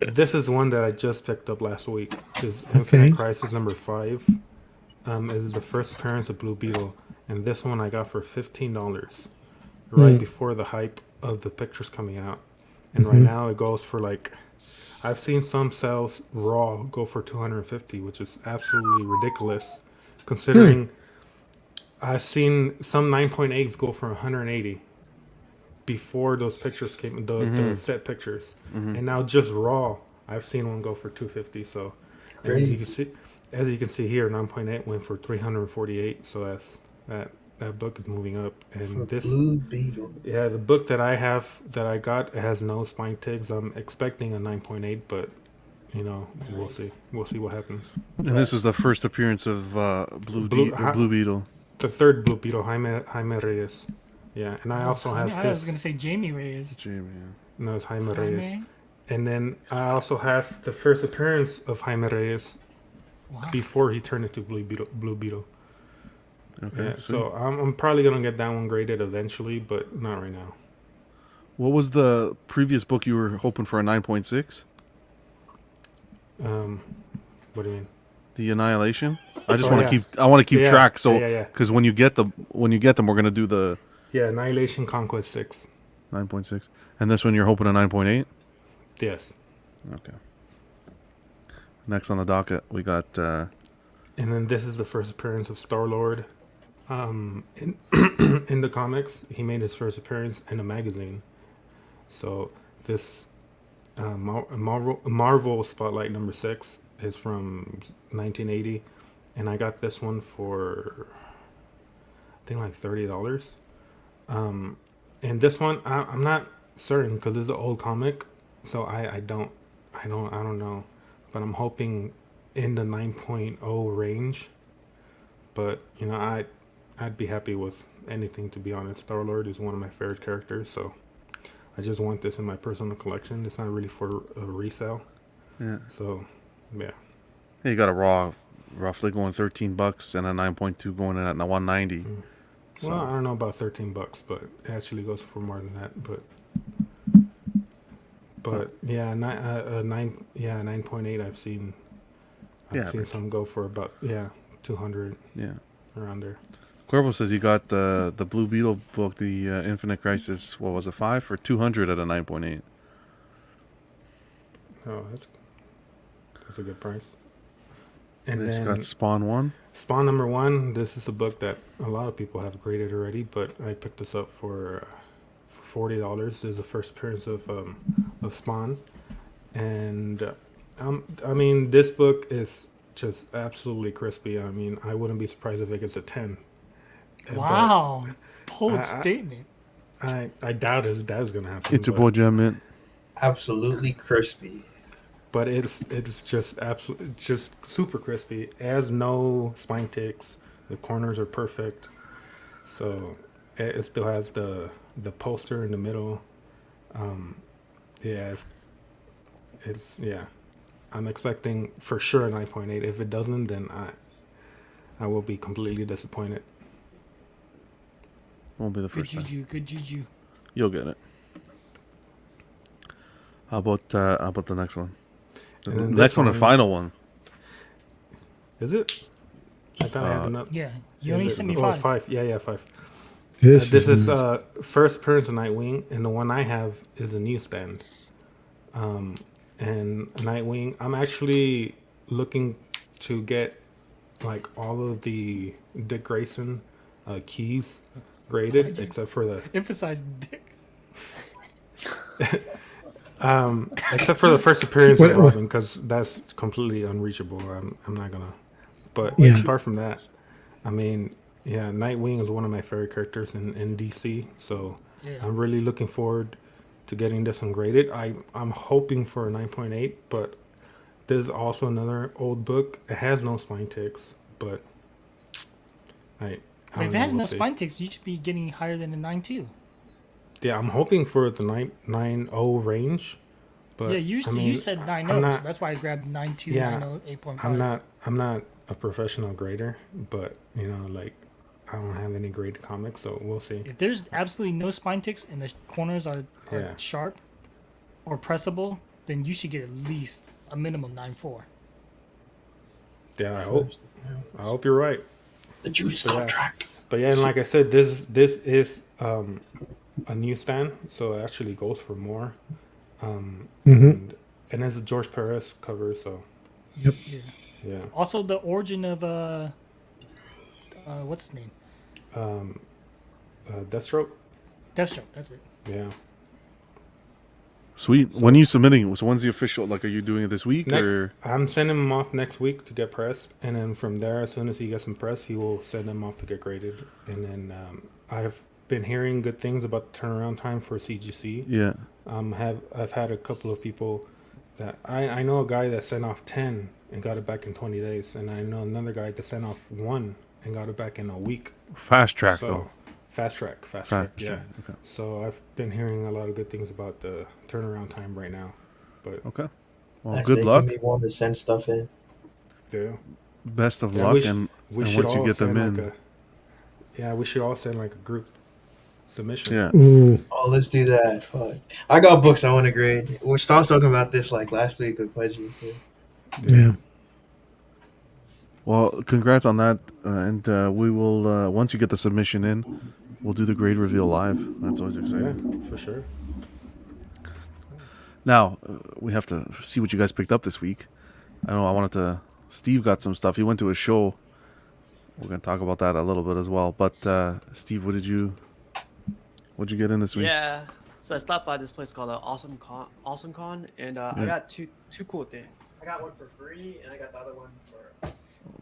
This is one that I just picked up last week. This is Infinite Crisis number 5. is the first appearance of Blue Beetle, and this one I got for $15, right before the hype of the pictures coming out, and right now it goes for like, I've seen some sales raw go for 250, which is absolutely ridiculous, considering I've seen some 9.8s go for 180 before those pictures came, the set pictures, and now just raw, I've seen one go for 250. So, and as you can see here, 9.8 went for 348. So that book is moving up. And For this Blue Beetle. Yeah, the book that I got has no spine ticks. I'm expecting a 9.8, but we'll see. We'll see what happens. And this is the first appearance of Blue Beetle. The third Blue Beetle, Jaime Reyes. Yeah, and I also have I was gonna say Jamie Reyes. No, it's Jaime Reyes. And then I also have the first appearance of Jaime Reyes before he turned into Blue Beetle. Okay. Yeah, so I'm probably gonna get that one graded eventually, but not right now. What was the previous book you were hoping for, a 9.6? What do you mean? The Annihilation. I just want to keep track. So because when you get them, we're gonna do the Annihilation Conquest 6. 9.6, and this one you're hoping a 9.8. Yes. Okay. Next on the docket, we got. And then this is the first appearance of Star-Lord. In the comics, he made his first appearance in a magazine. So this Marvel Spotlight number 6 is from 1980, and I got this one for I think like $30. And this one I'm not certain because it's an old comic, so I don't know, but I'm hoping in the 9.0 range. But I'd be happy with anything, to be honest. Star-Lord is one of my favorite characters, so I just want this in my personal collection. It's not really for a resale. Yeah. So, yeah. You got a raw, roughly going $13, and a 9.2 going in at 190. So. Well, I don't know about $13, but it actually goes for more than that. But yeah, 9.8. I've seen some go for about 200. Yeah, around there. Cuervo says you got the Blue Beetle book, the Infinite Crisis. What was it, 5 for 200 at a 9.8? Oh, that's a good price. And it's then got Spawn 1. Spawn number 1. This is a book that a lot of people have graded already, but I picked this up for $40. This is the first appearance of Spawn, and I mean, this book is just absolutely crispy. I mean, I wouldn't be surprised if it gets a 10. Wow, bold statement. I doubt that's gonna happen. It's a boy Gem Mint. Absolutely crispy. But it's just just super crispy. It has no spine ticks. The corners are perfect. So it still has the poster in the middle. I'm expecting for sure a 9.8. If it doesn't, then I will be completely disappointed. Won't be the first time. Good juju. You'll get it. How about the next one? The next one and final one. Is it? I thought I had enough. Yeah, you only sent me 5. Oh, it's 5. Yeah, 5. This is first appearance of Nightwing, and the one I have is a newsstand. And Nightwing, I'm actually looking to get like all of the Dick Grayson keys graded, except for the emphasize Dick. Except for the first appearance of Robin, because that's completely unreachable. I'm not gonna. But apart from that, I mean, Nightwing is one of my favorite characters in DC. So I'm really looking forward to getting this one graded. I'm hoping for a 9.8, but there's also another old book. It has no spine ticks, but if it has no spine ticks, you should be getting higher than a 9.2. Yeah, I'm hoping for the 9.0 range. But yeah, you said 9.0, so that's why I grabbed 9.2, 9.0, 8.5. I'm not a professional grader, but I don't have any graded comics, so we'll see. If there's absolutely no spine ticks and the corners are sharp or pressable, then you should get at least a minimum 9.4. Yeah, I hope you're right. The Judas But yeah. contract. But yeah, and like I said, this is a new stand, so it actually goes for more. And it's a George Perez cover, so Yep. yeah. Also, the origin of what's his name? Deathstroke. Deathstroke. That's it. Yeah. Sweet. When are you submitting? So when's the official? Like, are you doing it this week or? I'm sending him off next week to get pressed, and then from there, as soon as he gets them pressed, he will send them off to get graded. And then I've been hearing good things about the turnaround time for CGC. Yeah. I've had a couple of people that I know a guy that sent off 10 and got it back in 20 days, and I know another guy that sent off 1 and got it back in a week. Fast track So, though. Fast track. Yeah. Okay. So I've been hearing a lot of good things about the turnaround time right now. But Okay. Well, That's good making luck. me want to send stuff in. yeah. Best of Yeah, luck, we sh- and we and should once you all get them send, in, we should all send like a group submission. yeah. Ooh. Oh, let's do that. Fuck. I got books I want to grade. We started talking about this like last week with Pudgy too. Yeah. Well, congrats on that, and we will once you get the submission in, we'll do the grade reveal live. That's always Yeah, exciting. for sure. Now we have to see what you guys picked up this week. I know I wanted to. Steve got some stuff. He went to a show. We're gonna talk about that a little bit as well. But Steve, what'd you get in this week? Yeah. So I stopped by this place called Awesome Con, and I got two cool things. I got one for free, and I got the other one for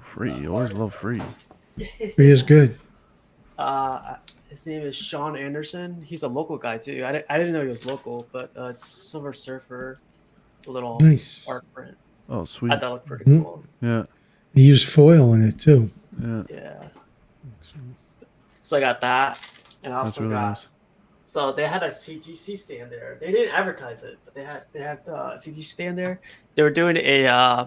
Free. You always love free. Free is good. His name is Sean Anderson. He's a local guy too. I didn't know he was local, but it's Silver Surfer, a little Nice. art print. Oh, sweet. I thought it looked pretty Mhm. cool. Yeah. They use foil in it too. Yeah. Yeah. So I got that, and I That's also really got. nice. So they had a CGC stand there. They didn't advertise it, but they had a CGC stand there. They were doing a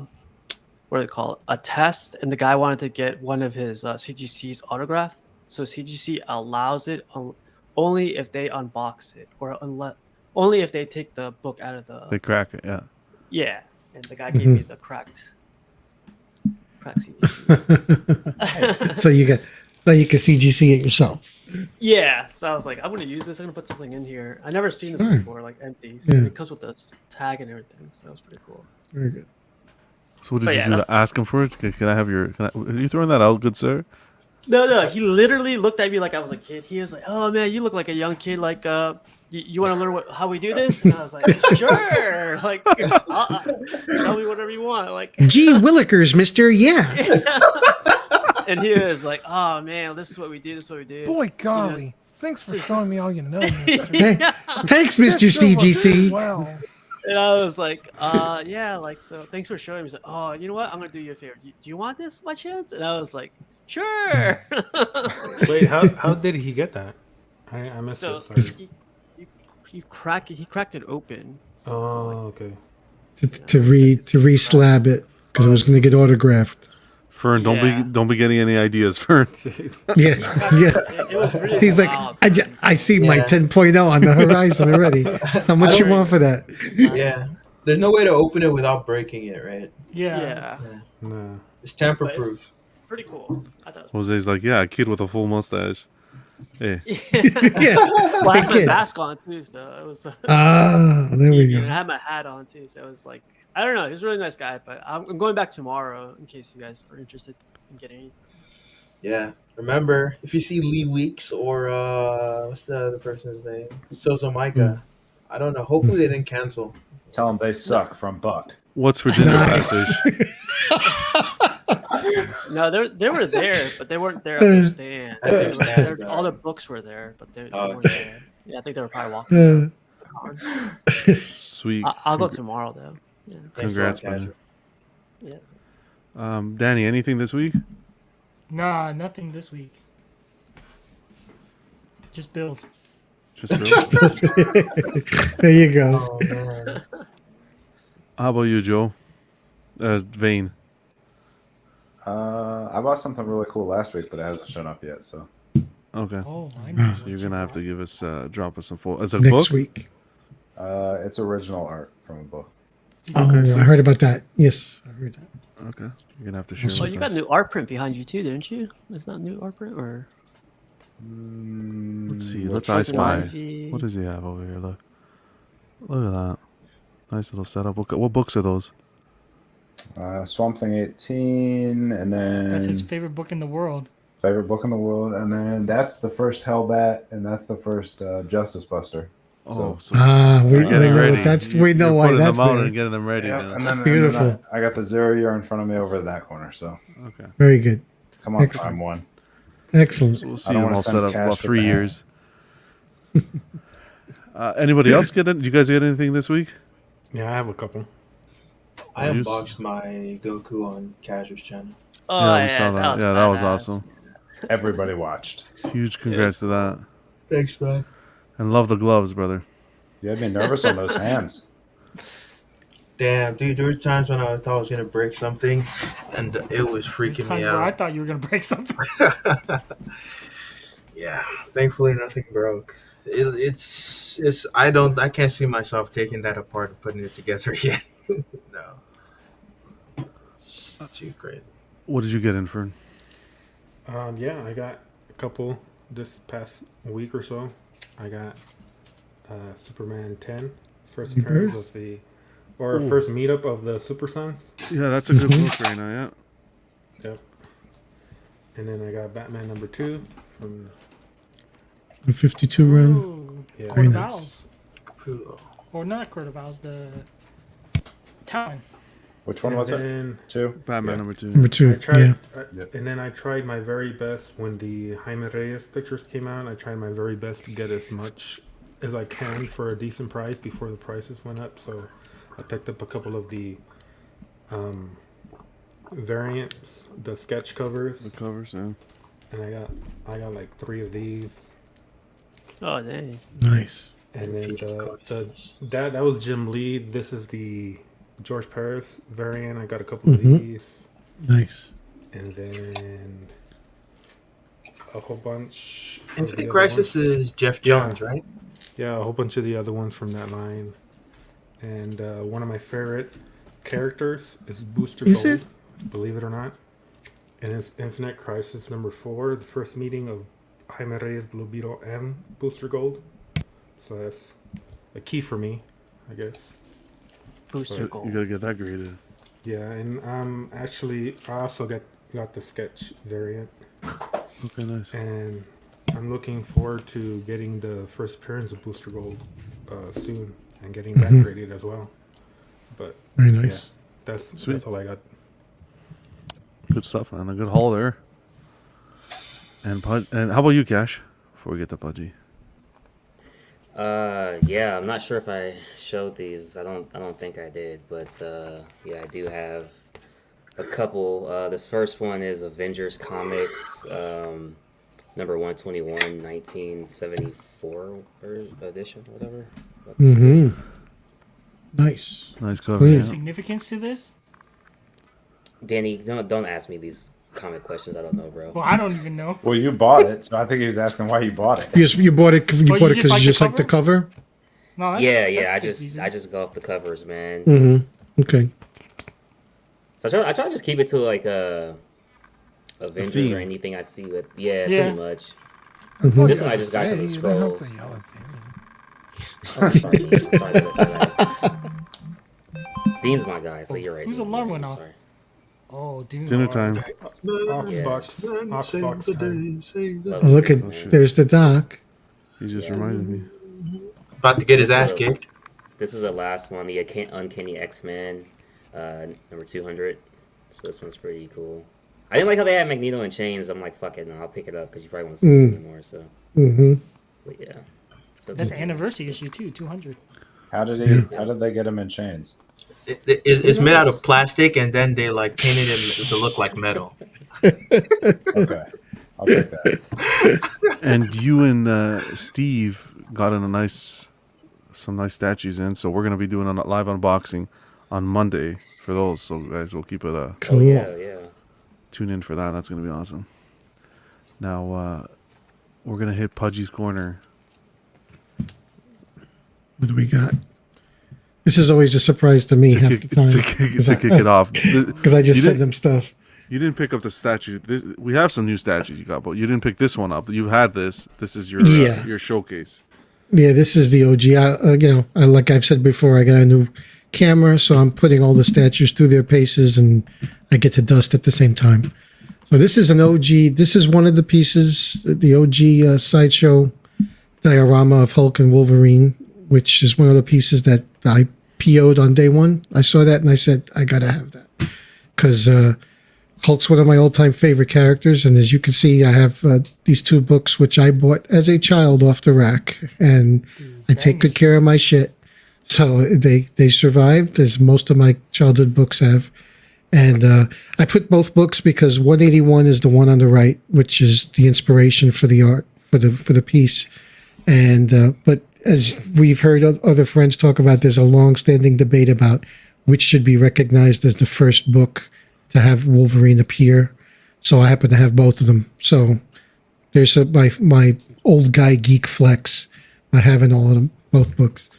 what do they call it? A test, and the guy wanted to get one of his CGC's autograph. So CGC allows it only if they unbox it, or only if they take the book out of the. They crack it. Yeah. Yeah, and the guy gave me the cracked CGC. So you can CGC it yourself. Yeah, so I was like, I'm gonna use this. I'm gonna put something in here. I never seen this Alright. before, like empty. So Yeah. it comes with this tag and everything, so it was pretty cool. Very good. So what did But you yeah, do that's- to ask him for it? Can I have your? Are you throwing that out, good sir? No, he literally looked at me like I was a kid. He was like, "Oh man, you look like a young kid. Like, you want to learn how we do this?" And I was like, "Sure." Like, tell me whatever you want. Like, Gee Willikers, mister. Yeah. and he was like, "Oh man, this is what we do. This is what we do." Boy, He golly. goes, Thanks for showing me all you know, mister. Hey, thanks, Mr. That sure was CGC. Well, And I was like, yeah, like, so thanks for showing me. He's like, oh, you know what? I'm going to do you a favor. Do you want this by chance? And I was like, sure. Wait, how did he get that? I missed So it. Sorry. he cracked it open. So, Oh, okay. To re-slab it because it was going to get autographed. Fern, Yeah. don't be getting any ideas, Fern. Yeah, yeah. it was really He's like, wild, I see my Yeah. 10.0 on the horizon already. How much you want for that? Yeah. There's no way to open it without breaking it, right? Yeah. No. It's tamper proof. Pretty cool. I thought it Jose's like, yeah, a kid with a full mustache. Hey, was Yeah. well, I Hey, had my kid. mask on too, so it was. Ah, there we And I go. had my hat on too, so it was like, I don't know. He was a really nice guy, but I'm going back tomorrow in case you guys are interested in getting anything. Yeah. Remember, if you see Lee Weeks or what's the other person's name? Sozo Micah. I don't know. Hopefully they didn't cancel. Tell them they suck from Buck. what's for dinner, Nice. passage? No, they were there, but they weren't there at their stand. At their stand, All their books were there, but they Oh, weren't okay. there. Yeah, I think they were probably walking. Sweet. I'll go tomorrow though. Yeah. Thanks a lot, Congrats, man. Casual. Yeah. Danny, anything this week? Nah, nothing this week. Just bills. Just Bill? There you go. Oh, man. How about you, Joe? Vane. I bought something really cool last week, but it hasn't shown up yet. So Okay. Oh, I know. So you're gonna have to give us drop us some full. As a Next book. week. it's original art from a book. Oh, I heard about that. Yes, I heard that. Okay, you're gonna have to share. Oh, with you got us. new art print behind you too, didn't you? It's not new art print, or Let's see. Let's Poison I spy. Ivy. What does he have over here? Look. Look at that. Nice little setup. What books are those? Swamp Thing 18, and then That's his favorite book in the world. favorite book in the world, and then that's the first Hellbat, and that's the first Justice Buster. Oh, so We getting know ready. what that's. You- We know you're why putting that's them out there. and getting them ready. Yeah, now. and then Beautiful. I got the 0 year in front of me over that corner. So Okay. Very good. come on, Excellent. Prime One. Excellent. So we'll see I don't them wanna all send set up cash about with 3 the years. Anybody else get it? Did you guys get anything this week? Yeah, I have a couple. I You unboxed my Goku on Casual's channel. Oh, Yeah, we saw that. Yeah, that was badass. awesome. Everybody watched. Huge congrats to that. Thanks, man. And love the gloves, brother. You had me nervous on those hands. Damn, dude, there were times when I thought I was gonna break something, and it was freaking Times me where I out. thought you were gonna break something. Yeah, thankfully nothing broke. It's I can't see myself taking that apart and putting it together yet. No, it's too crazy. What did you get, Infern? Yeah, I got a couple this past week or so. I got Superman 10, first appearance of the, or first meetup of the Super Sons. Yeah, that's a good book right now, yeah. Yep. And then I got Batman number 2 from The 52 run. Ooh, Yeah. Court of Very nice. Owls. Capullo. Or not Court of Owls, the Town. Which one and was it? then 2. Batman number 2. Number 2. I tried, Yeah. and then I tried my very best when the Jaime Reyes pictures came out. I tried my very best to get as much as I can for a decent price before the prices went up. So I picked up a couple of the variants, the sketch covers, The covers, yeah. and I got like 3 of these. Oh, dang. Nice. And then that was Jim Lee. This is the George Paris variant. I got a couple of these. Nice. And then a whole bunch. of the Infinite other Crisis ones. is Jeff Yeah. Jones, right? Yeah, a whole bunch of the other ones from that line. And one of my favorite characters is Booster Is Gold, it? believe it or not. And it's Infinite Crisis number 4, the first meeting of Jaime Reyes, Blue Beetle, and Booster Gold. So that's a key for me, I guess. Booster You Gold. gotta get that graded. Yeah, and actually, I also got the sketch variant. Okay, nice. And I'm looking forward to getting the first appearance of Booster Gold soon and getting that graded as well. But Very nice. yeah, that's Sweet. that's all I got. Good stuff, man. A good haul there. And how about you, Cash? Before we get to Pudgy. Yeah, I'm not sure if I showed these. I don't think I did, but yeah, I do have a couple. This first one is Avengers Comics, number 121, 1974 edition, whatever. Mm-hmm. Nice. Nice cover. Clean. Yeah. Significance to this? Danny, don't ask me these comic questions. I don't know, bro. Well, I don't even know. Well, you bought it, so I think he was asking why you bought it. You bought it. You Oh, bought you it just because like you the just like the cover. No, that's, Yeah, that's yeah. I pretty just easy. I just go off the covers, man. Mm-hmm. Okay. So I try to just keep it to like Avengers theme. or anything I see with. Yeah, Yeah. pretty much. Mhm. This one I just got Hey, for the you don't have to scrolls. yell at me. Oh, sorry, Dean. I'm sorry for that. Dean's my guy, so you're right. Whose Dean. alarm I'm went off? sorry. Oh, dude. Dinner time. Oxbox time. Love Oh, look it, at man. there's the doc. You just reminded me. About to get his ass kicked. This is the last one, the Uncanny X-Men, number 200. So this one's pretty cool. I didn't like how they had Magneto in chains. I'm like, fuck it, no, I'll pick it up because you probably won't see this anymore. So, Mm-hmm. but yeah. So That's an anniversary issue, too. 200. How did they get him in chains? It's made out of plastic, and then they like painted it to look like metal. Okay, I'll take that. And you and Steve got in some nice statues in, so we're gonna be doing a live unboxing on Monday for those. So guys, we'll keep it Oh yeah, yeah. tune in for that. That's gonna be awesome. Now we're gonna hit Pudgy's corner. What do we got? This is always a surprise to me half the time to kick it off. because I just You send didn't- them stuff. You didn't pick up the statue. We have some new statues you got, but you didn't pick this one up. You had this. This is your your showcase. Yeah, this is the OG. Like I've said before, I got a new camera, so I'm putting all the statues through their paces, and I get to dust at the same time. So this is an OG. This is one of the pieces, the OG Sideshow diorama of Hulk and Wolverine, which is one of the pieces that I PO'd on day one. I saw that and I said, I gotta have that because Hulk's one of my all-time favorite characters, and as you can see, I have these two books which I bought as a child off the rack, and I take good care of my shit. So they survived, as most of my childhood books have. And I put both books because 181 is the one on the right, which is the inspiration for the art for the piece. And but as we've heard other friends talk about, there's a long-standing debate about which should be recognized as the first book to have Wolverine appear. So I happen to have both of them. So there's my old guy geek flex by having all of them, both books.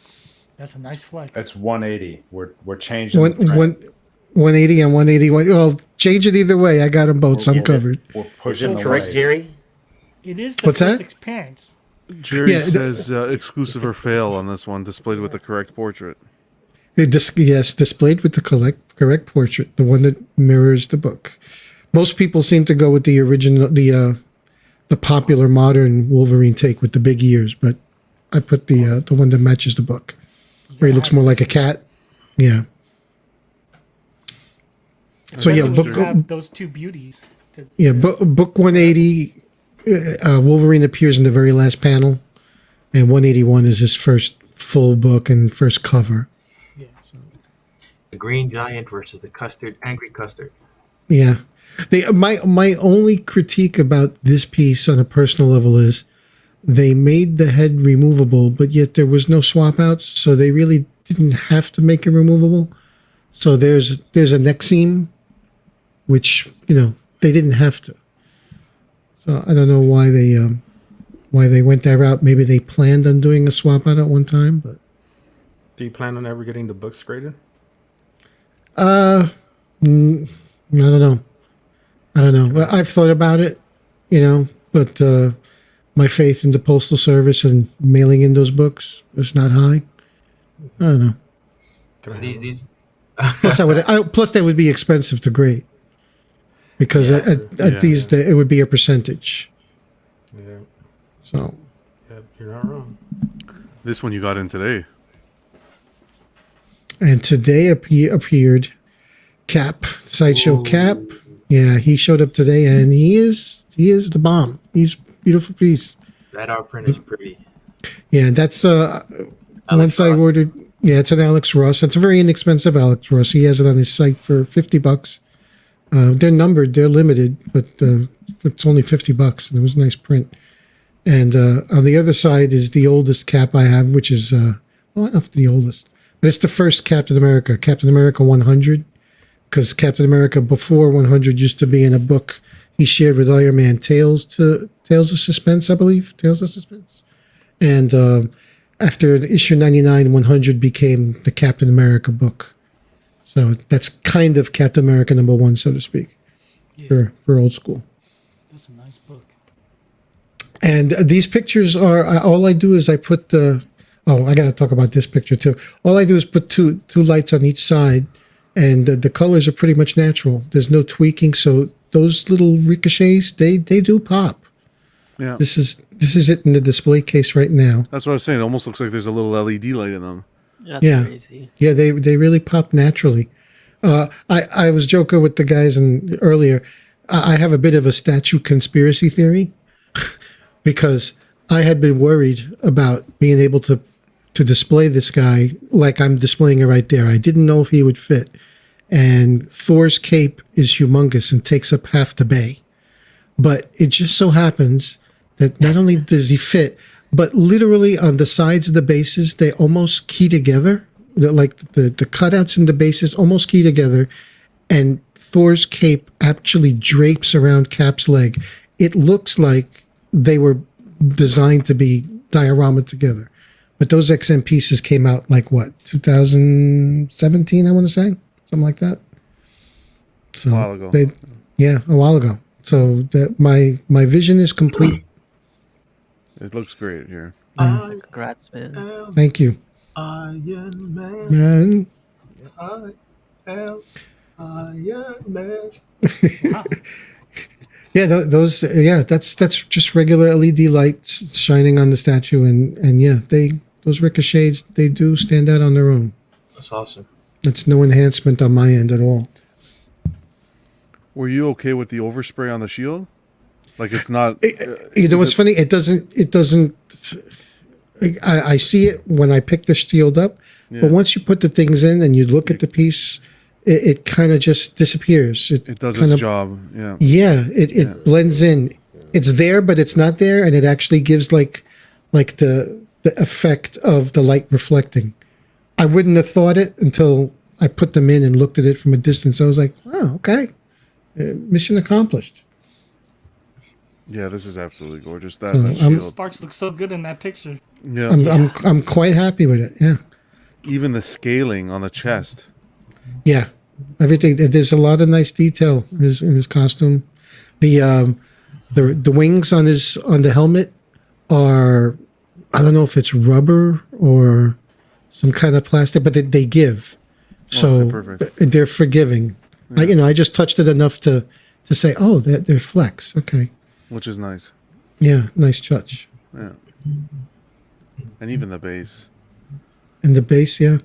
That's a nice flex. It's 180. We're changing. One, the trend. 180 and 181. Well, change it either way. I got them both, so I'm Is this- covered. We're Is pushing this the correct, way. Jerry? It is the What's first that? appearance. Jerry Yeah, says exclusive or fail on this one, displayed with the correct portrait. Yes, displayed with the correct portrait, the one that mirrors the book. Most people seem to go with the original, the popular modern Wolverine take with the big ears, but I put the one that matches the book, where he looks more like a cat. Yeah. So yeah, Especially when you book have those two beauties. book 180. Wolverine appears in the very last panel, and 181 is his first full book and first cover. The Green Giant versus the Angry Custard. Yeah. My only critique about this piece on a personal level is they made the head removable, but yet there was no swap outs, so they really didn't have to make it removable. So there's a neck seam, which they didn't have to. So I don't know why they went that route. Maybe they planned on doing a swap out at one time, but Do you plan on ever getting the books graded? I don't know. Well, I've thought about it, but my faith in the Postal Service and mailing in those books is not high. I don't know. These Plus, they would be expensive to grade because at these it would be a percentage. Yeah. So Yeah, you're not wrong. This one you got in today. and today appeared Cap, Sideshow Cap. Yeah, he showed up today, and he is the bomb. He's a beautiful piece. that art print is pretty. Yeah, that's once I Ross. ordered. Yeah, it's an Alex Ross. It's a very inexpensive Alex Ross. He has it on his site for $50. They're numbered, they're limited, but it's only $50, and it was a nice print. And on the other side is the oldest cap I have, which is not the oldest, but it's the first Captain America 100, because Captain America before 100 used to be in a book he shared with Iron Man, Tales of Suspense, I believe, Tales of Suspense, and after issue 99, 100 became the Captain America book. So that's kind of Captain America #1, so to speak, for old school. That's a nice book. And these pictures are all I do is I put the. Oh, I got to talk about this picture too. All I do is put two lights on each side, and the colors are pretty much natural. There's no tweaking, so those little ricochets they do pop. Yeah. This is it in the display case right now. That's what I was saying. It almost looks like there's a little LED light in them. That's Yeah. crazy. Yeah, they really pop naturally. I was joking with the guys earlier. I have a bit of a statue conspiracy theory because I had been worried about being able to display this guy like I'm displaying it right there. I didn't know if he would fit. And Thor's cape is humongous and takes up half the bay. But it just so happens that not only does he fit, but literally on the sides of the bases, they almost key together. Like the cutouts in the bases almost key together. And Thor's cape actually drapes around Cap's leg. It looks like they were designed to be diorama together. but those XM pieces came out like what 2017, I want to say, something like that. So A while ago. a while ago. So that my vision is complete. It looks great here. Congrats, man. Thank you, Iron Man. man. I am Iron Man. Yeah, those. Yeah, that's just regular LED lights shining on the statue, and yeah, those ricochets, they do stand out on their own. That's awesome. It's no enhancement on my end at all. Were you okay with the overspray on the shield? Like it's not. You know what's funny? It doesn't. I see it when I pick the shield up, but once you put the things in and you look at the piece, it kind of just disappears. It does its job. Yeah. Yeah, it blends in. It's there, but it's not there, and it actually gives like the effect of the light reflecting. I wouldn't have thought it until I put them in and looked at it from a distance. I was like, oh, okay, mission accomplished. Yeah, this is absolutely gorgeous. That So, shield. Sparks look so good in that picture. Yeah. I'm quite happy with it. Yeah. Even the scaling on the chest. Yeah, everything. There's a lot of nice detail in his costume. The wings on the helmet are, I don't know if it's rubber or some kind of plastic, but they give, so perfect. they're forgiving. Yeah. I just touched it enough to say, oh, they're flex. Okay. Which is nice. Yeah, nice touch. Yeah. And even the base. And the base, yeah.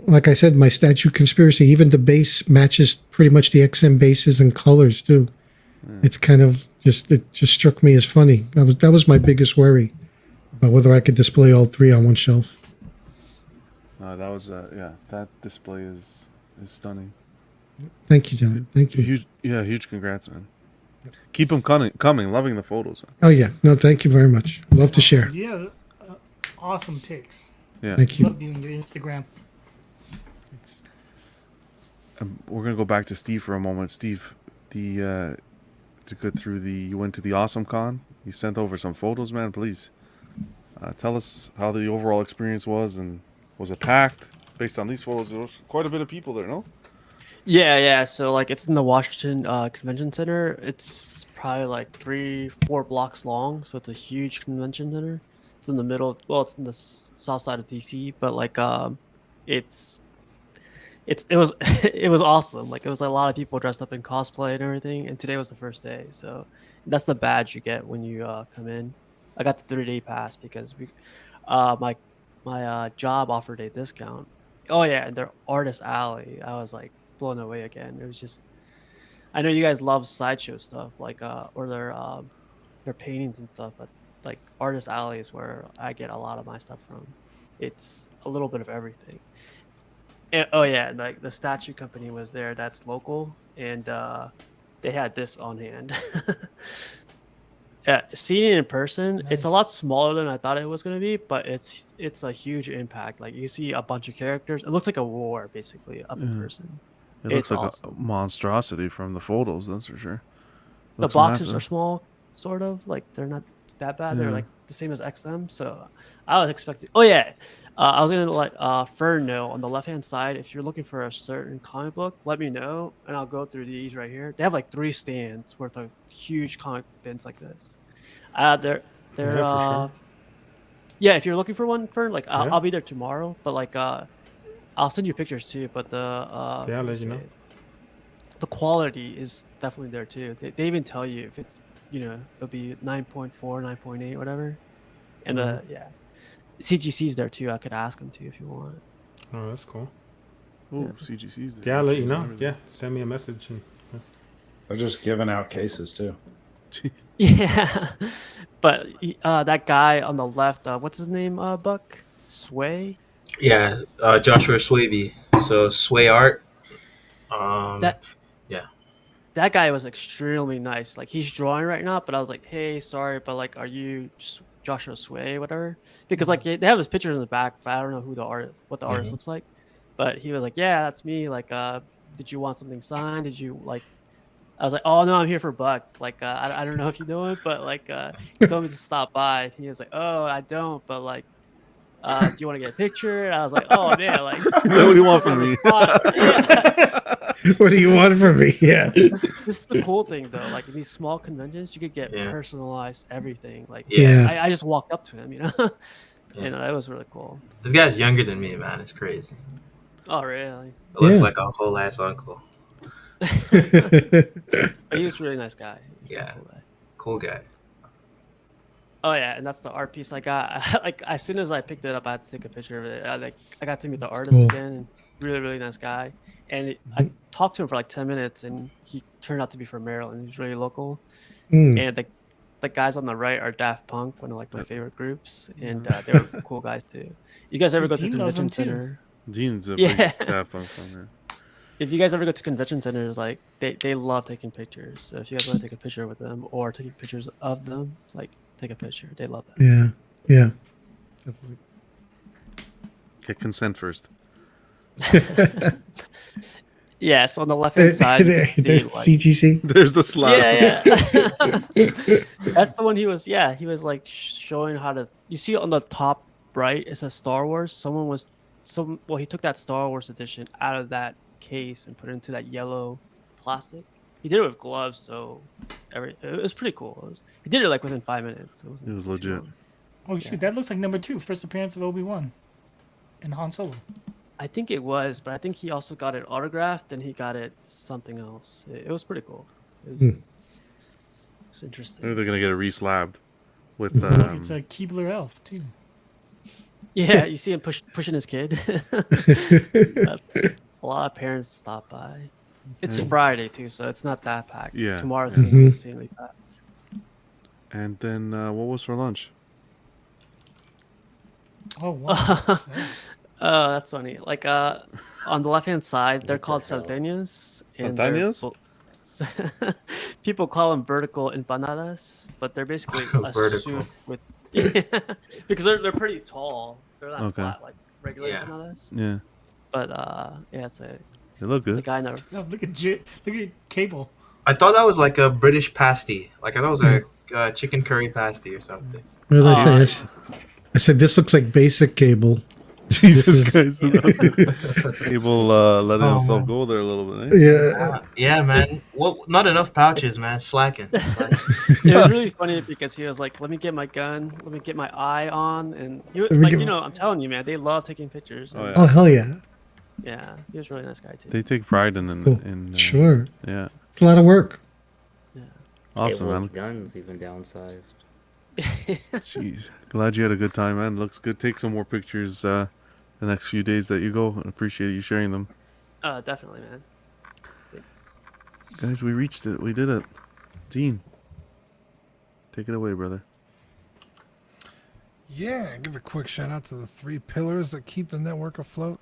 Like I said, my statue conspiracy, even the base matches pretty much the XM bases and colors too. It's kind of it just struck me as funny. That was my biggest worry about whether I could display all three on one shelf. That was that display is stunning. Thank you, John. Thank you. Huge congrats, man. Keep them coming. Loving the photos, man. Oh yeah, no, thank you very much. Love to share. Yeah, awesome pics. Yeah. Thank you. Love viewing your Instagram. We're gonna go back to Steve for a moment. Steve, to go through you went to the Awesome Con. You sent over some photos, man. Please tell us how the overall experience was, and was it packed? Based on these photos, there was quite a bit of people there, no? Yeah. So like it's in the Washington Convention Center. It's probably like 3-4 blocks long. So it's a huge convention center. It's in the middle. Well, it's in the south side of DC, but like it was it was awesome. Like it was a lot of people dressed up in cosplay and everything. And today was the first day, so that's the badge you get when you come in. I got the 3-day pass because my job offered a discount. Oh yeah, and their artist alley, I was like blown away again. It was just, I know you guys love Sideshow stuff, like or their paintings and stuff, but like artist alley is where I get a lot of my stuff from. It's a little bit of everything. And, oh yeah, like the statue company was there. That's local, and they had this on hand. Yeah, seeing it in person, it's a lot smaller than I thought it was going to be, but it's a huge impact. Like you see a bunch of characters. It looks like a war, basically, up in person. It looks like a monstrosity from the photos, that's for sure. The boxes are small, sort of. Like they're not that bad. They're like the same as XM. So I was expecting. Oh yeah, I was gonna let Fern know on the left-hand side, if you're looking for a certain comic book, let me know, and I'll go through these right here. They have like 3 stands worth of huge comic bins like this. They're for sure. Yeah, if you're looking for one, Fern, like I'll be there tomorrow, but like I'll send you pictures too. But I'll let you know. The quality is definitely there too. They even tell you if it's, it'll be 9.4, 9.8, whatever. And CGC's there too. I could ask them too if you want. Oh, that's cool. Ooh, CGC's there. Yeah, I'll let you know. Yeah, send me a message. They're just giving out cases too. Yeah, but that guy on the left, what's his name? Buck Sway. Yeah, Joshua Swaby. So Sway Art. That guy was extremely nice. Like he's drawing right now, but I was like, hey, sorry, but like, are you Joshua Sway, whatever? Because like they have his picture in the back, but I don't know what the artist looks like. But he was like, yeah, that's me. Like, did you want something signed? Did you like? I was like, oh no, I'm here for Buck. Like, I don't know if you know it, but like, he told me to stop by. He was like, oh, I don't, but like, Do you want to get a picture? And I was like, oh man, like What do you want from me? What do you want from me? Yeah. This is the cool thing though. Like in these small conventions, you could get Yeah. personalized everything. Like Yeah. I just walked up to him, you know. You know, that was really cool. This guy's younger than me, man. It's crazy. Oh really? It looks Yeah. like a whole ass uncle. But he was a really nice guy. Yeah. Cool guy. Cool guy. Oh yeah, and that's the art piece I got. Like as soon as I picked it up, I had to take a picture of it. I got to meet the artist Cool. again. And really nice guy. And I talked to him for like 10 minutes, and he turned out to be from Maryland. He's really local. Mm. And the guys on the right are Daft Punk, one of like my favorite groups, and they were cool guys too. You guys ever go to Dean knows convention them, too. center? Dean's a Yeah. big Daft Punk fan there. If you guys ever go to convention centers, like they love taking pictures. So if you guys want to take a picture with them or taking pictures of them, like take a picture. They love that. Yeah. Yeah. Definitely. Get consent first. Yeah. So on the left hand side, you can There's see, like, CGC. There's the slab. Yeah. That's the one he was. Yeah, he was like showing how to. You see on the top right, it says Star Wars. Well, he took that Star Wars edition out of that case and put it into that yellow plastic. He did it with gloves, so it was pretty cool. He did it like within 5 minutes. It It was too legit. long. Oh shoot, that looks like number 2, first appearance of Obi-Wan and Han Solo. I think it was, but I think he also got it autographed and he got it something else. It was pretty cool. It was interesting. Maybe they're gonna get it re-slabbed with It's a Keebler elf too. Yeah, you see him pushing his kid. That's, a lot of parents stop by. It's Friday too, so it's not that packed. Yeah. Tomorrow's gonna be insanely packed. And then what was for lunch? Oh wow. That's funny. Like on the left hand side, they're called salteñas. and they're Salteñas? People call them vertical empanadas, but they're basically a Vertical. soup with because they're pretty tall. They're not Okay. flat like regular Yeah. empanadas. Yeah, But yeah, it's they look the good. guy in the Oh, look at Cable. I thought that was like a British pasty. Like I thought it was a chicken curry pasty or something. What did I say? I said this looks like basic Cable. Jesus This Christ! People letting himself man. go there a little bit. Eh? Yeah. Yeah, man. Well, not enough pouches, man. Slacking. It was really funny because he was like, "Let me get my gun. Let me get my eye on." And he was, Let me like, get you my- know, I'm telling you, man, they love taking pictures. Oh, and, Oh hell yeah. yeah, he was a really nice guy too. They take pride in Cool. Sure. Yeah, It's a lot of work. awesome, Cable's man. guns even downsized. Jeez, glad you had a good time, man. Looks good. Take some more pictures the next few days that you go. I appreciate you sharing them, Definitely, man. Thanks. guys. We reached it. We did it. Dean, take it away, brother. Yeah, give a quick shout out to the 3 pillars that keep the network afloat.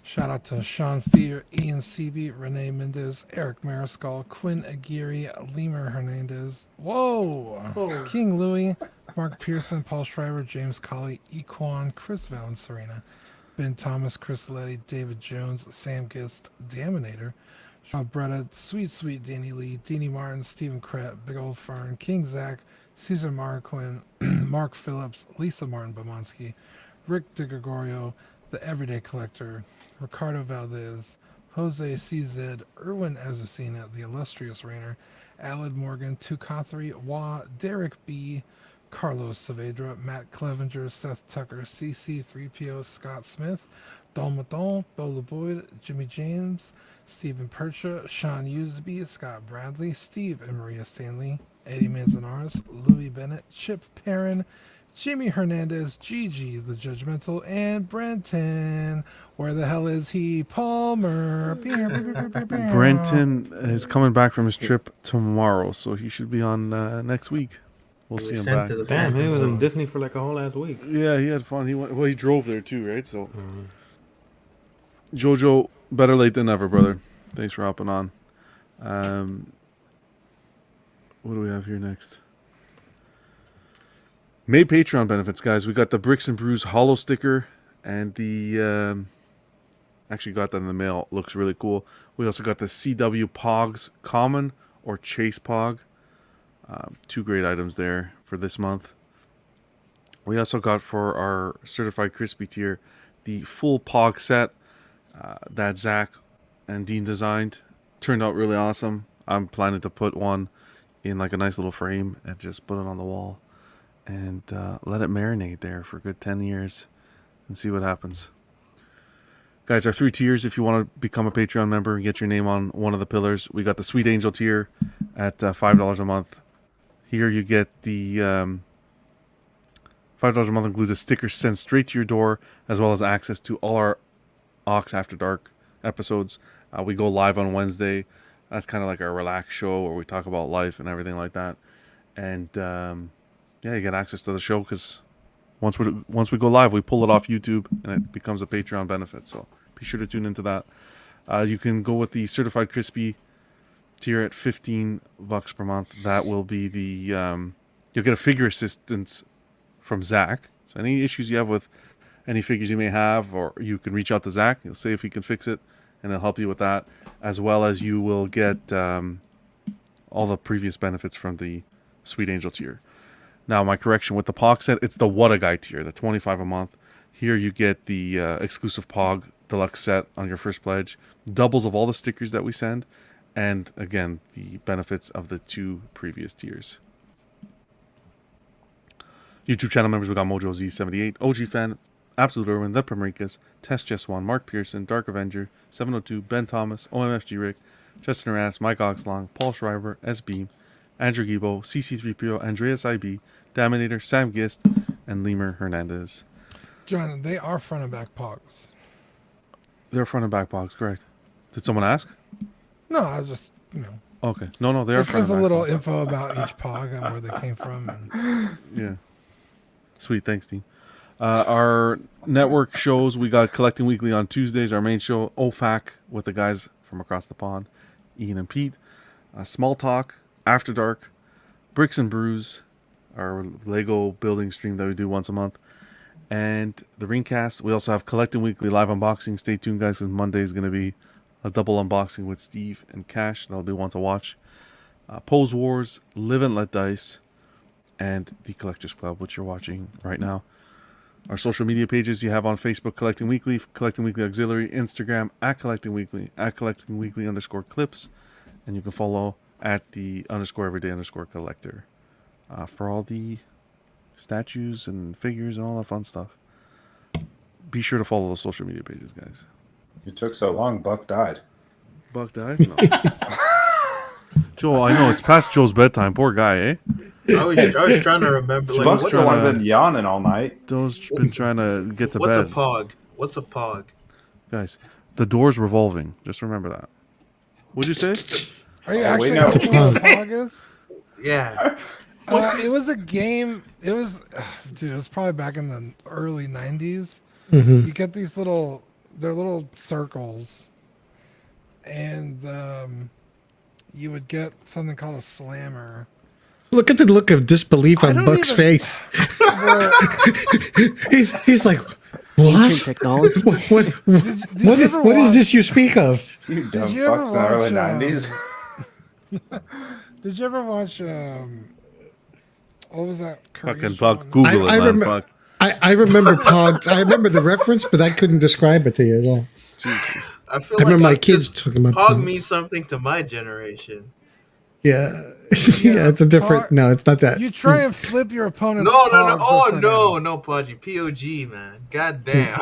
Shout out to Sean Fear, Ian Seabee, Renee Mendez, Eric Mariscal, Quinn Aguirre, Lemur Hernandez, King Louie, Mark Pearson, Paul Schreiber, James Colley, Equan, Chris Valencerina, Ben Thomas, Chris Letty, David Jones, Sam Gist, Daminator, Sean Bretta, Sweet Danny Lee, Deanie Martin, Stephen Krett, Big Old Fern, King Zach, Cesar Marquin, Mark Phillips, Lisa Martin Bomansky, Rick DeGregorio, The Everyday Collector, Ricardo Valdez, Jose CZ, Erwin Azucena, The Illustrious Rainer, Alad Morgan, Tukathri, Wah, Derek B., Carlos Saavedra, Matt Clevenger, Seth Tucker, CC3PO, Scott Smith, Don Maton, Bola Boyd, Jimmy James, Stephen Percha, Sean Usby, Scott Bradley, Steve and Maria Stanley, Eddie Manzanares, Louis Bennett, Chip Perrin, Jimmy Hernandez, Gigi the Judgmental, and Brenton. Where the hell is he? Palmer. Brenton is coming back from his trip tomorrow, so he should be on next week. We'll see him back. Damn, he was in Disney for like a whole ass week. Yeah, he had fun. He went. Well, he drove there too, right? So, Jojo, better late than never, brother. Thanks for hopping on. What do we have here next? May Patreon benefits, guys. We got the Bricks and Brews hollow sticker and the actually got that in the mail. Looks really cool. We also got the CW Pogs Common or Chase Pog. 2 great items there for this month. We also got for our certified crispy tier the full Pog set that Zach and Dean designed. Turned out really awesome. I'm planning to put one in like a nice little frame and just put it on the wall and let it marinate there for a good 10 years and see what happens. Guys, our 3 tiers, if you want to become a Patreon member and get your name on one of the pillars, we got the Sweet Angel tier at $5 a month. Here you get the $5 a month includes a sticker sent straight to your door, as well as access to all our Ox After Dark episodes. We go live on Wednesday. That's kind of like our relaxed show where we talk about life and everything like that. And yeah, you get access to the show because once we go live, we pull it off YouTube and it becomes a Patreon benefit. So be sure to tune into that. You can go with the Certified Crispy tier at $15 per month. That will be the you'll get a figure assistance from Zach. So any issues you have with any figures you may have, or you can reach out to Zach. He'll see if he can fix it, and he'll help you with that. As well as you will get all the previous benefits from the Sweet Angel tier. Now, my correction with the Pog set, it's the What a Guy tier, the $25 a month. Here you get the exclusive Pog deluxe set on your first pledge, doubles of all the stickers that we send, and again, the benefits of the 2 previous tiers. YouTube channel members, we got Mojo Z78, OG Fan, Absolute Irwin, The Primerikas, Test Jess One, Mark Pearson, Dark Avenger, 702, Ben Thomas, OMFG Rick, Justin Rass, Mike Oxlong, Paul Schreiber, S Beam, Andrew Gibo, CC3PO, Andreas IB, Daminator, Sam Gist, and Lemur Hernandez. John, they are front and back Pogs. They're front and back Pogs, correct. Did someone ask? No, I just, Okay. No, they are this front is a and back little Pogs. info about each Pog and where they came from. And Yeah. Sweet, thanks, Dean. Our network shows, we got Collecting Weekly on Tuesdays, our main show, OFAC, with the guys from across the pond, Ian and Pete. Small Talk, After Dark, Bricks and Brews, our Lego building stream that we do once a month, and the Ringcast. We also have Collecting Weekly live unboxing. Stay tuned, guys, because Monday is going to be a double unboxing with Steve and Cash. That'll be one to watch. Pose Wars, Live and Let Dice, and the Collectors Club, which you're watching right now. Our social media pages you have on Facebook, Collecting Weekly Auxiliary, Instagram, @Collecting Weekly, @Collecting Weekly _clips, and you can follow at the _everyday_collector for all the statues and figures and all that fun stuff. Be sure to follow those social media pages, guys. You took so long, Buck died. Buck died? No. Joel, I know, it's past Joel's bedtime. Poor guy, eh? I was trying to remember. Like, Buck's the one been yawning all night. Joel's been trying to get to bed. What's a Pog? What's a Pog? Guys, the door's revolving. Just remember that. What'd you say? are you actually asking what a Pog is? Yeah. It was a game. It was probably back in the early 90s. Mm-hmm. You get these they're little circles, and you would get something called a slammer. Look at the look of disbelief on Buck's face. he's like, what? Ancient technology. What is this you speak of? You dumb you ever fucks in the early watch, 90s. Did you ever watch what was that? Fucking Korean Buck, show? Google it, man. Fuck. I remember Pogs. I remember the reference, but I couldn't describe it to you at all. Jesus. I feel I remember my like kids talking about Pog Pogs. means something to my generation. Yeah. Yeah, it's a different. No, it's not that. You try and flip your opponent's No. Pogs Oh upside no, down. no, Pudgy. POG, man. God damn.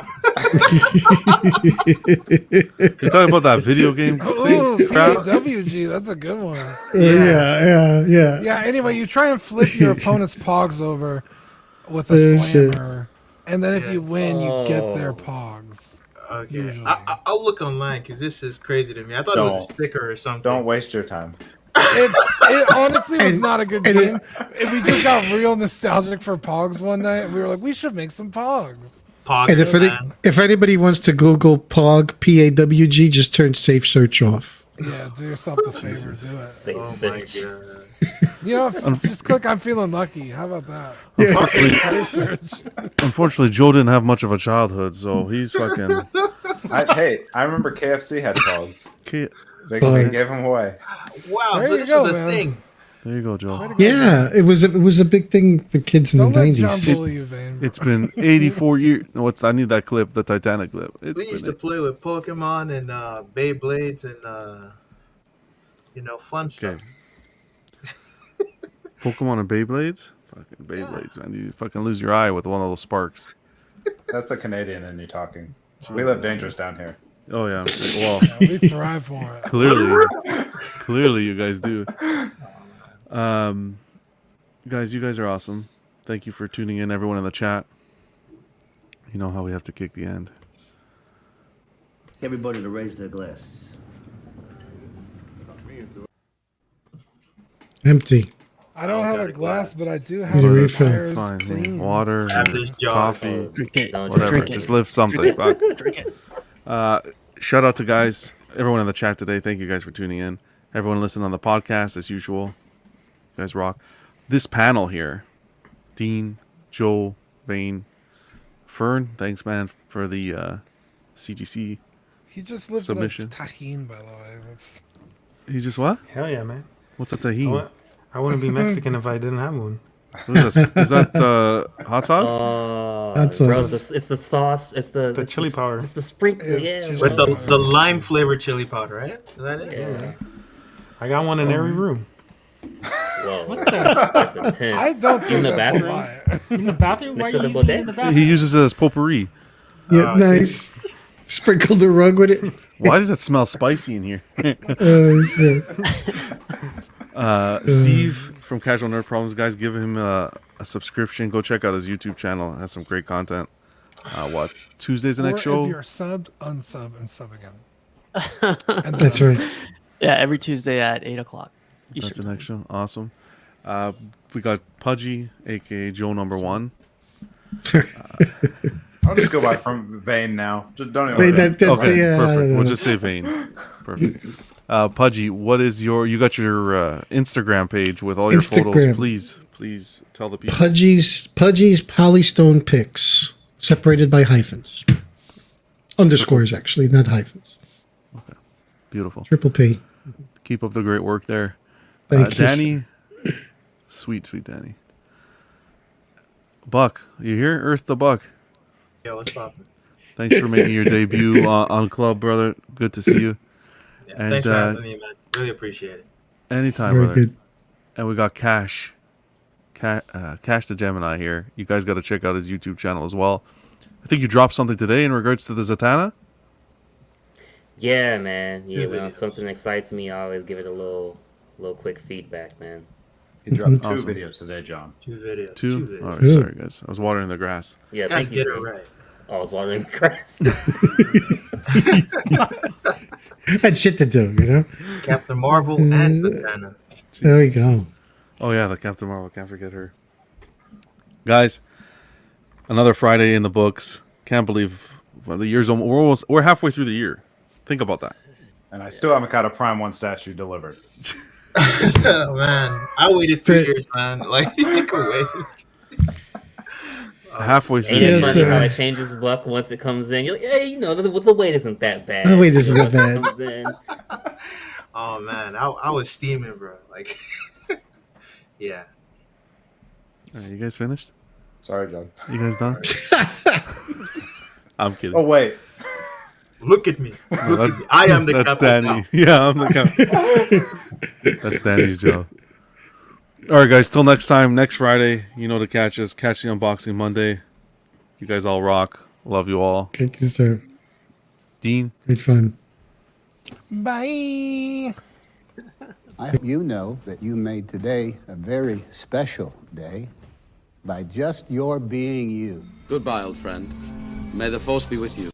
You talking about that video game Ooh, thing? Crap? PWG, that's a good one. Yeah. Yeah, anyway, you try and flip your opponent's Pogs over with a Oh, shit. slammer, and then if you win, you get their Pogs. Okay. Usually. I'll look online because this is crazy to me. I thought it was a sticker or something. Don't waste your time. It honestly was And- not a good and game. We just got real nostalgic for Pogs one night, and we were like, we should make some Pogs. Pog, And if anybody wants to Google Pog, PAWG, just turn safe search off. Yeah, do yourself the favor, do it. Safe Oh my search. god. You know, just click I'm feeling lucky. How about that? Safe search. Unfortunately, Joe didn't have much of a childhood, so he's fucking. I remember KFC had Pogs. K- They Pogs. gave them away. Wow, There so you this go, was a man. thing. There you go, Joe. Yeah, it was a big thing for kids in Don't the let 90s. John bully you, Vane. It's been 84 years. No, I need that clip, the Titanic clip. We used to play with Pokemon and Beyblades and fun stuff. Pokemon and Beyblades? Fucking Beyblades, man. You fucking lose your eye with one of those sparks. That's the Canadian in you talking. We live dangerous down here. Oh, yeah. Well, We thrive for it. Clearly you guys do. Guys, you guys are awesome. Thank you for tuning in, everyone in the chat. You know how we have to kick the end. Everybody to raise their glasses. Empty. I don't have a glass, but I do Need have a some refill. tires It's fine. clean. Water, Have this jar. coffee, Drink it. Don't whatever. drink it. Just lift something. Buck. Drink it. Shout out to guys, everyone in the chat today. Thank you guys for tuning in. Everyone listening on the podcast as usual. You guys rock. This panel here, Dean, Joe, Vane, Fern. Thanks, man, for the CGC. He just lifted Submission. up tahine, by the way. That's He's just what? Hell yeah, man. What's a tahini? I wouldn't be Mexican if I didn't have one. What is that? Is that hot sauce? That's Bro, a- it's the sauce. It's the chili powder. It's the sprinkle. It's Yeah, just- With bro. the lime flavored chili powder, right? Is that it? Yeah. I got one in every room. Whoa, that's intense. I don't think in the that's a bathroom. lie. In the bathroom? Why Next are to you the using it in the bodega? bathroom? He uses it as potpourri. Yeah, nice. Sprinkled the rug with it. Why does it smell spicy in here? Oh, shit. Steve from Casual Nerd Problems, guys, give him a subscription. Go check out his YouTube channel. It has some great content. What? Tuesday's the next Or show? if you're subbed, unsub, and sub again. And That's then- right. Yeah, every Tuesday at 8 o'clock. That's the next show. Awesome. We got Pudgy, aka Joe number 1. I'll just go by from Vane now. Just don't even. Wait, that, Okay, yeah, I perfect. don't We'll know. just say Vane. Perfect. Pudgy, what is you got your Instagram page with all your photos. Instagram. Please tell the people. Pudgy's Polystone Pics, separated by hyphens. Underscores, actually, not hyphens. Beautiful. Triple P. Keep up the great work there. Thank you. Danny. Sweet Danny. Buck, you here? Earth the Buck. Yeah, what's poppin'? Thanks for making your debut on Club, brother. Good to see you. Yeah, And, thanks for having me, man. Really appreciate it. Anytime, Very brother. good. And we got Cash the Gemini here. You guys got to check out his YouTube channel as well. I think you dropped something today in regards to the Zatanna. Yeah, man. Yeah, when videos. something excites me, I always give it a little quick feedback, man. He dropped two Awesome. videos today, John. Two videos. Two? videos. All right, Two. sorry, guys. I was watering the grass. Yeah, Gotta thank you. get it man. right. Oh, I was watering the grass. Had shit to do, you know? Captain Marvel and Zatanna. There we go. Oh, yeah, the Captain Marvel. Can't forget her. Guys, another Friday in the books. Can't believe the year's almost. We're halfway through the year. Think about that. And I still haven't got a Prime 1 statue delivered. Oh, man. I waited 2 years, man. Like, you could wait. Halfway through Ain't the it Yes, year. funny sir. how it changes buck once it comes in? You're like, hey, you know, the wait isn't that bad. The wait isn't that Once it bad. comes in. Oh, man. I was steaming, bro. Like, yeah. All right, you guys finished? Sorry, John. You guys done? I'm kidding. Oh, wait. Look at me. No, Look at me. I am the that's captain Danny. now. Yeah, I'm the captain. That's Danny's job. All right, guys. Till next time, next Friday. You know to catch us. Catch the unboxing Monday. You guys all rock. Love you all. Thank you, sir. Dean. Great fun. Bye. I hope you know that you made today a very special day by just your being you. Goodbye, old friend. May the force be with you.